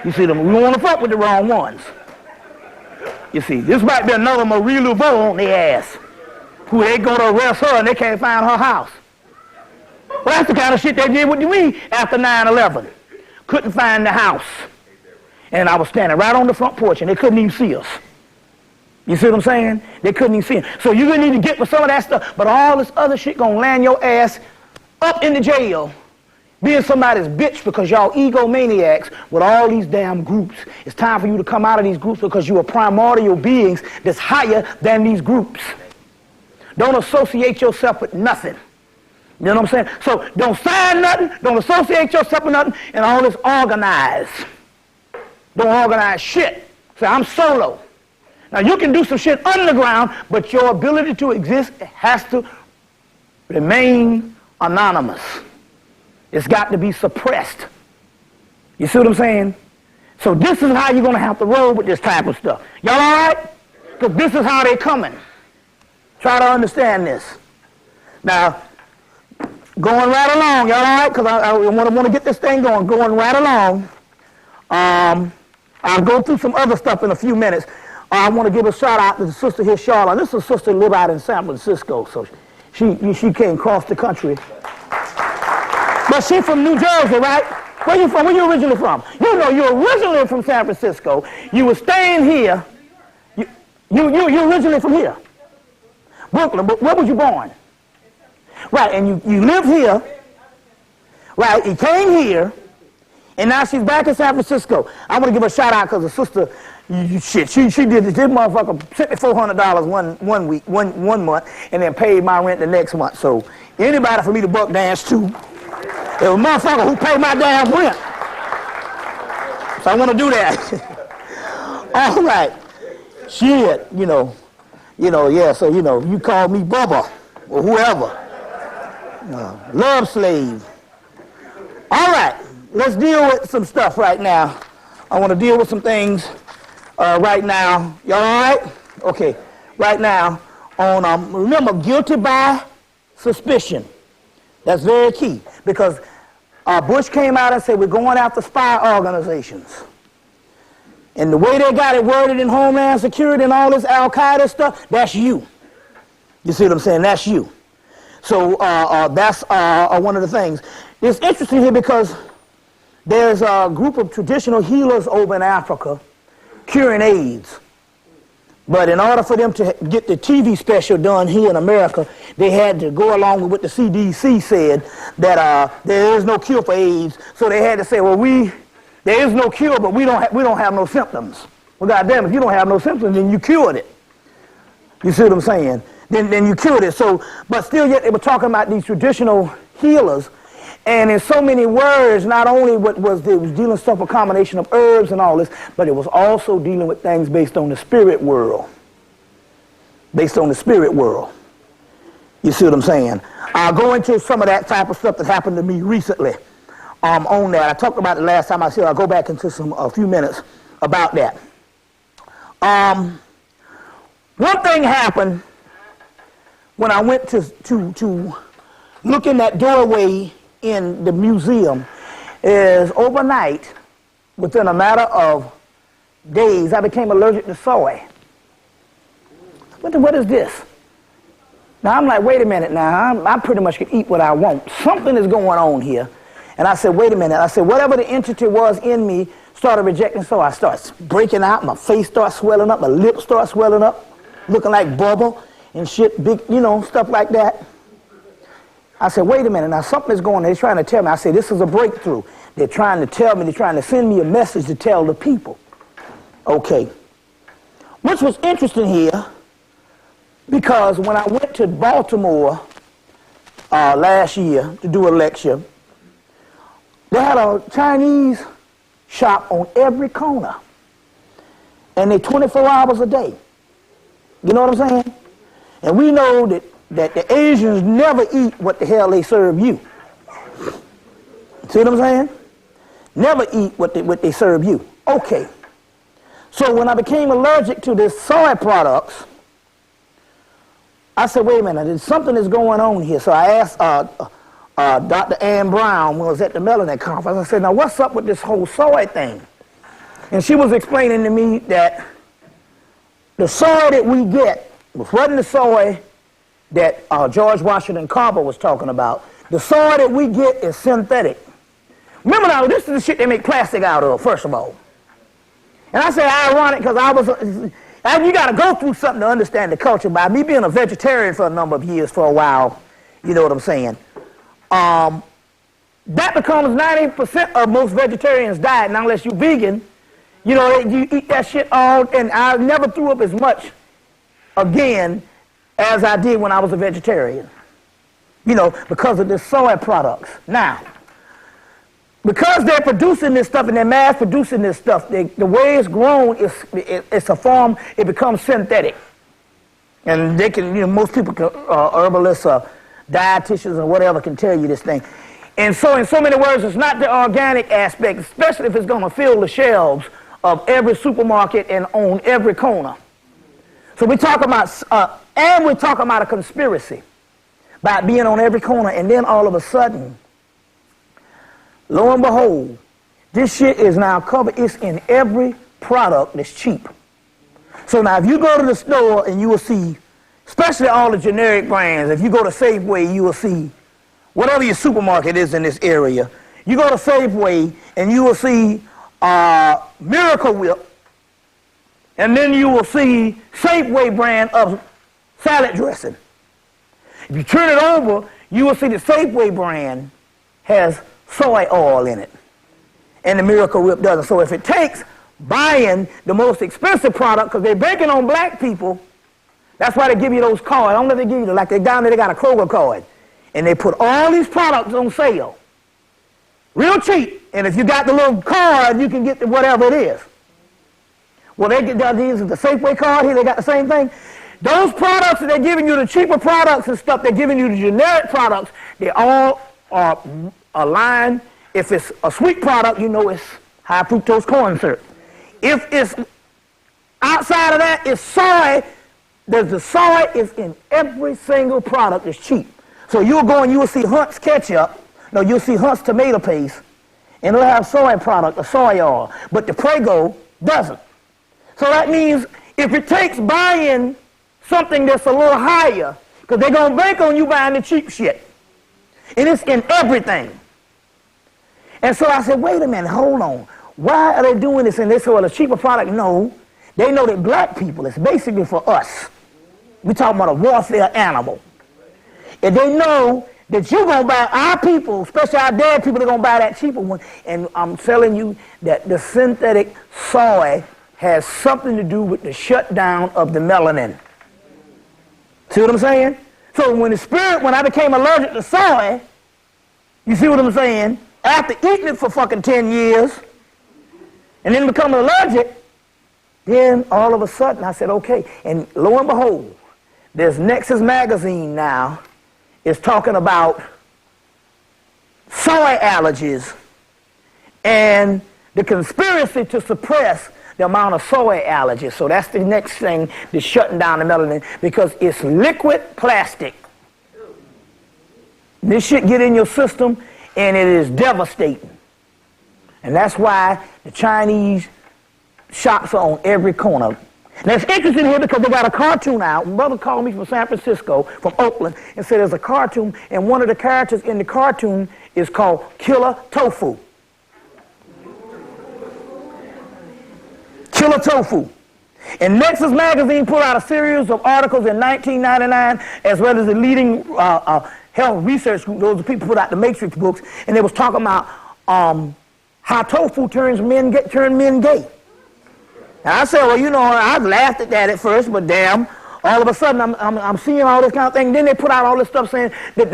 You see them, we don't want to fuck with the wrong ones. You see, this might be another Marie Laveau on their ass. Who they go to arrest her and they can't find her house. Well, that's the kind of shit they did with me after 9/11. Couldn't find the house. And I was standing right on the front porch and they couldn't even see us. You see what I'm saying? They couldn't even see us. So you're going to need to get with some of that stuff. But all this other shit going to land your ass up in the jail being somebody's bitch because y'all egomaniacs with all these damn groups. It's time for you to come out of these groups because you are primordial beings that's higher than these groups. Don't associate yourself with nothing. You know what I'm saying? So don't sign nothing, don't associate yourself with nothing, and all this organize. Don't organize shit. Say, I'm solo. Now you can do some shit underground, but your ability to exist has to remain anonymous. It's got to be suppressed. You see what I'm saying? So this is how you're going to have to roll with this type of stuff. Y'all all right? Because this is how they're coming. Try to understand this. Now, going right along, y'all all right? Because I want to get this thing going. Going right along. I'll go through some other stuff in a few minutes. I want to give a shout out to the sister here, Charlotte. This is a sister who lives out in San Francisco, so she came across the country. But she's from New Jersey, right? Where you from? Where you originally from? You know, you're originally from San Francisco. You were staying here. You originally from here. Brooklyn, but where was you born? Right, and you lived here. Right, you came here, And now she's back in San Francisco. I want to give her a shout out because her sister, she did this. This motherfucker sent me $400 one month and then paid my rent the next month. So anybody for me to buck dance to, it was a motherfucker who paid my damn rent. So I want to do that. All right. Shit, yeah, so, you call me Bubba or whoever. Love slave. All right, let's deal with some stuff right now. I want to deal with some things right now. Y'all all right? Okay, right now on, remember, guilty by suspicion. That's very key because Bush came out and said we're going after spy organizations. And the way they got it worded in Homeland Security and all this Al-Qaeda stuff, that's you. You see what I'm saying? That's you. So that's one of the things. It's interesting here because there's a group of traditional healers over in Africa curing AIDS. But in order for them to get the TV special done here in America, they had to go along with what the CDC said, that there is no cure for AIDS. So they had to say, well, there is no cure, but we don't have no symptoms. Well, goddamn, if you don't have no symptoms, then you cured it. You see what I'm saying? Then you cured it. So, but still yet they were talking about these traditional healers, and in so many words, not only it was dealing stuff, a combination of herbs and all this, but it was also dealing with things based on the spirit world. Based on the spirit world. You see what I'm saying? I'll go into some of that type of stuff that happened to me recently. On that. I talked about it last time I said I'll go back into a few minutes about that. One thing happened when I went to look in that doorway in the museum is overnight, within a matter of days, I became allergic to soy. What is this? Now I'm like, wait a minute now, I pretty much can eat what I want. Something is going on here. And I said, wait a minute. I said, whatever the entity was in me started rejecting soy. I started breaking out. My face starts swelling up. My lips start swelling up, looking like bubble and shit, big, stuff like that. I said, wait a minute. Now something's going on. They're trying to tell me. I said, this is a breakthrough. They're trying to tell me. They're trying to send me a message to tell the people. Okay. Which was interesting here because when I went to Baltimore last year to do a lecture, they had a Chinese shop on every corner. And they 24 hours a day. You know what I'm saying? And we know that the Asians never eat what the hell they serve you. See what I'm saying? Never eat what they serve you. Okay. So when I became allergic to this soy products, I said, wait a minute, there's something that's going on here. So I asked Dr. Ann Brown was at the Melanin Conference. I said, now what's up with this whole soy thing? And she was explaining to me that the soy that we get wasn't the soy that George Washington Carver was talking about. The soy that we get is synthetic. Remember now, this is the shit they make plastic out of, first of all. And I say ironic because you got to go through something to understand the culture. By me being a vegetarian for a number of years, for a while, you know what I'm saying? That becomes 90% of most vegetarians' diet. Now, unless you're vegan, you eat that shit all, and I never threw up as much again as I did when I was a vegetarian. Because of the soy products. Now, because they're producing this stuff and they're mass producing this stuff, the way it's grown it's a form, it becomes synthetic. And they can, most people, herbalists or dietitians or whatever can tell you this thing. And so in so many words, it's not the organic aspect, especially if it's going to fill the shelves of every supermarket and on every corner. So we talk about, and we talk about a conspiracy by being on every corner, and then all of a sudden, lo and behold, this shit is now covered. It's in every product that's cheap. So now if you go to the store and you will see, especially all the generic brands, if you go to Safeway, you will see, whatever your supermarket is in this area, you go to Safeway and you will see Miracle Whip, and then you will see Safeway brand of salad dressing. If you turn it over, you will see the Safeway brand has soy oil in it. and the Miracle Whip doesn't. So if it takes buying the most expensive product, because they're banking on black people, that's why they give you those cards. I don't know if they give you, like they down there, they got a Kroger card. And they put all these products on sale. Real cheap. And if you got the little card, you can get the whatever it is. Well, they get these the Safeway card here, they got the same thing. Those products that they're giving you, the cheaper products and stuff, they're giving you the generic products, they all are aligned. If it's a sweet product, you know it's high fructose corn syrup. If it's outside of that, it's soy. The soy is in every single product that's cheap. So you'll go and you'll see Hunt's ketchup, no, you'll see Hunt's tomato paste, and it'll have soy product, or soy oil, but the Prego doesn't. So that means if it takes buying something that's a little higher, because they're going to bank on you buying the cheap shit. And it's in everything. And so I said, wait a minute, hold on. Why are they doing this? And they said, well, a cheaper product. No, they know that black people, it's basically for us. We're talking about a warfare animal. And they know that you're going to buy our people, especially our dead people, they're going to buy that cheaper one. And I'm telling you that the synthetic soy has something to do with the shutdown of the melanin. See what I'm saying? So when I became allergic to soy, you see what I'm saying? After eating it for fucking 10 years, and then become allergic, then all of a sudden I said, okay. And lo and behold, there's Nexus magazine now is talking about soy allergies and the conspiracy to suppress the amount of soy allergies. So that's the next thing that's shutting down the melanin, because it's liquid plastic. This shit get in your system and it is devastating. And that's why the Chinese shops are on every corner. Now it's interesting here because they got a cartoon out. My brother called me from San Francisco, from Oakland, and said there's a cartoon, and one of the characters in the cartoon is called Killer Tofu. Killer Tofu. And Nexus magazine put out a series of articles in 1999, as well as the leading health research group. Those people put out the Matrix books, and they was talking about how tofu turns men gay. And I said, well, you know, I laughed at that at first, but damn, all of a sudden I'm seeing all this kind of thing. Then they put out all this stuff saying that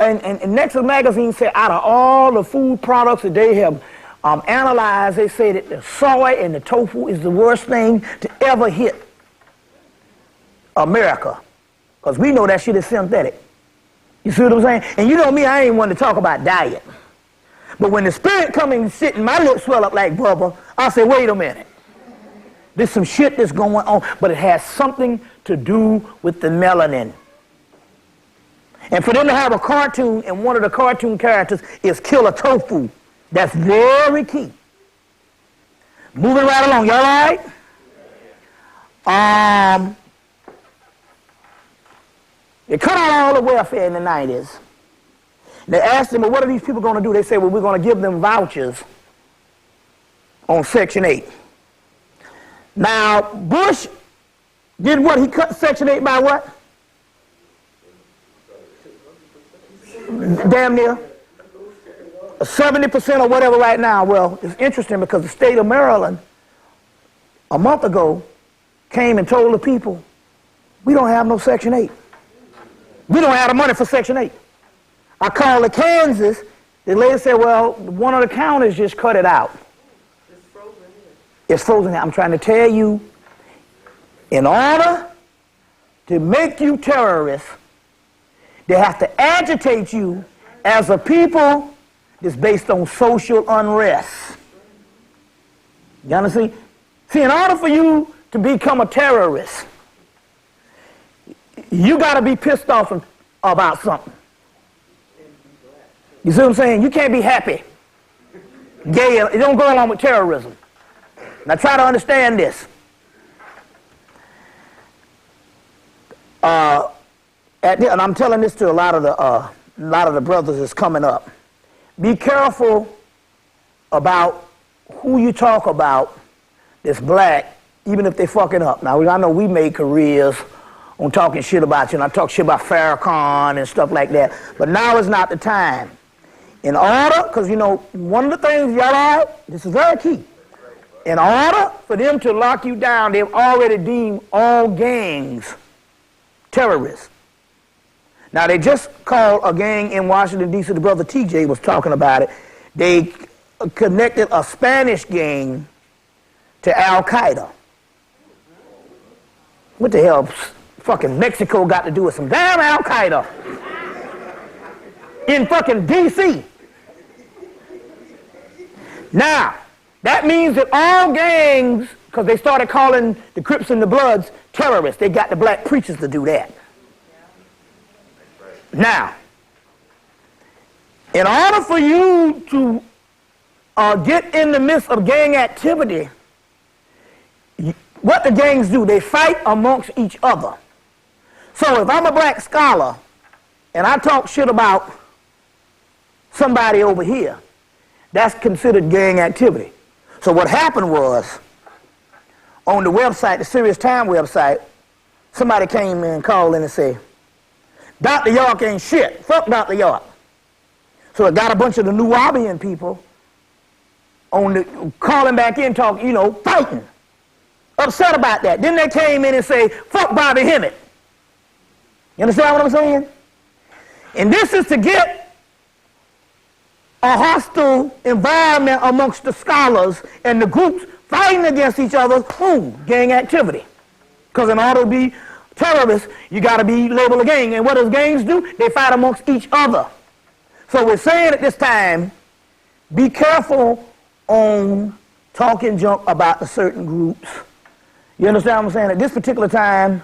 and Nexus magazine said out of all the food products that they have analyzed, they say that the soy and the tofu is the worst thing to ever hit America, because we know that shit is synthetic. You see what I'm saying? And you know me, I ain't one to talk about diet. But when the spirit come and sit and my lips swell up like Bubba, I say, wait a minute. There's some shit that's going on, but it has something to do with the melanin. And for them to have a cartoon, and one of the cartoon characters is Killer Tofu, that's very key. Moving right along, y'all all right? They cut out all the welfare in the 90s. They asked them, well, what are these people going to do? They said, well, we're going to give them vouchers on Section 8. Now, Bush did what? He cut Section 8 by what? Damn near 70% or whatever right now. Well, it's interesting because the state of Maryland a month ago came and told the people, we don't have no Section 8. We don't have the money for Section 8. I called to Kansas. The lady said, well, one of the counties just cut it out. It's frozen here. It's frozen here. I'm trying to tell you, in order to make you terrorists, they have to agitate you as a people that's based on social unrest. You understand? See, in order for you to become a terrorist, you got to be pissed off about something. You see what I'm saying? You can't be happy. Gay, it don't go along with terrorism. Now try to understand this. And I'm telling this to a lot of the brothers that's coming up. Be careful about who you talk about that's black, even if they fucking up. Now I know we made careers on talking shit about you, and I talk shit about Farrakhan and stuff like that. But now is not the time. In order, because you know, one of the things y'all are, this is very key. In order for them to lock you down, they've already deemed all gangs terrorists. Now, they just called a gang in Washington, D.C., the brother TJ was talking about it. They connected a Spanish gang to Al-Qaeda. What the hell fucking Mexico got to do with some damn Al-Qaeda in fucking D.C.? Now, that means that all gangs, because they started calling the Crips and the Bloods terrorists, they got the black preachers to do that. Now, in order for you to get in the midst of gang activity, what the gangs do, they fight amongst each other. So if I'm a black scholar and I talk shit about somebody over here, that's considered gang activity. So what happened was, on the website, the SiriusTimes website, somebody came in and called in and said, Dr. York ain't shit. Fuck Dr. York. So it got a bunch of the Nubian people calling back in, talking, you know, fighting. Upset about that. Then they came in and say, fuck Bobby Hemmitt. You understand what I'm saying? And this is to get a hostile environment amongst the scholars and the groups fighting against each other. Boom, gang activity. Because in order to be terrorists, you got to be labeled a gang. And what does gangs do? They fight amongst each other. So we're saying at this time, be careful on talking junk about the certain groups. You understand what I'm saying? At this particular time,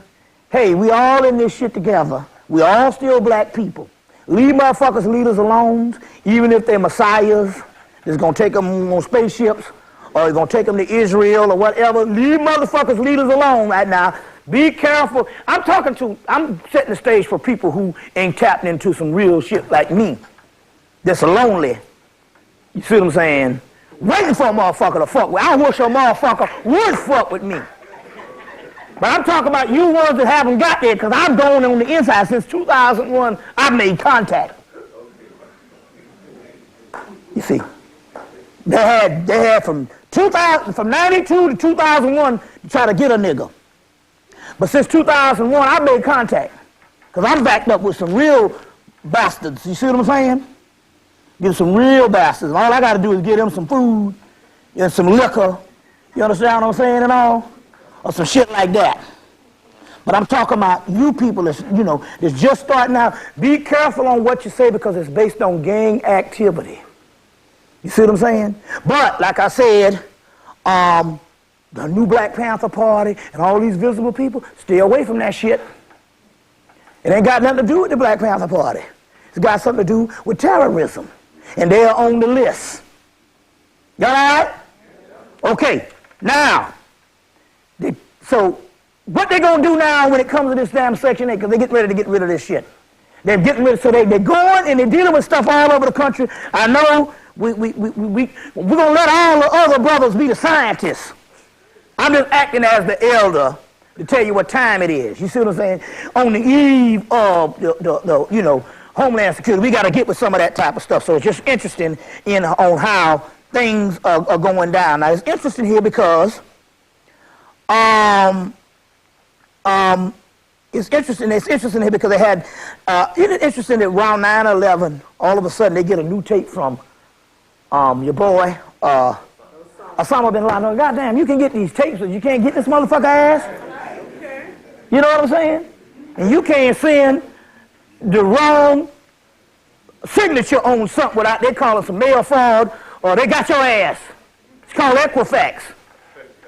hey, we all in this shit together. We all still black people. Leave motherfuckers, leaders alone, even if they're messiahs that's going to take them on spaceships or they're going to take them to Israel or whatever. Leave motherfuckers, leaders alone right now. Be careful. I'm setting the stage for people who ain't tapping into some real shit like me. That's lonely. You see what I'm saying? Waiting for a motherfucker to fuck with. I wish a motherfucker would fuck with me. But I'm talking about you ones that haven't got there, because I'm going on the inside. Since 2001, I've made contact. You see, they had from 92 to 2001 to try to get a nigga. But since 2001, I made contact, because I'm backed up with some real bastards. You see what I'm saying? Get some real bastards. All I got to do is get them some food and some liquor. You understand what I'm saying and all? Or some shit like that. But I'm talking about you people that's, you know, that's just starting out. Be careful on what you say, because it's based on gang activity. You see what I'm saying? But, like I said, the new Black Panther Party and all these visible people, stay away from that shit. It ain't got nothing to do with the Black Panther Party. It's got something to do with terrorism. And they're on the list. Y'all all right? Okay, now, so what they going to do now when it comes to this damn Section 8, because they get ready to get rid of this shit. They're getting rid of, so they're going and they're dealing with stuff all over the country. I know we're going to let all the other brothers be the scientists. I'm just acting as the elder to tell you what time it is. You see what I'm saying? On the eve of the you know, Homeland Security, we got to get with some of that type of stuff. So it's just interesting on how things are going down. Now, it's interesting here because it's interesting here because they had, isn't it interesting that around 9/11, all of a sudden they get a new tape from your boy, Osama bin Laden. Goddamn, you can get these tapes, but you can't get this motherfucker ass. You know what I'm saying? And you can't send the wrong signature on something without they call it some mail fraud, or they got your ass. It's called Equifax.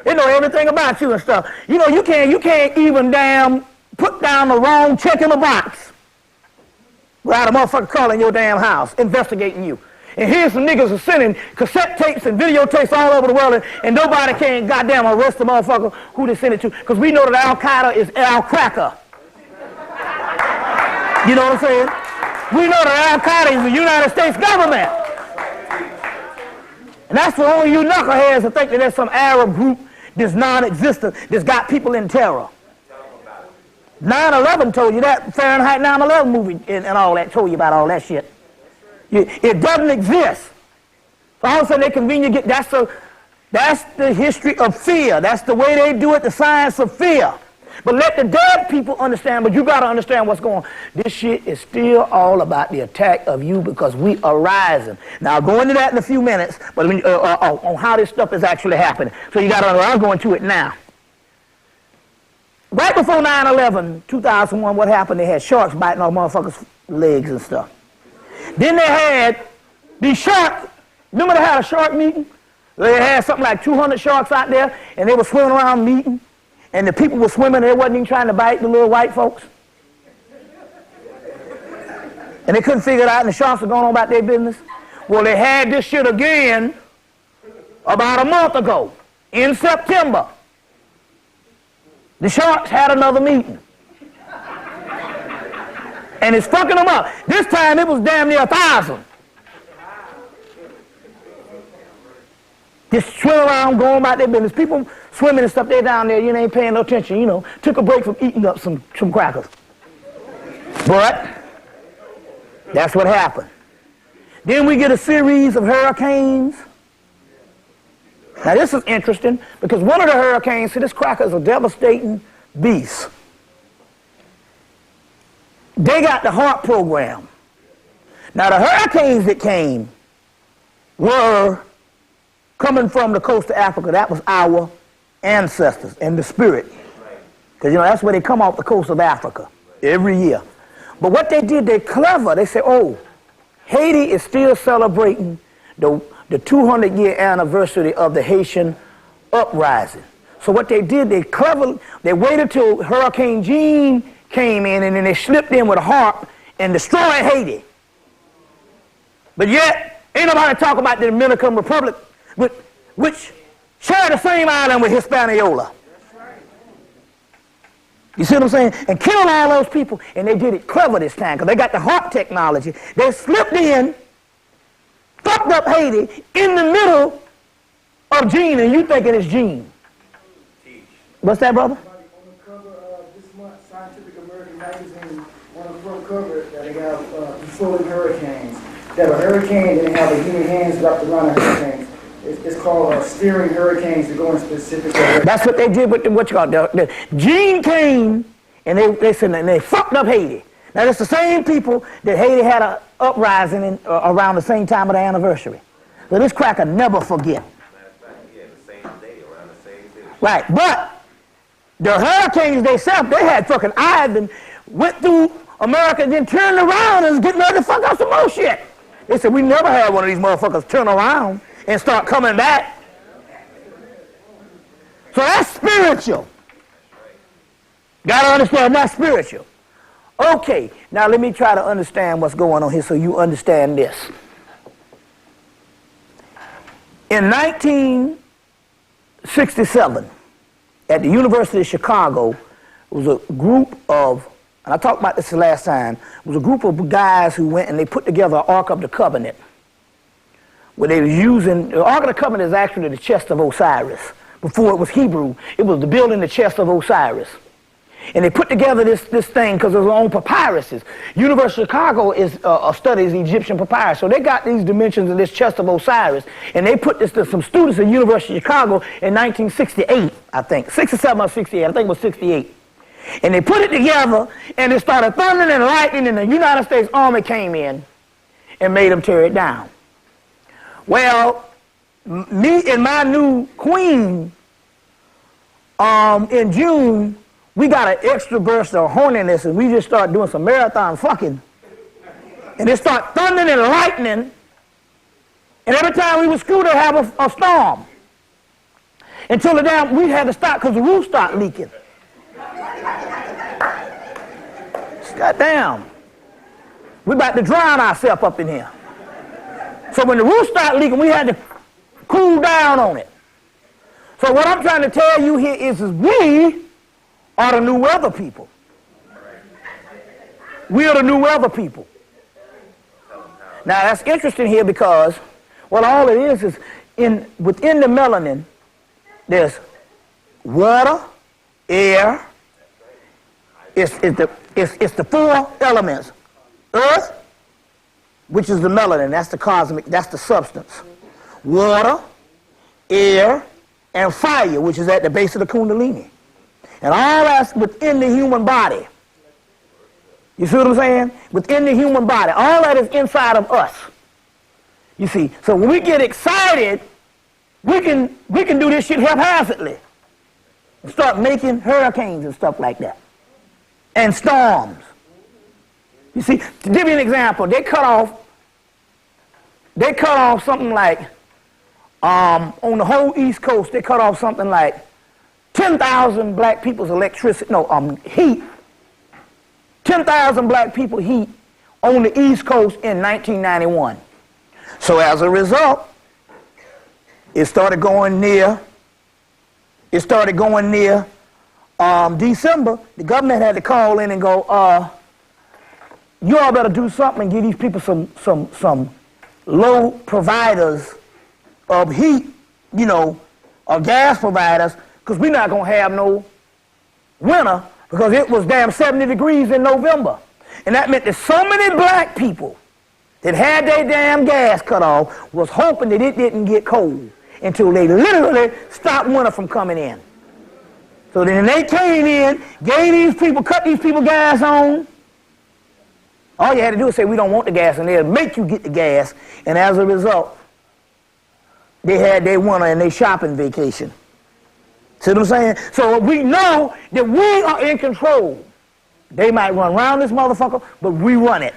They know everything about you and stuff. You know, you can't even damn put down the wrong check in the box without a motherfucker calling your damn house, investigating you. And here's some niggas are sending cassette tapes and videotapes all over the world, and nobody can goddamn arrest the motherfucker who they send it to, because we know that Al-Qaeda is Al-Cracker. You know what I'm saying? We know that Al-Qaeda is the United States government. And that's for only you knuckleheads to think that there's some Arab group that's non-existent, that's got people in terror. 9/11 told you that. Fahrenheit 9/11 movie and all that told you about all that shit. It doesn't exist. So all of a sudden they convenient get, that's the history of fear. That's the way they do it, the science of fear. But let the dead people understand, but you got to understand what's going on. This shit is still all about the attack of you because we are rising. Now, I'll go into that in a few minutes, but on how this stuff is actually happening. So you got to understand, I'm going to it now. Right before 9/11, 2001, what happened? They had sharks biting off motherfuckers' legs and stuff. Then they had these sharks. Remember they had a shark meeting? They had something like 200 sharks out there, and they were swimming around meeting. And the people were swimming, and they wasn't even trying to bite the little white folks. And they couldn't figure it out, and the sharks were going on about their business. Well, they had this shit again about a month ago, in September. The sharks had another meeting. And it's fucking them up. This time it was damn near 1,000. Just swim around, going about their business. People swimming and stuff, they're down there, you ain't paying no attention, you know. Took a break from eating up some crackers. But that's what happened. Then we get a series of hurricanes. Now this is interesting because one of the hurricanes, see, this cracker is a devastating beast. They got the HARP program. Now the hurricanes that came were coming from the coast of Africa. That was our ancestors and the spirit. Because, you know, that's where they come off the coast of Africa every year. But what they did, they're clever. They said, oh, Haiti is still celebrating the 200-year anniversary of the Haitian uprising. So what they did, they waited till Hurricane Jean came in, and then they slipped in with a HARP and destroyed Haiti. But yet, ain't nobody talk about the Dominican Republic, which share the same island with Hispaniola. You see what I'm saying? And killed all those people, and they did it clever this time, because they got the HARP technology. They slipped in, fucked up Haiti in the middle of Jean, and you thinking it's Jean. What's that, brother? On the cover of this month's Scientific American magazine, on the front cover, that they have before hurricanes. They have a hurricane, and they have a human hands wrapped around the hurricanes. It's called steering hurricanes to go in specific directions. That's what they did with what you call the Jean came, and they said, and they fucked up Haiti. Now that's the same people that Haiti had an uprising around the same time of the anniversary. So this cracker never forget. Right, but the hurricanes themselves, they had fucking Ivan, went through America, then turned around and was getting ready to fuck up some more shit. They said, we never had one of these motherfuckers turn around and start coming back. So that's spiritual. Got to understand that's spiritual. Okay, now let me try to understand what's going on here so you understand this. In 1967, at the University of Chicago, was a group of, and I talked about this the last time, it was a group of guys who went and they put together an Ark of the Covenant. Where they were using, the Ark of the Covenant is actually the chest of Osiris. Before it was Hebrew, it was the building the chest of Osiris. And they put together this thing because it was on papyruses. University of Chicago studies Egyptian papyrus. So they got these dimensions of this chest of Osiris. And they put this to some students at University of Chicago in 1968, I think. 67 or 68, I think it was 68. And they put it together, and it started thundering and lightning, and the United States Army came in and made them tear it down. Well, me and my new queen, in June, we got an extra burst of horniness, and we just started doing some marathon fucking. And it started thundering and lightning, and every time we would screw, they'd have a storm. Until the damn, we had to stop because the roof started leaking. Goddamn. We about to drown ourselves up in here. So when the roof started leaking, we had to cool down on it. So what I'm trying to tell you here is we are the new weather people. We are the new weather people. Now that's interesting here because, well, all it is within the melanin, there's water, air, it's the four elements: earth, which is the melanin, that's the cosmic, that's the substance. Water, air, and fire, which is at the base of the kundalini. And all that's within the human body. You see what I'm saying? Within the human body. All that is inside of us. You see, so when we get excited, we can do this shit haphazardly and start making hurricanes and stuff like that. And storms. You see, to give you an example, they cut off something like, on the whole East Coast, they cut off something like 10,000 black people's heat. 10,000 black people heat on the East Coast in 1991. So as a result, it started going near December. The government had to call in and go, you all better do something and give these people some low providers of heat, or gas providers, because we're not going to have no winter, because it was damn 70 degrees in November. And that meant that so many black people that had their damn gas cut off was hoping that it didn't get cold until they literally stopped winter from coming in. So then they came in, cut these people gas on. All you had to do is say, we don't want the gas, and they'll make you get the gas. And as a result, they had their winter and their shopping vacation. See what I'm saying? So we know that we are in control. They might run around this motherfucker, but we run it.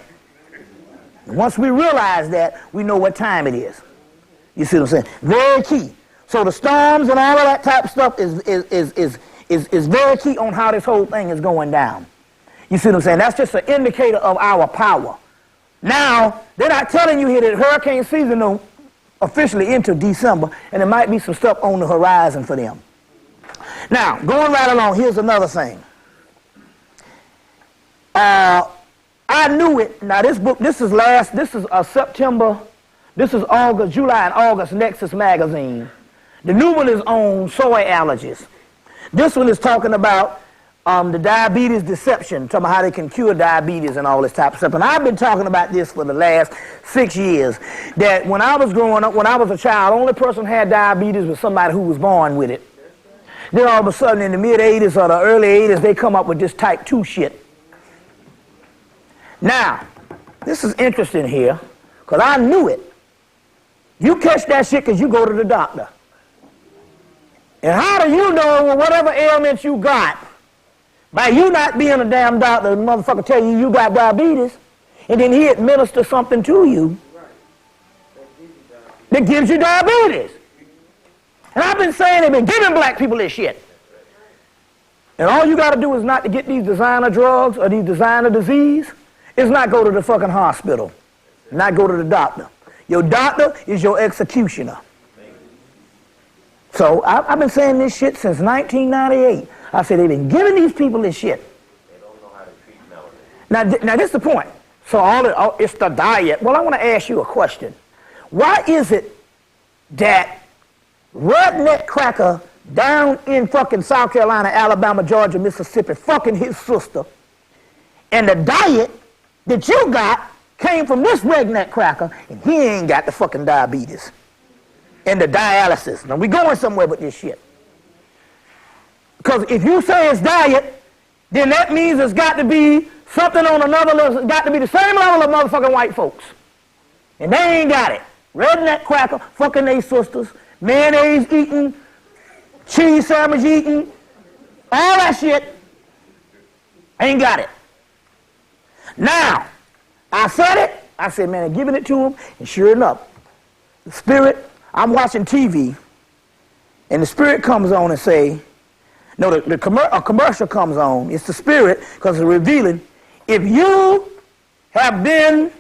And once we realize that, we know what time it is. You see what I'm saying? Very key. So the storms and all of that type of stuff is very key on how this whole thing is going down. You see what I'm saying? That's just an indicator of our power. Now, they're not telling you here that hurricane season don't officially into December, and there might be some stuff on the horizon for them. Now, going right along, here's another thing. I knew it. Now, this book, this is September, this is August, July and August Nexus magazine. The new one is on soy allergies. This one is talking about the diabetes deception, talking about how they can cure diabetes and all this type of stuff. And I've been talking about this for the last 6 years, that when I was growing up, when I was a child, the only person who had diabetes was somebody who was born with it. Then all of a sudden in the mid-'80s or the early 80s, they come up with this type 2 shit. Now, this is interesting here, because I knew it. You catch that shit because you go to the doctor. And how do you know whatever ailment you got, by you not being a damn doctor, the motherfucker tell you you got diabetes, and then he administers something to you that gives you diabetes. And I've been saying they've been giving black people this shit. And all you got to do is not to get these designer drugs or these designer disease, is not go to the fucking hospital, not go to the doctor. Your doctor is your executioner. So I've been saying this shit since 1998. I said they've been giving these people this shit. They don't know how to treat melanin. Now this is the point. So it's the diet. Well, I want to ask you a question. Why is it that redneck cracker down in fucking South Carolina, Alabama, Georgia, Mississippi, fucking his sister, and the diet that you got came from this redneck cracker, and he ain't got the fucking diabetes and the dialysis? Now we going somewhere with this shit. Because if you say it's diet, then that means it's got to be something on another level. It's got to be the same level of motherfucking white folks. And they ain't got it. Redneck cracker, fucking they sisters, mayonnaise eating, cheese sandwich eating, all that shit, ain't got it. Now, I said it. I said, man, I'm giving it to him. And sure enough, the spirit, I'm watching TV, and the spirit comes on and say, no, a commercial comes on. It's the spirit, because it's revealing, if you have been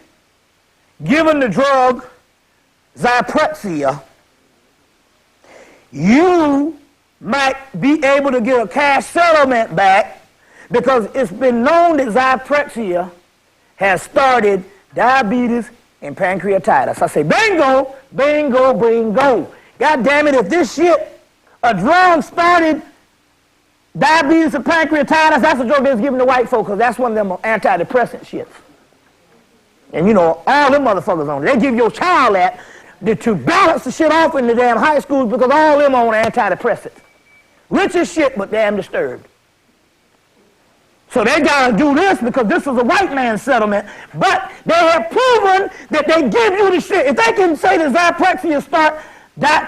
given the drug Zyprexa, you might be able to get a cash settlement back, because it's been known that Zyprexa has started diabetes and pancreatitis. I say, bingo, bingo, bingo. God damn it, if this shit, a drug started diabetes and pancreatitis, that's a drug that's given to white folks, because that's one of them antidepressant shits. And you know, all them motherfuckers on it. They give your child that to balance the shit off in the damn high schools because all them on antidepressants. Rich as shit, but damn disturbed. So they gotta do this because this is a white man's settlement, but they have proven that they give you the shit. If they can say that Zyprexa start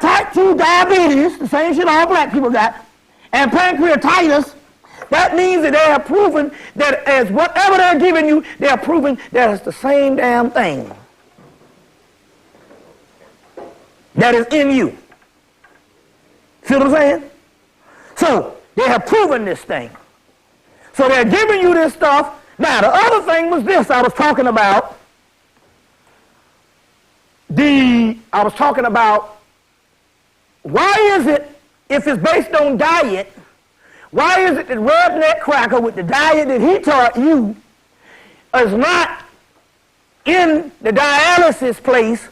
type 2 diabetes, the same shit all black people got, and pancreatitis, that means that they have proven that as whatever they're giving you, they are proving that it's the same damn thing that is in you. See what I'm saying? So they have proven this thing. So they're giving you this stuff. Now the other thing was this I was talking about. Why is it, if it's based on diet, why is it that Redneck Cracker with the diet that he taught you is not in the dialysis place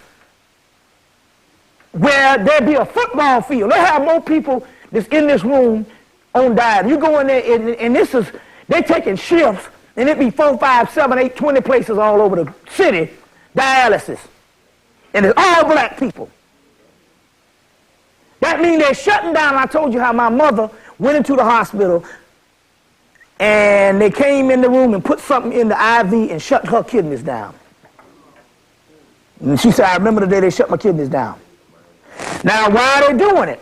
where there be a football field? They have more people that's in this room on diet. You go in there and this is, they taking shifts and it be 4, 5, 7, 8, 20 places all over the city, dialysis. And it's all black people. That means they're shutting down. I told you how my mother went into the hospital and they came in the room and put something in the IV and shut her kidneys down. And she said, I remember the day they shut my kidneys down. Now, why are they doing it?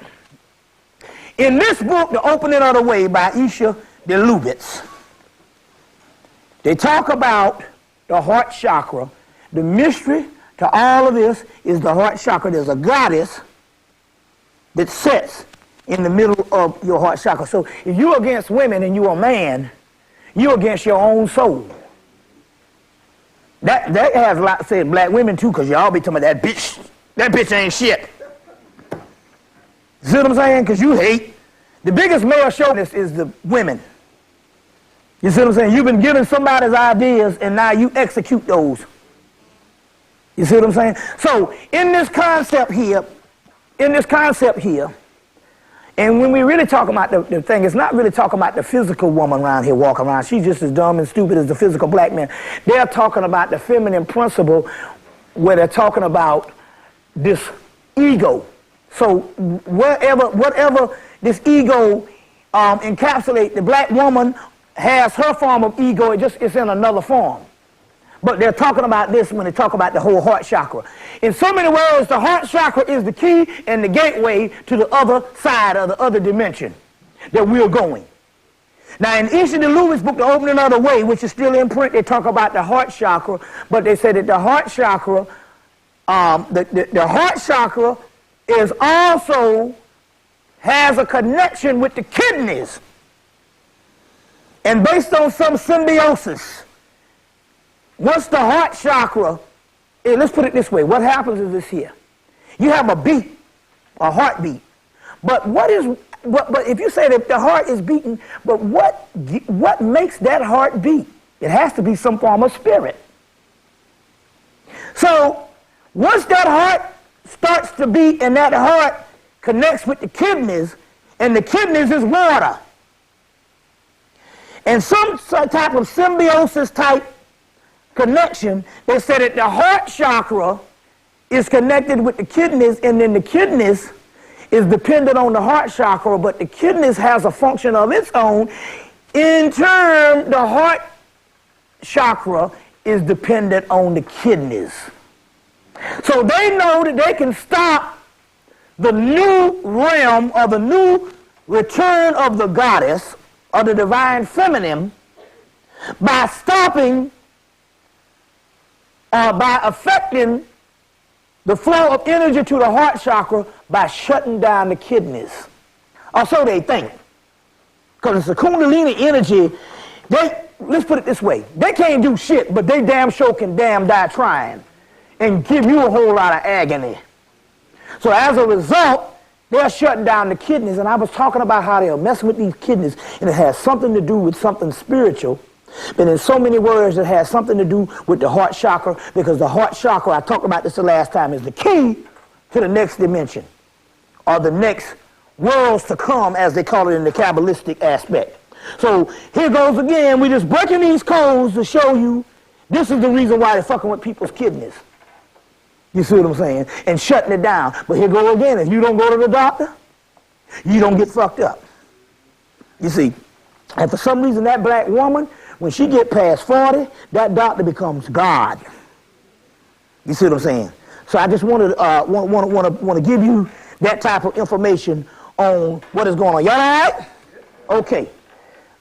In this book, The Opening of the Way by Isha de Lubitz, they talk about the heart chakra. The mystery to all of this is the heart chakra. There's a goddess that sits in the middle of your heart chakra. So if you're against women and you're a man, you're against your own soul. That has a lot to say to black women too, because y'all be talking about that bitch ain't shit. See what I'm saying? Because you hate. The biggest male chauvinist is the women. You see what I'm saying? You've been given somebody's ideas and now you execute those. You see what I'm saying? So in this concept here, and when we really talk about the thing, it's not really talking about the physical woman around here walking around. She's just as dumb and stupid as the physical black man. They're talking about the feminine principle where they're talking about this ego. So whatever this ego encapsulates, the black woman has her form of ego, it's in another form. But they're talking about this when they talk about the whole heart chakra. In so many words, the heart chakra is the key and the gateway to the other side of the other dimension that we're going. Now in Isha de Lubitz book, The Opening of the Way, which is still in print, they talk about the heart chakra, but they say that the heart chakra, the heart chakra is also has a connection with the kidneys. And based on some symbiosis, once the heart chakra, let's put it this way, what happens is this here. You have a beat, a heartbeat. But if you say that the heart is beating, but what makes that heart beat? It has to be some form of spirit. So once that heart starts to beat and that heart connects with the kidneys, and the kidneys is water. And some type of symbiosis type connection, they said that the heart chakra is connected with the kidneys, and then the kidneys is dependent on the heart chakra, but the kidneys has a function of its own. In turn, the heart chakra is dependent on the kidneys. So they know that they can stop the new realm or the new return of the goddess or the divine feminine by stopping by affecting the flow of energy to the heart chakra by shutting down the kidneys. Or so they think. Because it's the Kundalini energy, let's put it this way, they can't do shit, but they damn sure can damn die trying and give you a whole lot of agony. So as a result, they're shutting down the kidneys, and I was talking about how they're messing with these kidneys, and it has something to do with something spiritual. But in so many words, it has something to do with the heart chakra, because the heart chakra, I talked about this the last time, is the key to the next dimension, or the next worlds to come, as they call it in the Kabbalistic aspect. So here goes again, we're just breaking these codes to show you This is the reason why they're fucking with people's kidneys. You see what I'm saying? And shutting it down. But here go again, if you don't go to the doctor, you don't get fucked up. You see, and for some reason that black woman, when she get past 40, that doctor becomes God. You see what I'm saying? So I just want to give you that type of information on what is going on. Y'all all right? Okay.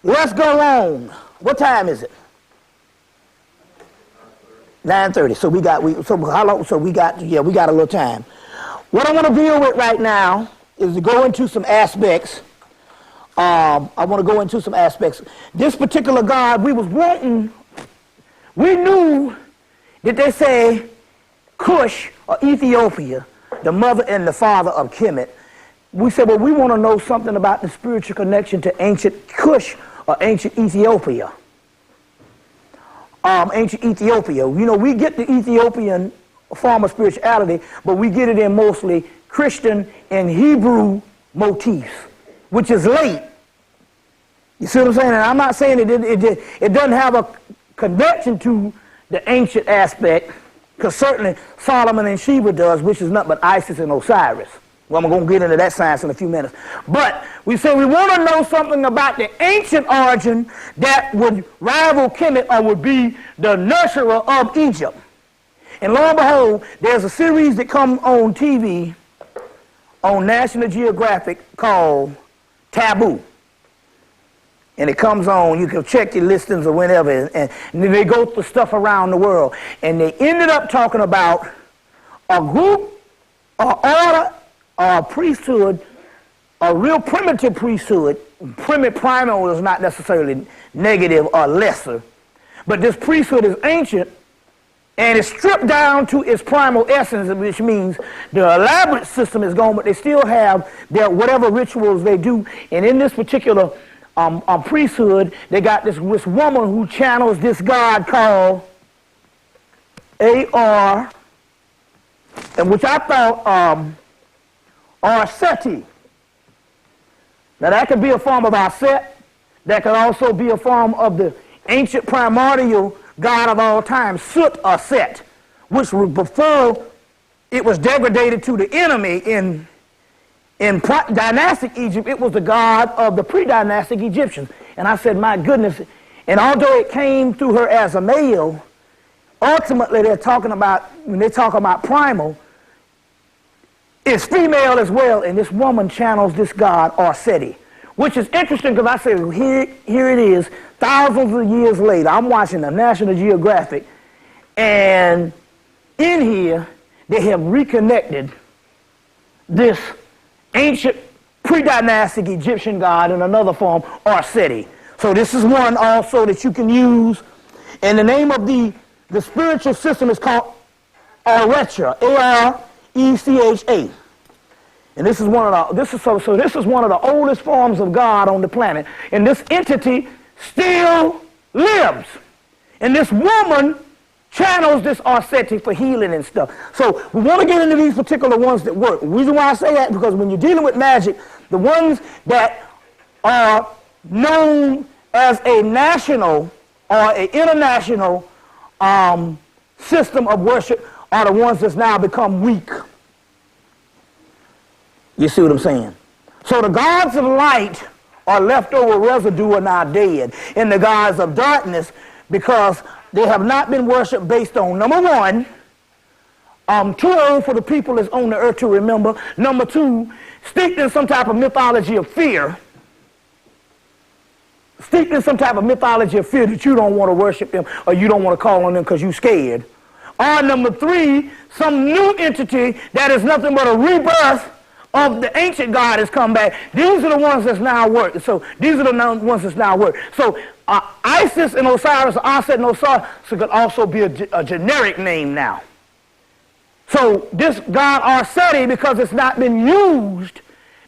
Let's go on. What time is it? 9:30. So we got how long? So we got a little time. What I want to deal with right now is to go into some aspects. I want to go into some aspects. This particular God, we knew that they say Cush or Ethiopia, the mother and the father of Kemet. We said, well, we want to know something about the spiritual connection to ancient Cush or ancient Ethiopia. Ancient Ethiopia. You know, we get the Ethiopian form of spirituality, but we get it in mostly Christian and Hebrew motifs, which is late. You see what I'm saying? And I'm not saying it doesn't have a connection to the ancient aspect, because certainly Solomon and Sheba does, which is nothing but Isis and Osiris. Well, I'm going to get into that science in a few minutes. But we say we want to know something about the ancient origin that would rival Kemet or would be the nurturer of Egypt. And lo and behold, there's a series that comes on TV on National Geographic called Taboo. And it comes on, you can check your listings or whenever, and they go through stuff around the world. And they ended up talking about a group or order or priesthood, a real primitive priesthood. Primal is not necessarily negative or lesser, but this priesthood is ancient and it's stripped down to its primal essence, which means the elaborate system is gone, but they still have their whatever rituals they do. And in this particular priesthood, they got this woman who channels this god called A.R., and which I thought Seti. Now that could be a form of Aset. That could also be a form of the ancient primordial god of all time, Sut or Set, which was before it was degraded to the enemy in dynastic Egypt. It was the god of the pre-dynastic Egyptians. And I said, my goodness. And although it came through her as a male, ultimately they're talking about, when they talk about primal, it's female as well, and this woman channels this god, Seti, which is interesting because I said, here it is, thousands of years later. I'm watching the National Geographic, and in here they have reconnected this ancient pre-dynastic Egyptian god in another form, Seti. So this is one also that you can use, and the name of the spiritual system is called Arecha, A-R-E-C-H-A. And this is one of the oldest forms of God on the planet. And this entity still lives. And this woman channels this Seti for healing and stuff. So we want to get into these particular ones that work. The reason why I say that, because when you're dealing with magic, the ones that are known as a national or an international system of worship are the ones that's now become weak. You see what I'm saying? So the gods of light are leftover residue are now dead. And the gods of darkness, because they have not been worshipped based on, number one, too old for the people that's on the earth to remember. Number two, steeped in some type of mythology of fear. Steeped in some type of mythology of fear that you don't want to worship them or you don't want to call on them because you're scared. Or number three, some new entity that is nothing but a rebirth of the ancient God has come back. These are the ones that's now working. So these are the ones that's now working. So Isis and Osiris, Aset and Osiris could also be a generic name now. So this God Seti, because it's not been used,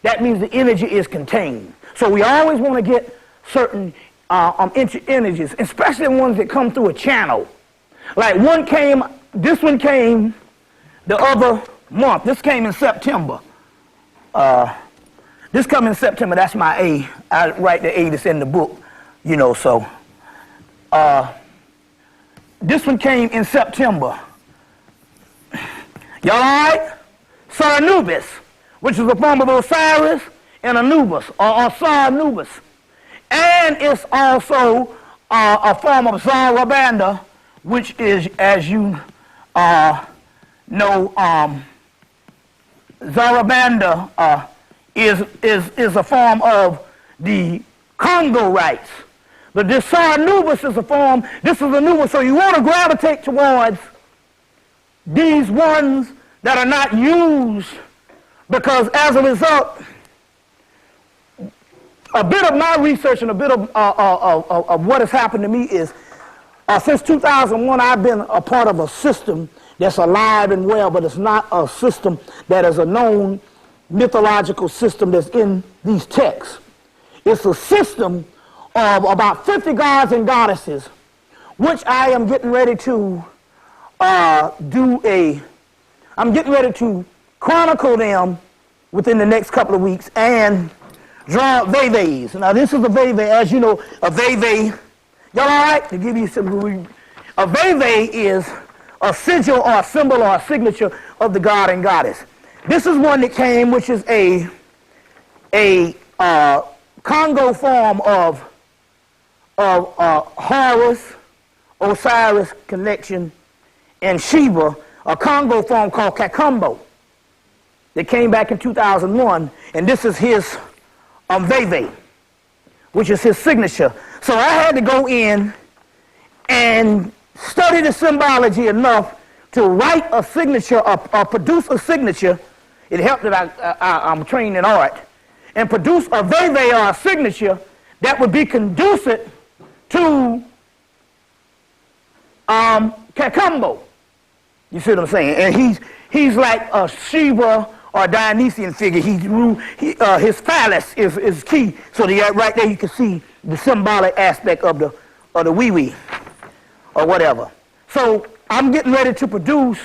that means the energy is contained. So we always want to get certain energies, especially ones that come through a channel. Like this one came the other month. This came in September. This come in September. That's my A. I write the A that's in the book, you know. So This one came in September. Y'all all right? Sir Anubis, which is a form of Osiris and Anubis, or Sir Anubis. And it's also a form of Zarabanda, which is, as you know, Zarabanda is a form of the Congo rites. But this Sir Anubis is a form, this is Anubis, so you want to gravitate towards these ones that are not used, because as a result, a bit of my research and a bit of what has happened to me is, since 2001, I've been a part of a system that's alive and well, but it's not a system that is a known mythological system that's in these texts. It's a system of about 50 gods and goddesses, which I am getting ready to I'm getting ready to chronicle them within the next couple of weeks and draw veves. Now this is a veve, as you know, a veve, y'all all right? To give you some, a veve is a sigil or a symbol or a signature of the god and goddess. This is one that came, which is a Congo form of Horus, Osiris connection, and Shiva, a Congo form called Kakumbo that came back in 2001, and this is his veve, which is his signature. So I had to go in and study the symbology enough to write a signature or produce a signature. It helped that I'm trained in art, and produce a veve or a signature that would be conducive to Kakumbo. You see what I'm saying? And he's like a Shiva or Dionysian figure. His phallus is key. So right there you can see the symbolic aspect of the wee-wee or whatever. So I'm getting ready to produce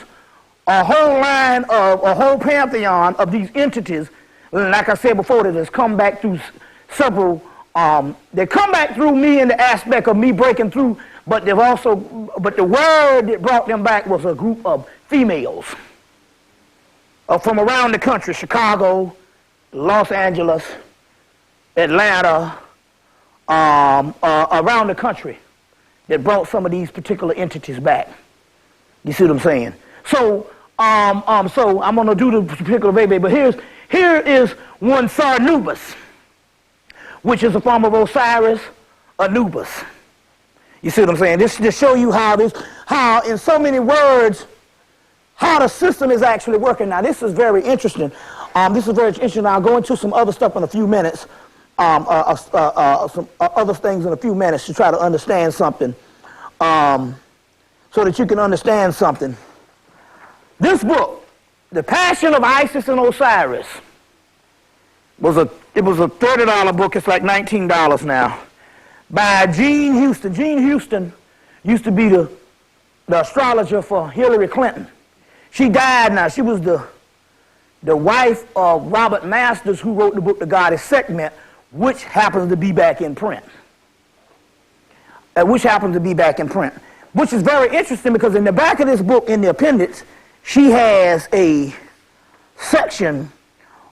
a whole line of a whole pantheon of these entities. Like I said before, that has come back through several. They come back through me in the aspect of me breaking through. But the word that brought them back was a group of females from around the country: Chicago, Los Angeles, Atlanta, around the country, that brought some of these particular entities back. You see what I'm saying? So, so I'm going to do the particular baby, but here is one Sir Anubis, which is a form of Osiris, Anubis. You see what I'm saying? This to show you how in so many words, how the system is actually working. Now, this is very interesting. I'll go into some other stuff in a few minutes, some other things in a few minutes to try to understand something, so that you can understand something. This book, The Passion of Isis and Osiris, was a $30 book. It's like $19 now. By Gene Houston. Gene Houston used to be the astrologer for Hillary Clinton. She died now. She was the wife of Robert Masters, who wrote the book The Goddess Sekhmet, which happens to be back in print. Which is very interesting, because in the back of this book, in the appendix, she has a section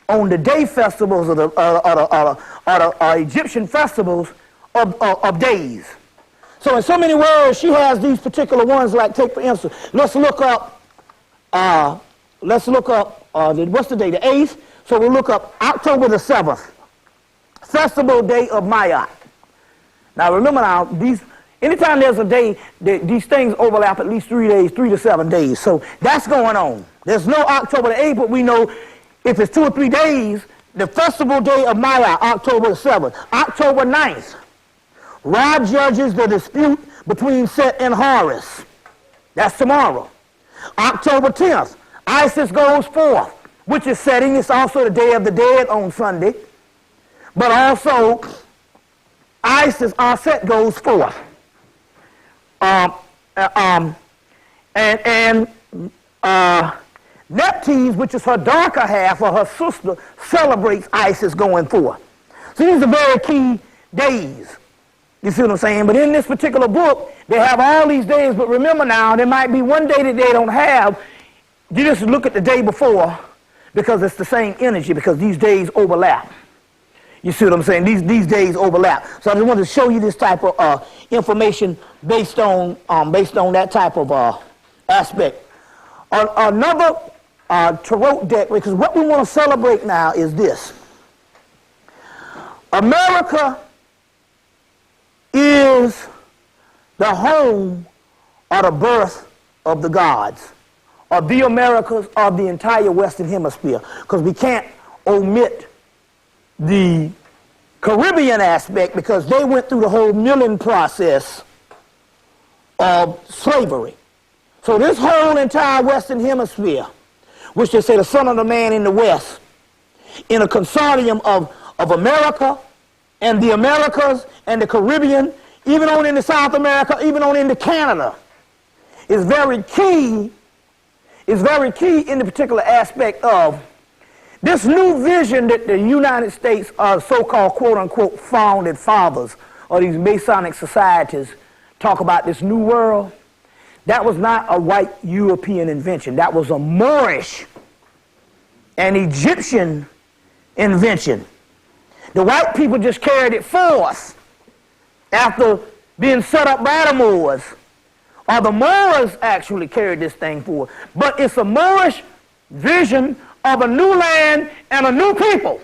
on the day festivals of the Egyptian festivals of days. So in so many words, she has these particular ones, like, take for instance, let's look up, what's the day, the 8th? So we'll look up October the 7th, Festival Day of Maat. Now remember now, anytime there's a day, these things overlap at least 3 days, 3 to 7 days. So that's going on. There's no October the 8th, but we know if it's 2 or 3 days, the Festival Day of Maat, October the 7th. October 9th. Ra judges the dispute between Set and Horus. That's tomorrow. October 10th, Isis goes forth, which is setting. It's also the Day of the Dead on Sunday. But also, Isis, Set goes forth. Neptune, which is her darker half, or her sister, celebrates Isis going forth. So these are very key days. You see what I'm saying? But in this particular book, they have all these days, but remember now, there might be one day that they don't have. You just look at the day before, because it's the same energy, because these days overlap. You see what I'm saying? These days overlap. So I just wanted to show you this type of information based on that type of aspect. Another tarot deck, because what we want to celebrate now is this. America is the home or the birth of the gods, or the Americas, or the entire Western Hemisphere, because we can't omit the Caribbean aspect, because they went through the whole milling process of slavery. So this whole entire Western Hemisphere, which they say the son of the man in the West, in a consortium of America and the Americas and the Caribbean, even on into South America, even on into Canada, is very key in the particular aspect of this new vision that the United States so-called quote-unquote founded fathers or these Masonic societies talk about this new world. That was not a white European invention. That was a Moorish and Egyptian invention. The white people just carried it forth after being set up by the Moors. Or the Moors actually carried this thing forward. But it's a Moorish vision of a new land and a new people.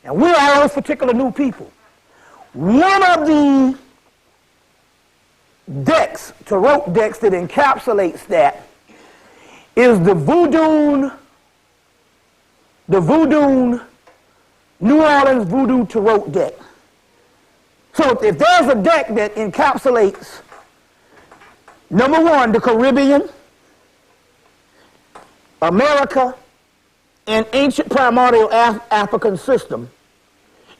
And we are those particular new people. One of the decks, tarot decks, that encapsulates that is the Voodoo New Orleans Voodoo Tarot deck. So if there's a deck that encapsulates, number one, the Caribbean, America, and ancient primordial African system,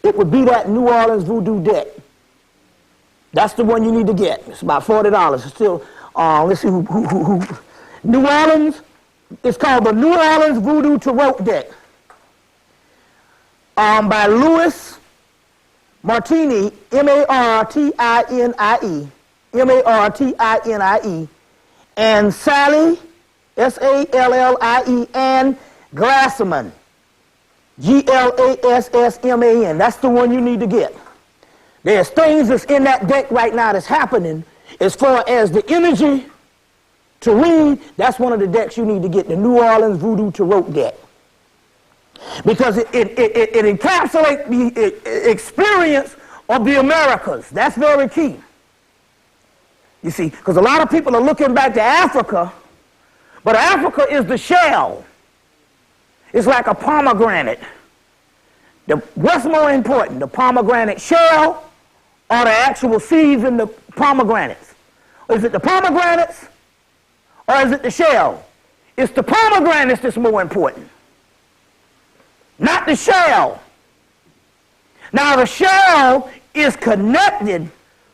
it would be that New Orleans Voodoo deck. That's the one you need to get. It's about $40. It's still, let's see who. New Orleans, it's called the New Orleans Voodoo Tarot deck. By Louis Martini, M-A-R-T-I-N-I-E, and Sally, S-A-L-L-I-E, and Glassman, G-L-A-S-S-M-A-N. That's the one you need to get. There's things that's in that deck right now that's happening as far as the energy to read. That's one of the decks you need to get, the New Orleans Voodoo Tarot deck. Because it encapsulates the experience of the Americas. That's very key. You see, because a lot of people are looking back to Africa, but Africa is the shell. It's like a pomegranate. What's more important, the pomegranate shell or the actual seeds in the pomegranates? Is it the pomegranates or is it the shell? It's the pomegranates that's more important, not the shell. Now the shell is connected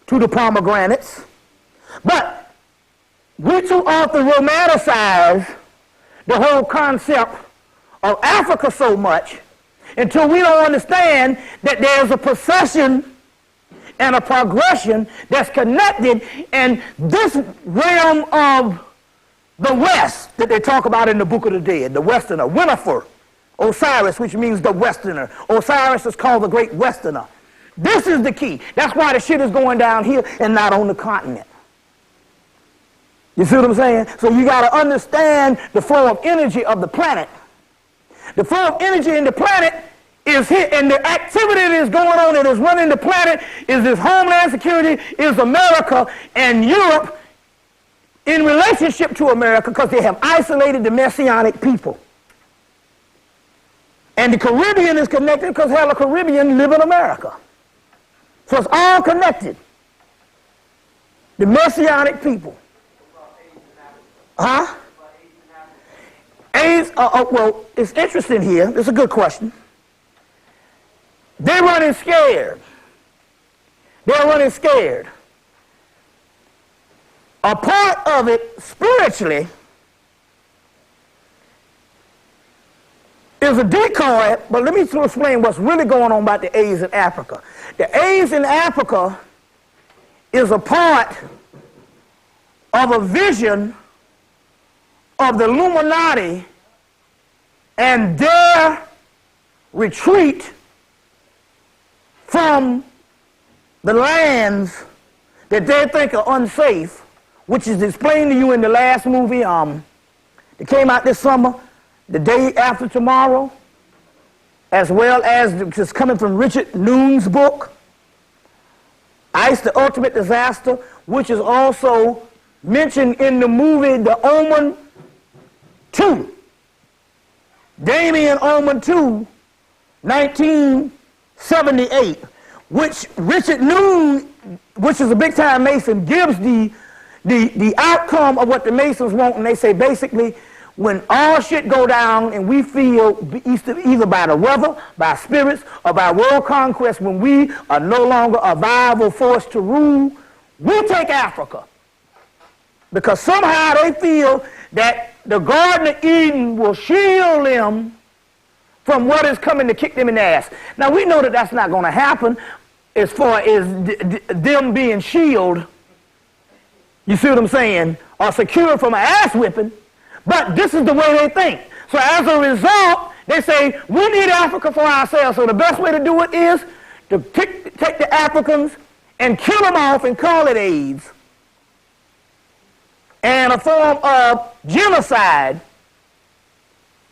to the pomegranates, but we too often romanticize the whole concept of Africa so much until we don't understand that there's a procession and a progression that's connected, and this realm of the West that they talk about in the Book of the Dead, the Westerner, Winifred, Osiris, which means the Westerner. Osiris is called the Great Westerner. This is the key. That's why the shit is going down here and not on the continent. You see what I'm saying? So you got to understand the flow of energy of the planet. The flow of energy in the planet is here, and the activity that is going on that is running the planet is this homeland security, is America and Europe in relationship to America, because they have isolated the Messianic people. And the Caribbean is connected because hell, the Caribbean live in America. So it's all connected. The Messianic people. Huh? AIDS, well, it's interesting here. It's a good question. They're running scared. They're running scared. A part of it, spiritually, is a decoy, but let me explain what's really going on about the AIDS in Africa. The AIDS in Africa is a part of a vision of the Illuminati and their retreat from the lands that they think are unsafe, which is explained to you in the last movie that came out this summer, The Day After Tomorrow, as well as it's coming from Richard Noon's book, Ice, the Ultimate Disaster, which is also mentioned in the movie The Omen 2. Damien Omen 2, 1978, which Richard Noon, which is a big-time Mason, gives the outcome of what the Masons want, and they say basically when all shit go down and we feel either by the weather, by spirits, or by world conquest, when we are no longer a viable force to rule, we take Africa. Because somehow they feel that the Garden of Eden will shield them from what is coming to kick them in the ass. Now we know that that's not going to happen as far as them being shielded, you see what I'm saying, or secured from an ass whipping, but this is the way they think. So as a result, they say, we need Africa for ourselves, so the best way to do it is to take the Africans and kill them off and call it AIDS. And a form of genocide,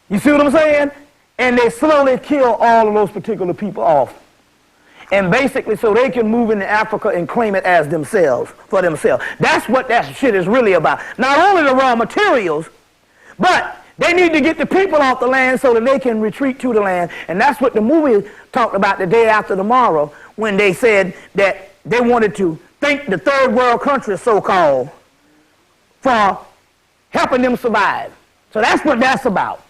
you see what I'm saying? And they slowly kill all of those particular people off. And basically so they can move into Africa and claim it as themselves, for themselves. That's what that shit is really about. Not only the raw materials, but they need to get the people off the land so that they can retreat to the land. And that's what the movie talked about The Day After Tomorrow, when they said that they wanted to thank the third world countries, so-called, for helping them survive. So that's what that's about.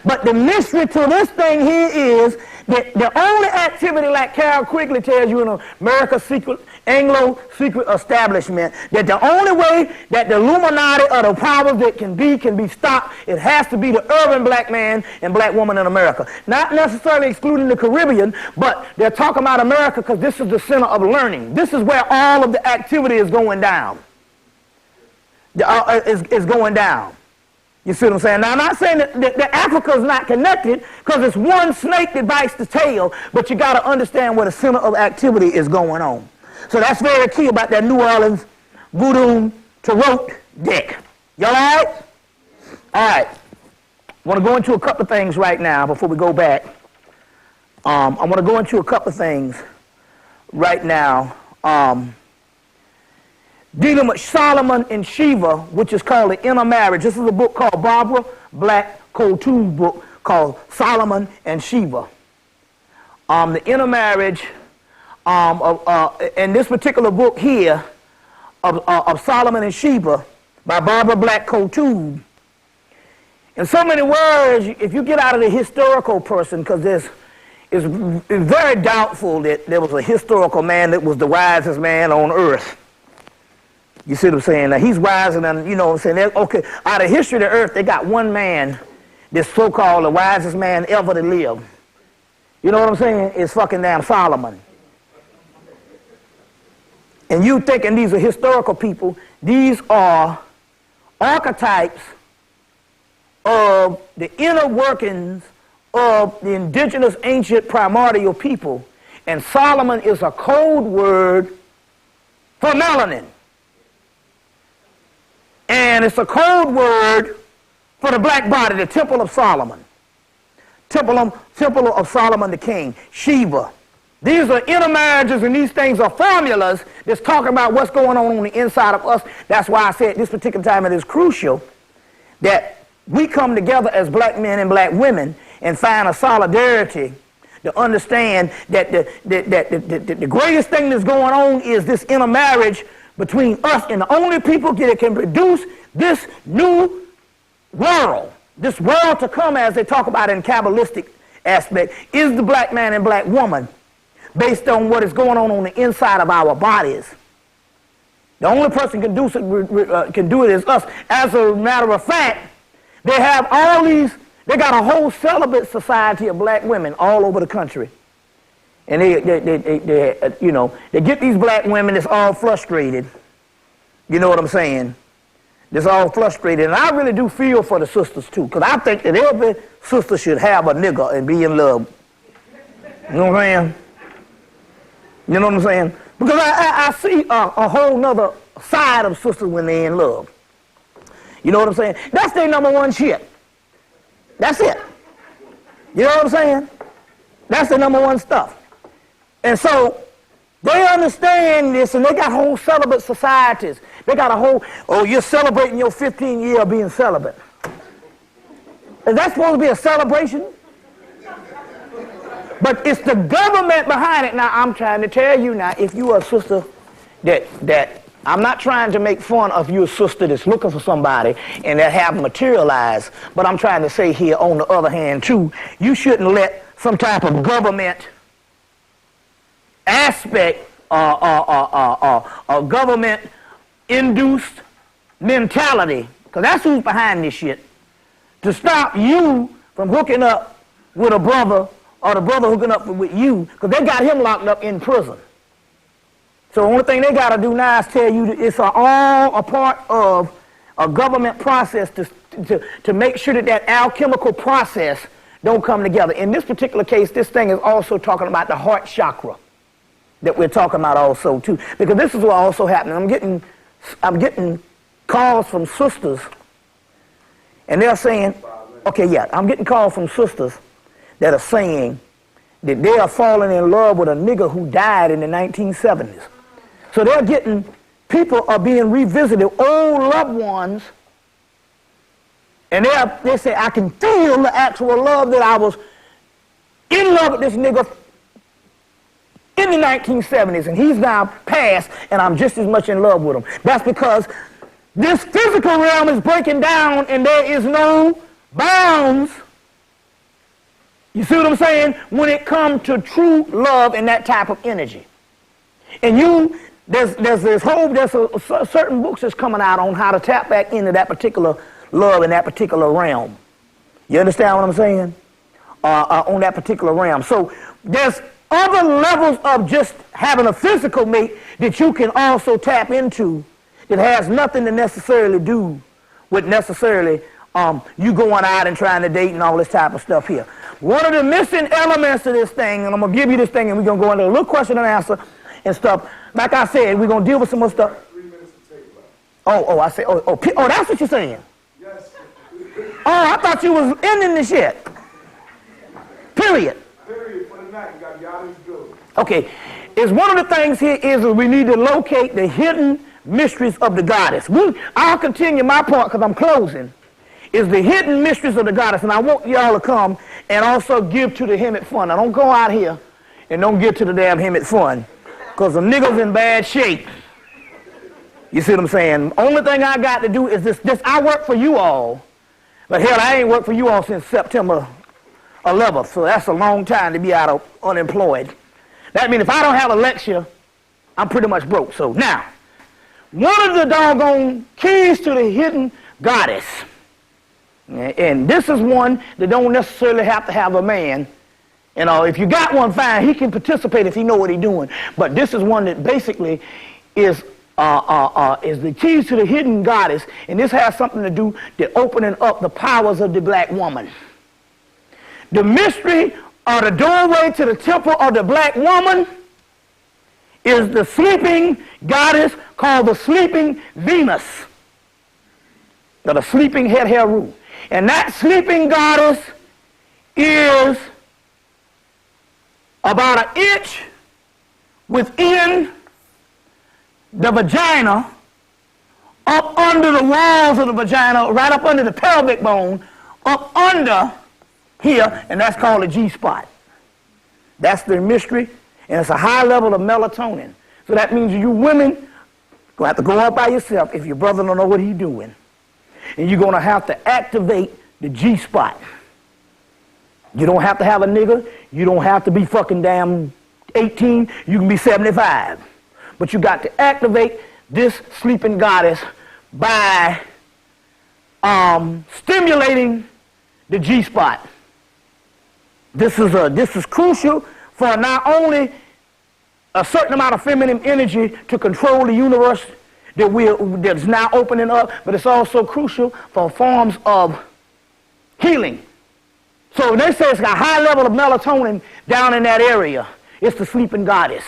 But the mystery to this thing here is that the only activity, like Carol Quigley tells you in America's secret, Anglo secret establishment, that the only way that the Illuminati or the powers that can be stopped, it has to be the urban black man and black woman in America. Not necessarily excluding the Caribbean, but they're talking about America because this is the center of learning. This is where all of the activity is going down. Is going down. You see what I'm saying? Now, I'm not saying that Africa is not connected, because it's one snake that bites the tail, but you got to understand where the center of activity is going on. So that's very key about that New Orleans voodoo tarot deck. Y'all all right? All right. I want to go into a couple of things right now before we go back. I want to go into a couple of things right now. Dealing with Solomon and Sheba, which is called The Inner Marriage. This is a book called Barbara Black Couture's book called Solomon and Sheba. The Inner Marriage, in this particular book here of Solomon and Sheba by Barbara Black Couture. In so many words, if you get out of the historical person, because it's very doubtful that there was a historical man that was the wisest man on earth. You see what I'm saying? Now, he's wiser than, you know what I'm saying? Okay, out of history of the earth, they got one man that's so-called the wisest man ever to live. You know what I'm saying? It's fucking damn Solomon. And you thinking these are historical people, these are archetypes of the inner workings of the indigenous ancient primordial people. And Solomon is a code word for melanin. And it's a code word for the black body, the Temple of Solomon. Temple of Solomon the King, Sheba. These are inner marriages, and these things are formulas that's talking about what's going on the inside of us. That's why I said this particular time it is crucial that we come together as black men and black women and find a solidarity to understand that the greatest thing that's going on is this inner marriage between us, and the only people that can produce this new world, this world to come, as they talk about in Kabbalistic aspect, is the black man and black woman, based on what is going on the inside of our bodies. The only person can do it is us. As a matter of fact, they have all these, they got a whole celibate society of black women all over the country. And they you know, they get these black women that's all frustrated. You know what I'm saying? That's all frustrated. And I really do feel for the sisters too, because I think that every sister should have a nigga and be in love. You know what I'm saying? You know what I'm saying? Because I see a whole nother side of sisters when they're in love. You know what I'm saying? That's their number one shit. That's it. You know what I'm saying? That's the number one stuff. And so they understand this, and they got whole celibate societies. They got a whole, oh, you're celebrating your 15 year of being celibate. Is that supposed to be a celebration? But it's the government behind it. Now, I'm trying to tell you now, if you are a sister that I'm not trying to make fun of you, a sister that's looking for somebody and that have materialized, but I'm trying to say here, on the other hand, too, you shouldn't let some type of government aspect or government-induced mentality, because that's who's behind this shit, to stop you from hooking up with a brother or the brother hooking up with you, because they got him locked up in prison. So the only thing they got to do now is tell you that it's all a part of a government process to make sure that that alchemical process don't come together. In this particular case, this thing is also talking about the heart chakra that we're talking about also too, because this is what also happening. I'm getting calls from sisters, and they're saying, okay, yeah, I'm getting calls from sisters that are saying that they are falling in love with a nigga who died in the 1970s. So they're getting, people are being revisited, old loved ones, and they say, I can feel the actual love that I was in love with this nigga in the 1970s, and he's now passed, and I'm just as much in love with him. That's because this physical realm is breaking down, and there is no bounds. You see what I'm saying? When it comes to true love and that type of energy. And there's certain books that's coming out on how to tap back into that particular love in that particular realm. You understand what I'm saying? On that particular realm. So there's other levels of just having a physical mate that you can also tap into that has nothing to necessarily do with necessarily you going out and trying to date and all this type of stuff here. One of the missing elements of this thing, and I'm going to give you this thing, and we're going to go into a little question and answer and stuff. Like I said, we're going to deal with some more stuff. 3 minutes to take left. I say, that's what you're saying? Yes. Oh, I thought you was ending the shit. Period. Period for the night. You got the audience good. Okay. Is one of the things here is we need to locate the hidden mysteries of the goddess. I'll continue my part because I'm closing. Is the hidden mysteries of the goddess, and I want y'all to come and also give to the Hemmitt Fund. Now don't go out here and don't give to the damn Hemmitt Fund, because the niggas in bad shape. You see what I'm saying? Only thing I got to do is this. I work for you all, but hell, I ain't worked for you all since September 11th, so that's a long time to be out of unemployed. That means if I don't have a lecture, I'm pretty much broke. So now, one of the doggone keys to the hidden goddess, and this is one that don't necessarily have to have a man. You know, if you got one, fine, he can participate if he know what he's doing. But this is one that basically is the keys to the hidden goddess, and this has something to do with opening up the powers of the black woman. The mystery or the doorway to the temple of the black woman is the sleeping goddess called the sleeping Venus, or the sleeping Heru. And that sleeping goddess is about 1 inch within the vagina, up under the walls of the vagina, right up under the pelvic bone, up under here, and that's called a G-spot. That's the mystery, and it's a high level of melatonin. So that means you women going to have to go out by yourself if your brother don't know what he's doing. And you're going to have to activate the G-spot. You don't have to have a nigga. You don't have to be fucking damn 18. You can be 75. But you got to activate this sleeping goddess by stimulating the G-spot. This is crucial for not only a certain amount of feminine energy to control the universe that's now opening up, but it's also crucial for forms of healing. So they say it's got a high level of melatonin down in that area. It's the sleeping goddess.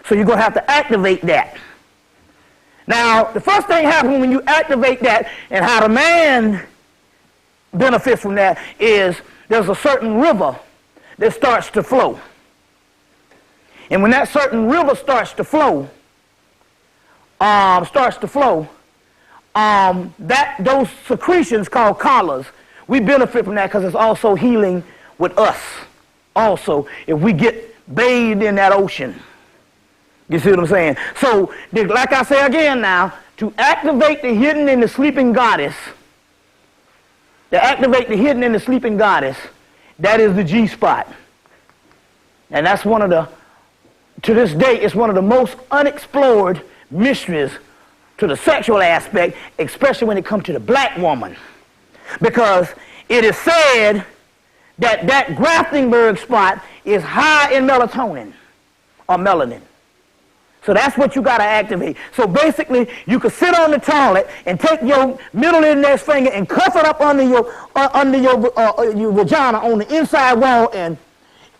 So you're going to have to activate that. Now, the first thing happens when you activate that, and how the man benefits from that, is there's a certain river that starts to flow. And when that certain river starts to flow, those secretions called collars, we benefit from that because it's also healing with us. Also, if we get bathed in that ocean. You see what I'm saying? So, like I say again now, to activate the hidden in the sleeping goddess, that is the G-spot. And that's one of the, to this day, it's one of the most unexplored mysteries to the sexual aspect, especially when it comes to the black woman. Because it is said that Graftingberg spot is high in melatonin, or melanin. So that's what you got to activate. So basically, you could sit on the toilet and take your middle index finger and cuff it up under your vagina on the inside wall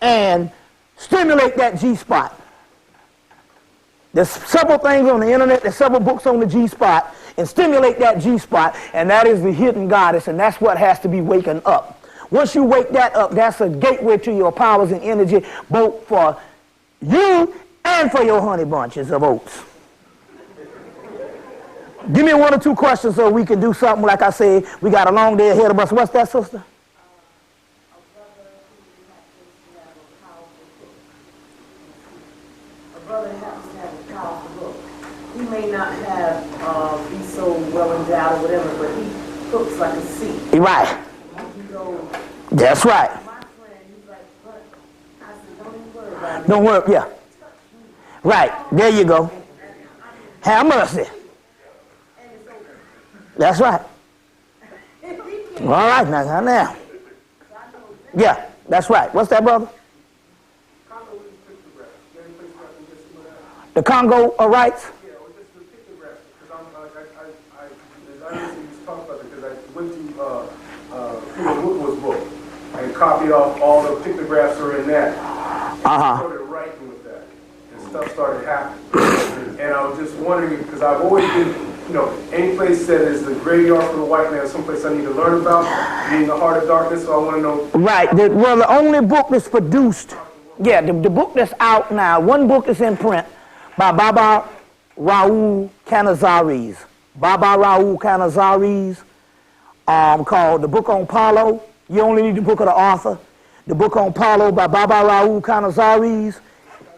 and stimulate that G-spot. There's several things on the internet, there's several books on the G-spot, and stimulate that G-spot, and that is the hidden goddess, and that's what has to be waken up. Once you wake that up, that's a gateway to your powers and energy, both for you and for your honey bunches of oats. Give me one or two questions so we can do something. Like I said, we got a long day ahead of us. What's that, sister? A brother happens to have a powerful book. He may not have be so well endowed or whatever, but he cooks like a seed. Right. That's right. My friend, he's like, but I said, don't even worry about it. Don't worry, yeah. Right, there you go. Have mercy. That's right. All right, now. Yeah, that's right. What's that, brother? The Congo rights? Yeah, well, just the pictographs, because I talk about it, because I went to Peter Woodward's book and copied off all the pictographs that are in that. Started writing with that, and stuff started happening. And I was just wondering, because I've always been, any place that is the graveyard for the white man, someplace I need to learn about, being the heart of darkness, so I want to know. Right, well, the only book that's produced, the book that's out now, one book is in print by Baba Raoul Canizares. Called The Book on Palo. You only need the book of the author. The Book on Palo by Baba Raoul Canizares.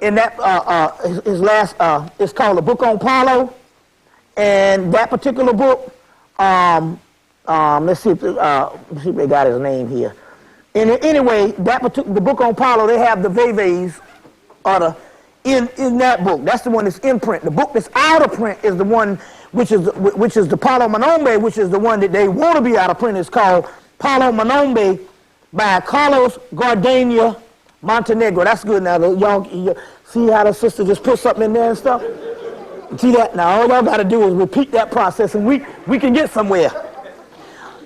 In that, his last, it's called The Book on Palo. And that particular book, let's see if they got his name here. And anyway, the Book on Palo, they have the Veves, in that book. That's the one that's in print. The book that's out of print is the one which is the Palo Manombe, which is the one that they want to be out of print. It's called Palo Manombe by Carlos Gardenia Montenegro. That's good. Now, y'all see how the sister just put something in there and stuff? See that? Now, all y'all got to do is repeat that process, and we can get somewhere.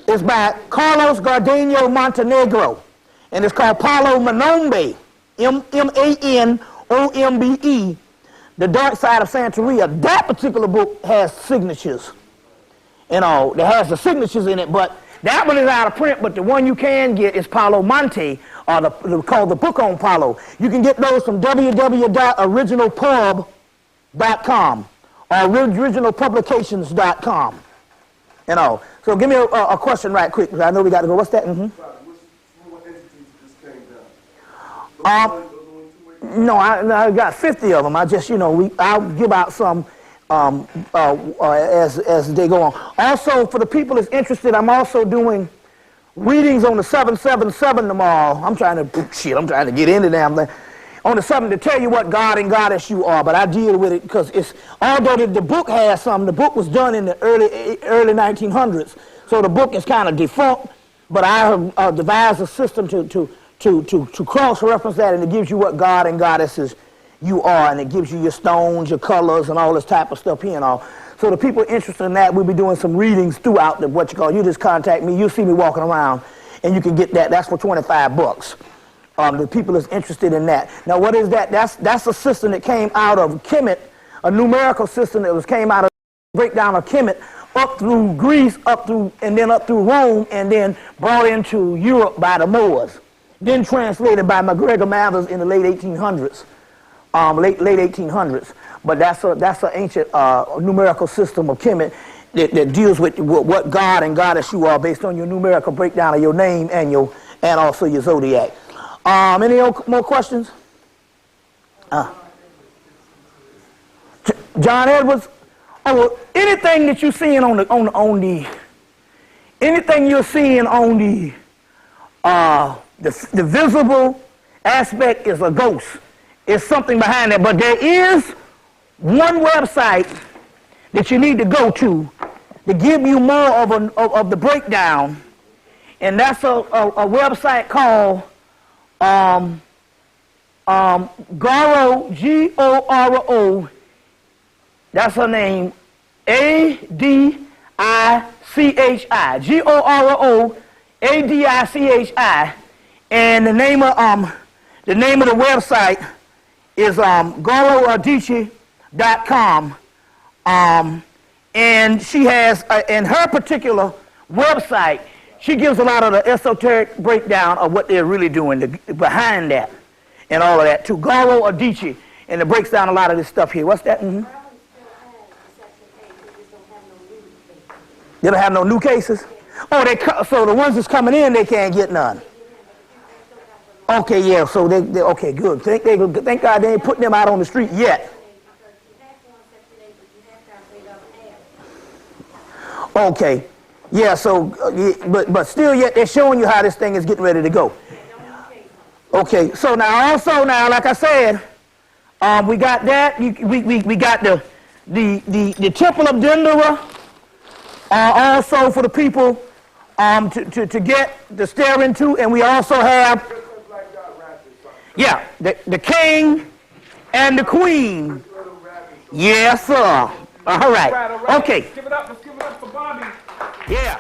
It's by Carlos Gardenia Montenegro, and it's called Palo Manombe, Manombe, The Dark Side of Santeria. That particular book has signatures and all. That has the signatures in it, but that one is out of print, but the one you can get is Palo Monte, or called The Book on Palo. You can get those from www.originalpub.com or originalpublications.com. You know. So give me a question right quick, because I know we got to go. What's that? Mm-hmm. What entities this came down? No, I got 50 of them. I just, I'll give out some as they go on. Also, for the people that's interested, I'm also doing readings on the 777 tomorrow. I'm trying to get into them. On the 7 to tell you what God and Goddess you are, but I deal with it because although the book has some, the book was done in the early 1900s, so the book is kind of defunct, but I have devised a system to to cross-reference that, and it gives you what God and goddesses you are, and it gives you your stones, your colors, and all this type of stuff here and all. So the people interested in that, we'll be doing some readings throughout the what you call. You just contact me. You'll see me walking around, and you can get that. That's for $25. The people is interested in that. Now, what is that? That's a system that came out of Kemet, a numerical system that came out of breakdown of Kemet up through Greece, and then up through Rome, and then brought into Europe by the Moors. Then translated by MacGregor Mathers in the late 1800s. Late 1800s. But that's an ancient numerical system of Kemet that deals with what God and goddess you are based on your numerical breakdown of your name and also your zodiac. Any more questions? John Edwards. Oh, well, anything that you're seeing anything you're seeing on the visible aspect is a ghost. It's something behind that. But there is one website that you need to go to give you more of the breakdown, and that's a website called Goro, Goro, that's her name, Adichi, Goro, Adichi, and the name of the website is goroadichi.com, and she has in her particular website, she gives a lot of the esoteric breakdown of what they're really doing behind that and all of that to Goro Adichi, and it breaks down a lot of this stuff here. What's that? Mm-hmm. They don't have no new cases? Oh, so the ones that's coming in, they can't get none. Okay, yeah, so they okay, good. Thank God they ain't putting them out on the street yet. Okay, yeah, so, but still yet they're showing you how this thing is getting ready to go. Okay, so now also like I said, we got that. We got the Temple of Dendera, also for the people to get to stare into, and we also have the king and the queen. Yes, sir. All right. Okay. Let's give it up for Bobby. Yeah.